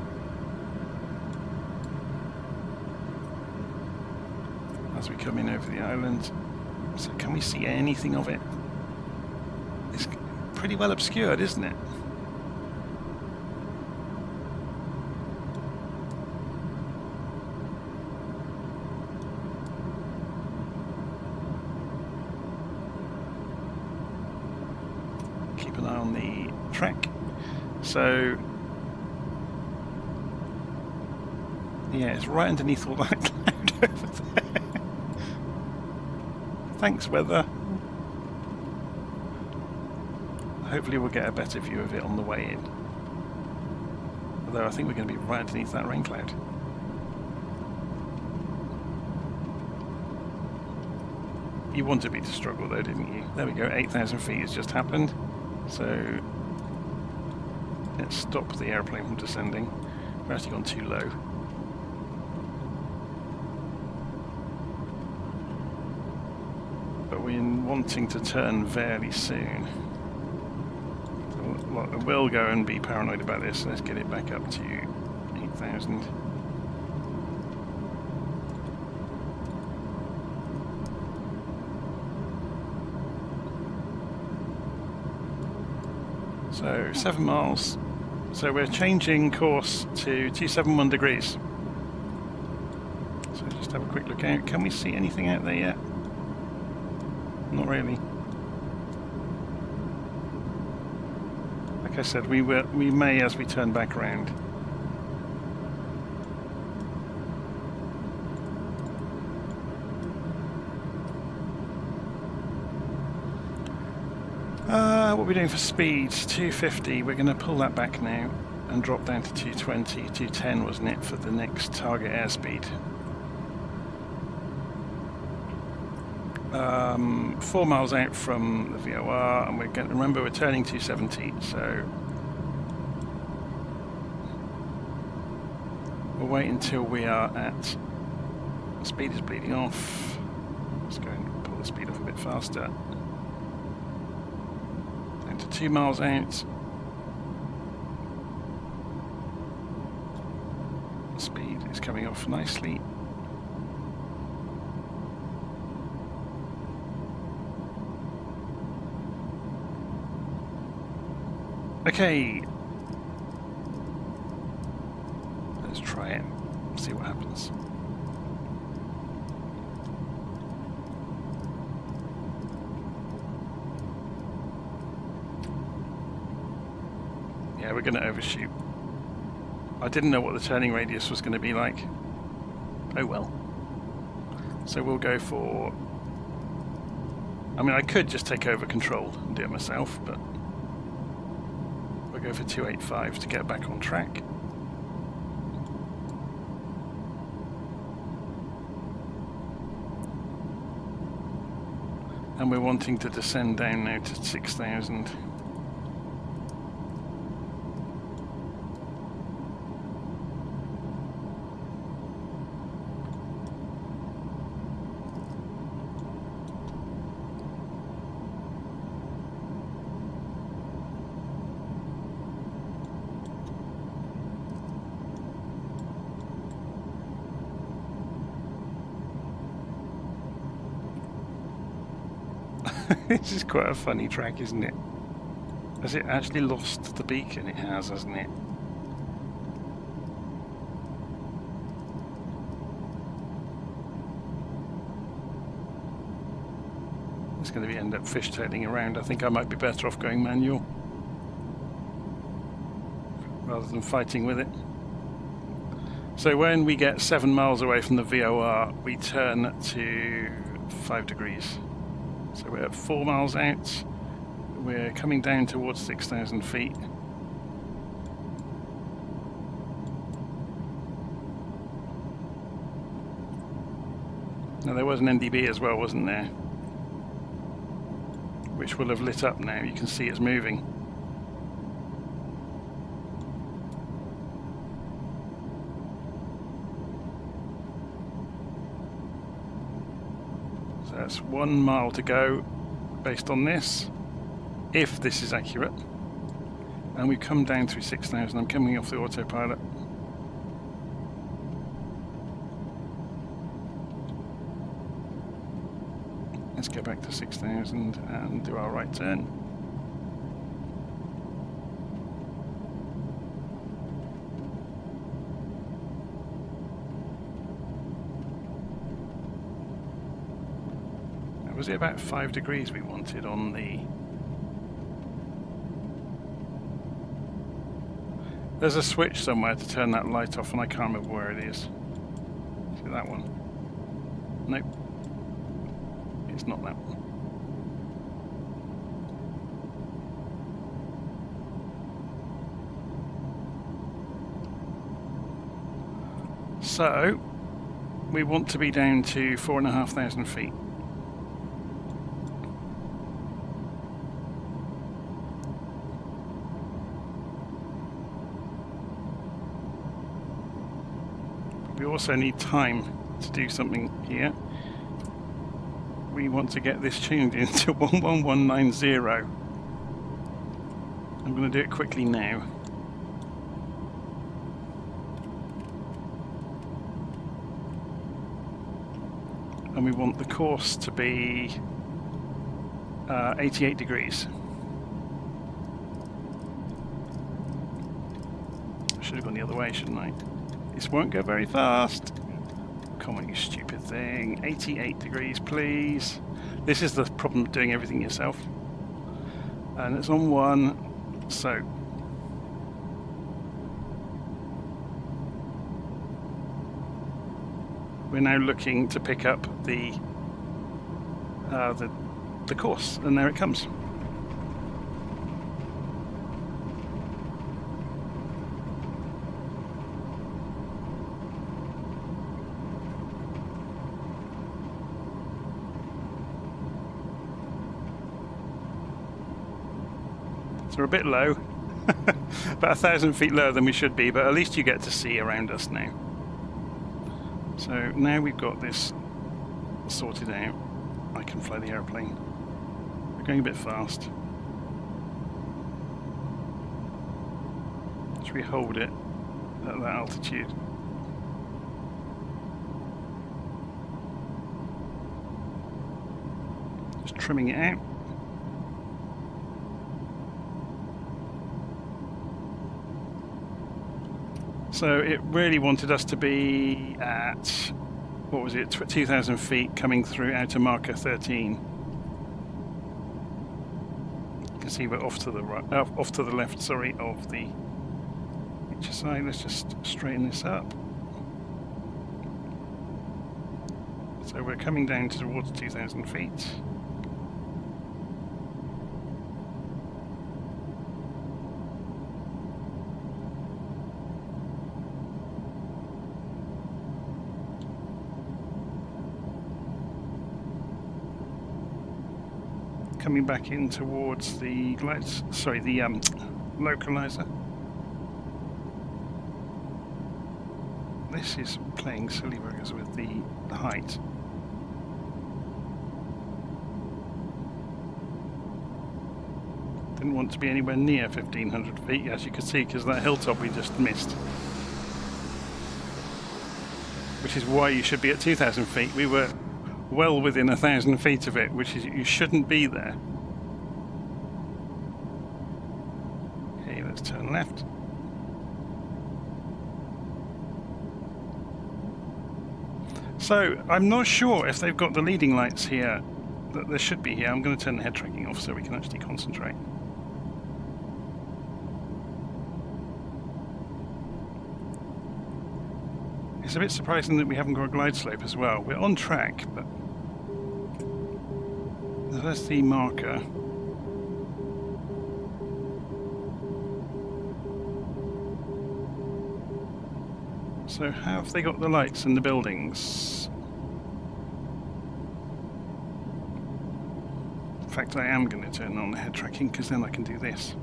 As we come in over the island. So can we see anything of it? It's pretty well obscured, isn't it? So yeah, it's right underneath all that cloud over there. Thanks, weather. Hopefully we'll get a better view of it on the way in. Although I think we're going to be right underneath that rain cloud. You wanted me to struggle though, didn't you? There we go, 8,000 feet has just happened. So let's stop the airplane from descending. We're actually gone too low. But we're wanting to turn fairly soon. So I will go and be paranoid about this. Let's get it back up to 8,000. So 7 miles. So we're changing course to 271 degrees. So just have a quick look out. Can we see anything out there yet? Not really. Like I said, we may as we turn back around. What are we doing for speed? 250. We're going to pull that back now and drop down to 220. 210 wasn't it for the next target airspeed? 4 miles out from the VOR, and we're going to remember we're turning 270. So we'll wait until we are at. Speed is bleeding off. Let's go and pull the speed off a bit faster. To 2 miles out. Speed is coming off nicely. Okay. Let's try it. See what happens. Yeah, we're going to overshoot. I didn't know what the turning radius was going to be like. Oh well. So we'll go for... I mean, I could just take over control and do it myself, but we'll go for 285 to get back on track. And we're wanting to descend down now to 6,000. This is quite a funny track, isn't it? Has it actually lost the beacon? It has, hasn't it? It's going to end up fishtailing around. I think I might be better off going manual rather than fighting with it. So when we get 7 miles away from the VOR, we turn to 5 degrees. So we're at 4 miles out. We're coming down towards 6,000 feet. Now there was an NDB as well, wasn't there? Which will have lit up now. You can see it's moving. That's 1 mile to go based on this, if this is accurate. And we come down through 6,000. I'm coming off the autopilot. Let's go back to 6,000 and do our right turn. Was it about 5 degrees we wanted on the... There's a switch somewhere to turn that light off, and I can't remember where it is. See that one? Nope. It's not that one. So, we want to be down to 4,500 feet. We also need time to do something here. We want to get this tuned into 11190. I'm going to do it quickly now. And we want the course to be 88 degrees. I should have gone the other way, shouldn't I? This won't go very fast. Come on, you stupid thing. 88 degrees, please. This is the problem of doing everything yourself. And it's on 1, so. We're now looking to pick up the course, and there it comes. So we're a bit low, about 1,000 feet lower than we should be, but at least you get to see around us now. So now we've got this sorted out, I can fly the airplane. We're going a bit fast. Should we hold it at that altitude? Just trimming it out. So it really wanted us to be at, what was it, 2,000 feet coming through outer marker 13. You can see we're off to the right, off to the left, sorry, of the HSI. Let's just straighten this up. So we're coming down towards 2,000 feet. Coming back in towards the localizer. This is playing silly buggers with the height. Didn't want to be anywhere near 1,500 feet, as you can see, because that hilltop we just missed. Which is why you should be at 2,000 feet. We were well within 1,000 feet of it, which is, you shouldn't be there. Okay, let's turn left. So, I'm not sure if they've got the leading lights here that there should be here. I'm going to turn the head tracking off so we can actually concentrate. It's a bit surprising that we haven't got a glide slope as well. We're on track, but there's the marker. So have they got the lights in the buildings? In fact, I am going to turn on the head tracking because then I can do this.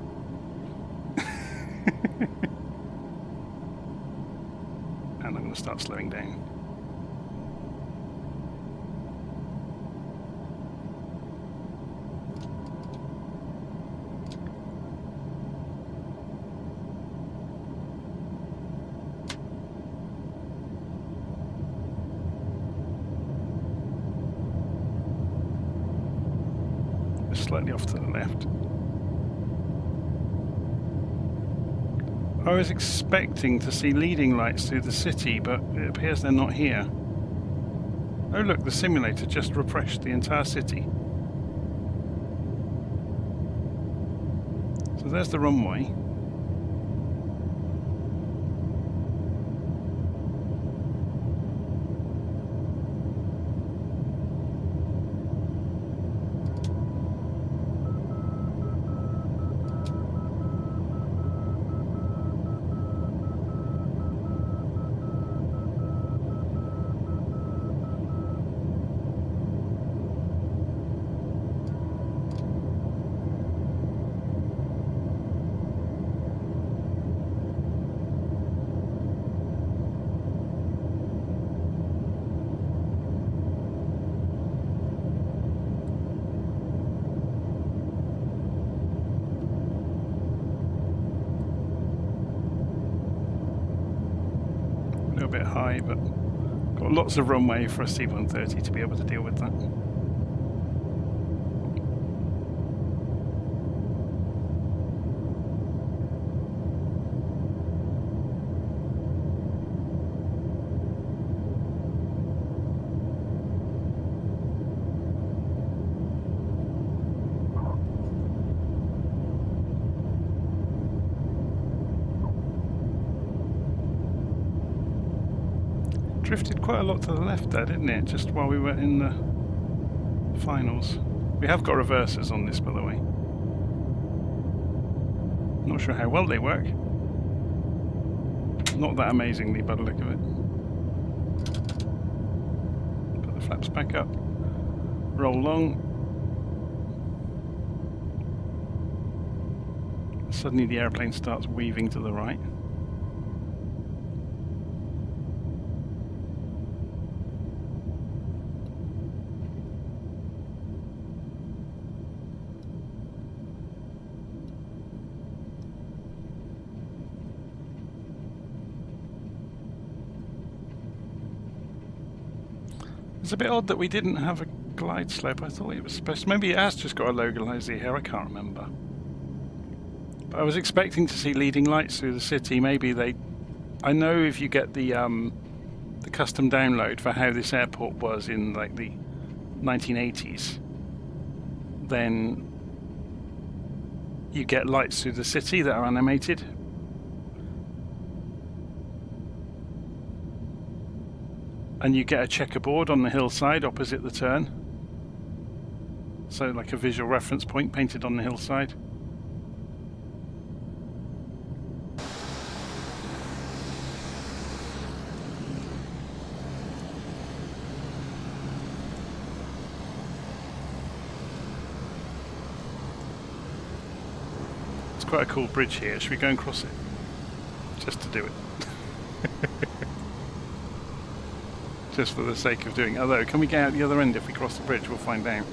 And I'm going to start slowing down. Slightly off to the left. I was expecting to see leading lights through the city, but it appears they're not here. Oh look, the simulator just refreshed the entire city. So there's the runway. runway, but got lots of runway for a C-130 to be able to deal with that. Drifted quite a lot to the left there, didn't it? Just while we were in the finals. We have got reversers on this, by the way. Not sure how well they work. Not that amazingly by the look of it. Put the flaps back up. Roll long. Suddenly the airplane starts weaving to the right. It's a bit odd that we didn't have a glide slope. I thought it was supposed to. Maybe it has just got a localizer here, I can't remember. But I was expecting to see leading lights through the city. Maybe they... I know if you get the custom download for how this airport was in like the 1980s, then you get lights through the city that are animated. And you get a checkerboard on the hillside opposite the turn. So like a visual reference point painted on the hillside. It's quite a cool bridge here. Should we go and cross it? Just to do it. Just for the sake of doing it. Although, can we get out the other end if we cross the bridge? We'll find out.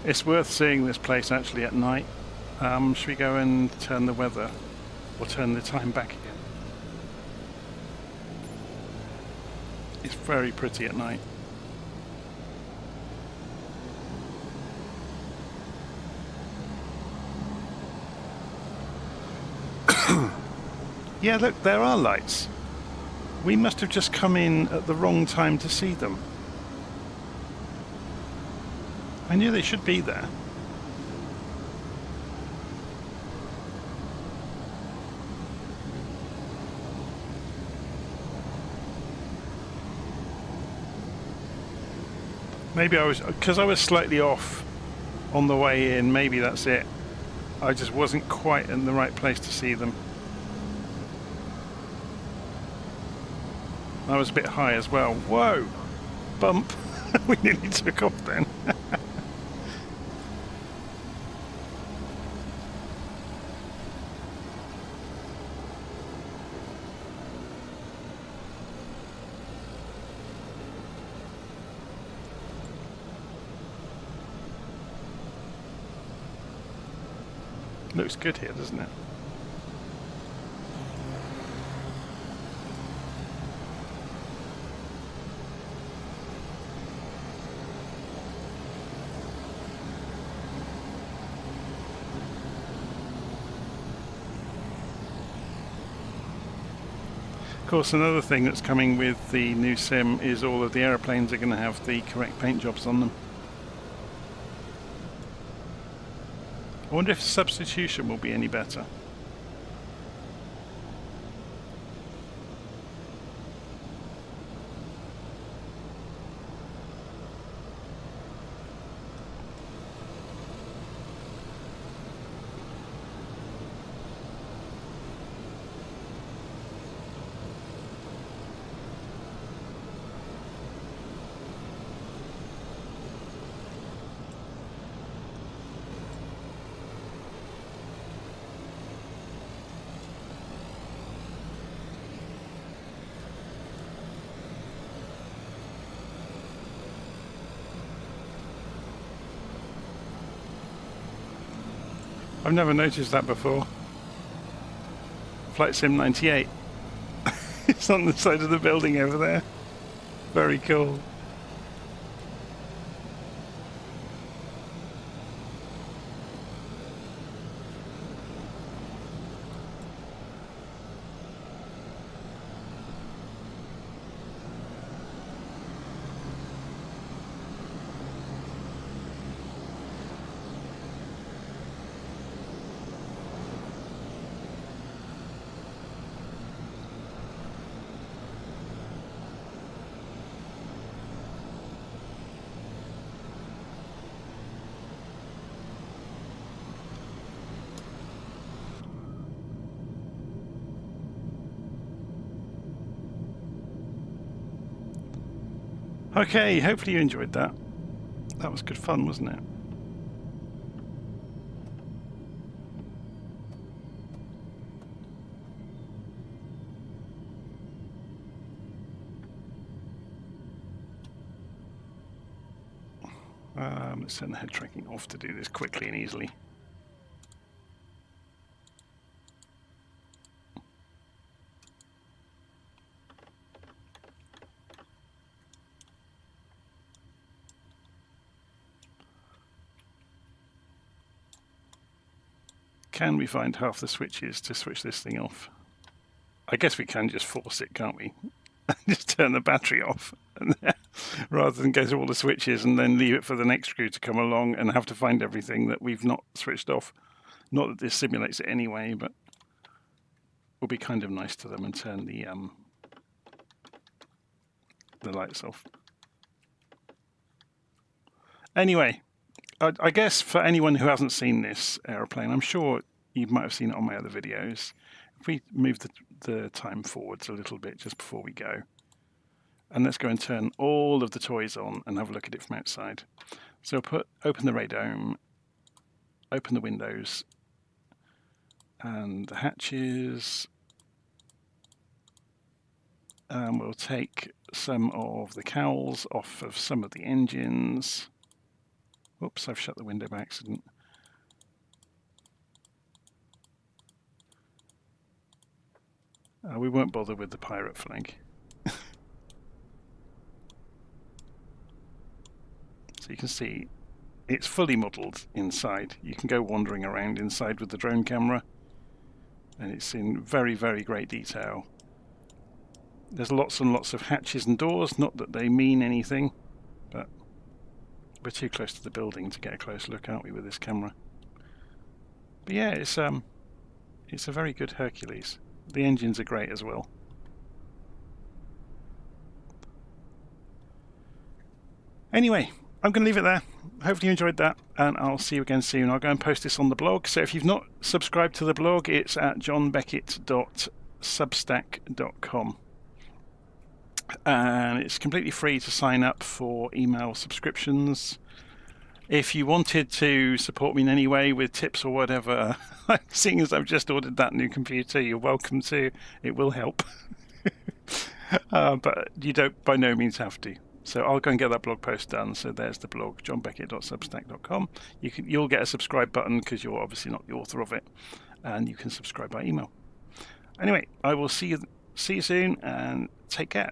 It's worth seeing this place actually at night. Should we go and turn the weather or turn the time back again? It's very pretty at night. Yeah, look, there are lights. We must have just come in at the wrong time to see them. I knew they should be there. Maybe I was, because I was slightly off on the way in, maybe that's it. I just wasn't quite in the right place to see them. I was a bit high as well. Whoa! Bump! We nearly took off then. Looks good here, doesn't it? Of course, another thing that's coming with the new sim is all of the aeroplanes are going to have the correct paint jobs on them. I wonder if substitution will be any better. I've never noticed that before. Flight Sim 98. It's on the side of the building over there. Very cool. Okay, hopefully you enjoyed that. That was good fun, wasn't it? Let's turn the head tracking off to do this quickly and easily. Can we find half the switches to switch this thing off? I guess we can just force it, can't we? Just turn the battery off rather than go through all the switches and then leave it for the next crew to come along and have to find everything that we've not switched off. Not that this simulates it anyway, but we'll be kind of nice to them and turn the lights off. Anyway, I guess for anyone who hasn't seen this aeroplane, I'm sure you might have seen it on my other videos. If we move the time forwards a little bit just before we go, and let's go and turn all of the toys on and have a look at it from outside. So open the radome, open the windows and the hatches, and we'll take some of the cowls off of some of the engines. Oops, I've shut the window by accident. We won't bother with the pirate flag. So you can see it's fully modelled inside. You can go wandering around inside with the drone camera, and it's in very, very great detail. There's lots and lots of hatches and doors, not that they mean anything, but we're too close to the building to get a close look, aren't we, with this camera? But yeah, it's a very good Hercules. The engines are great as well. Anyway, I'm going to leave it there. Hopefully you enjoyed that, and I'll see you again soon. I'll go and post this on the blog. So if you've not subscribed to the blog, it's at johnbeckett.substack.com. And it's completely free to sign up for email subscriptions. If you wanted to support me in any way with tips or whatever, seeing as I've just ordered that new computer, you're welcome to. It will help. But you don't by no means have to. So I'll go and get that blog post done. So there's the blog, johnbeckett.substack.com. You'll get a subscribe button because you're obviously not the author of it, and you can subscribe by email. Anyway, I will see you soon, and take care.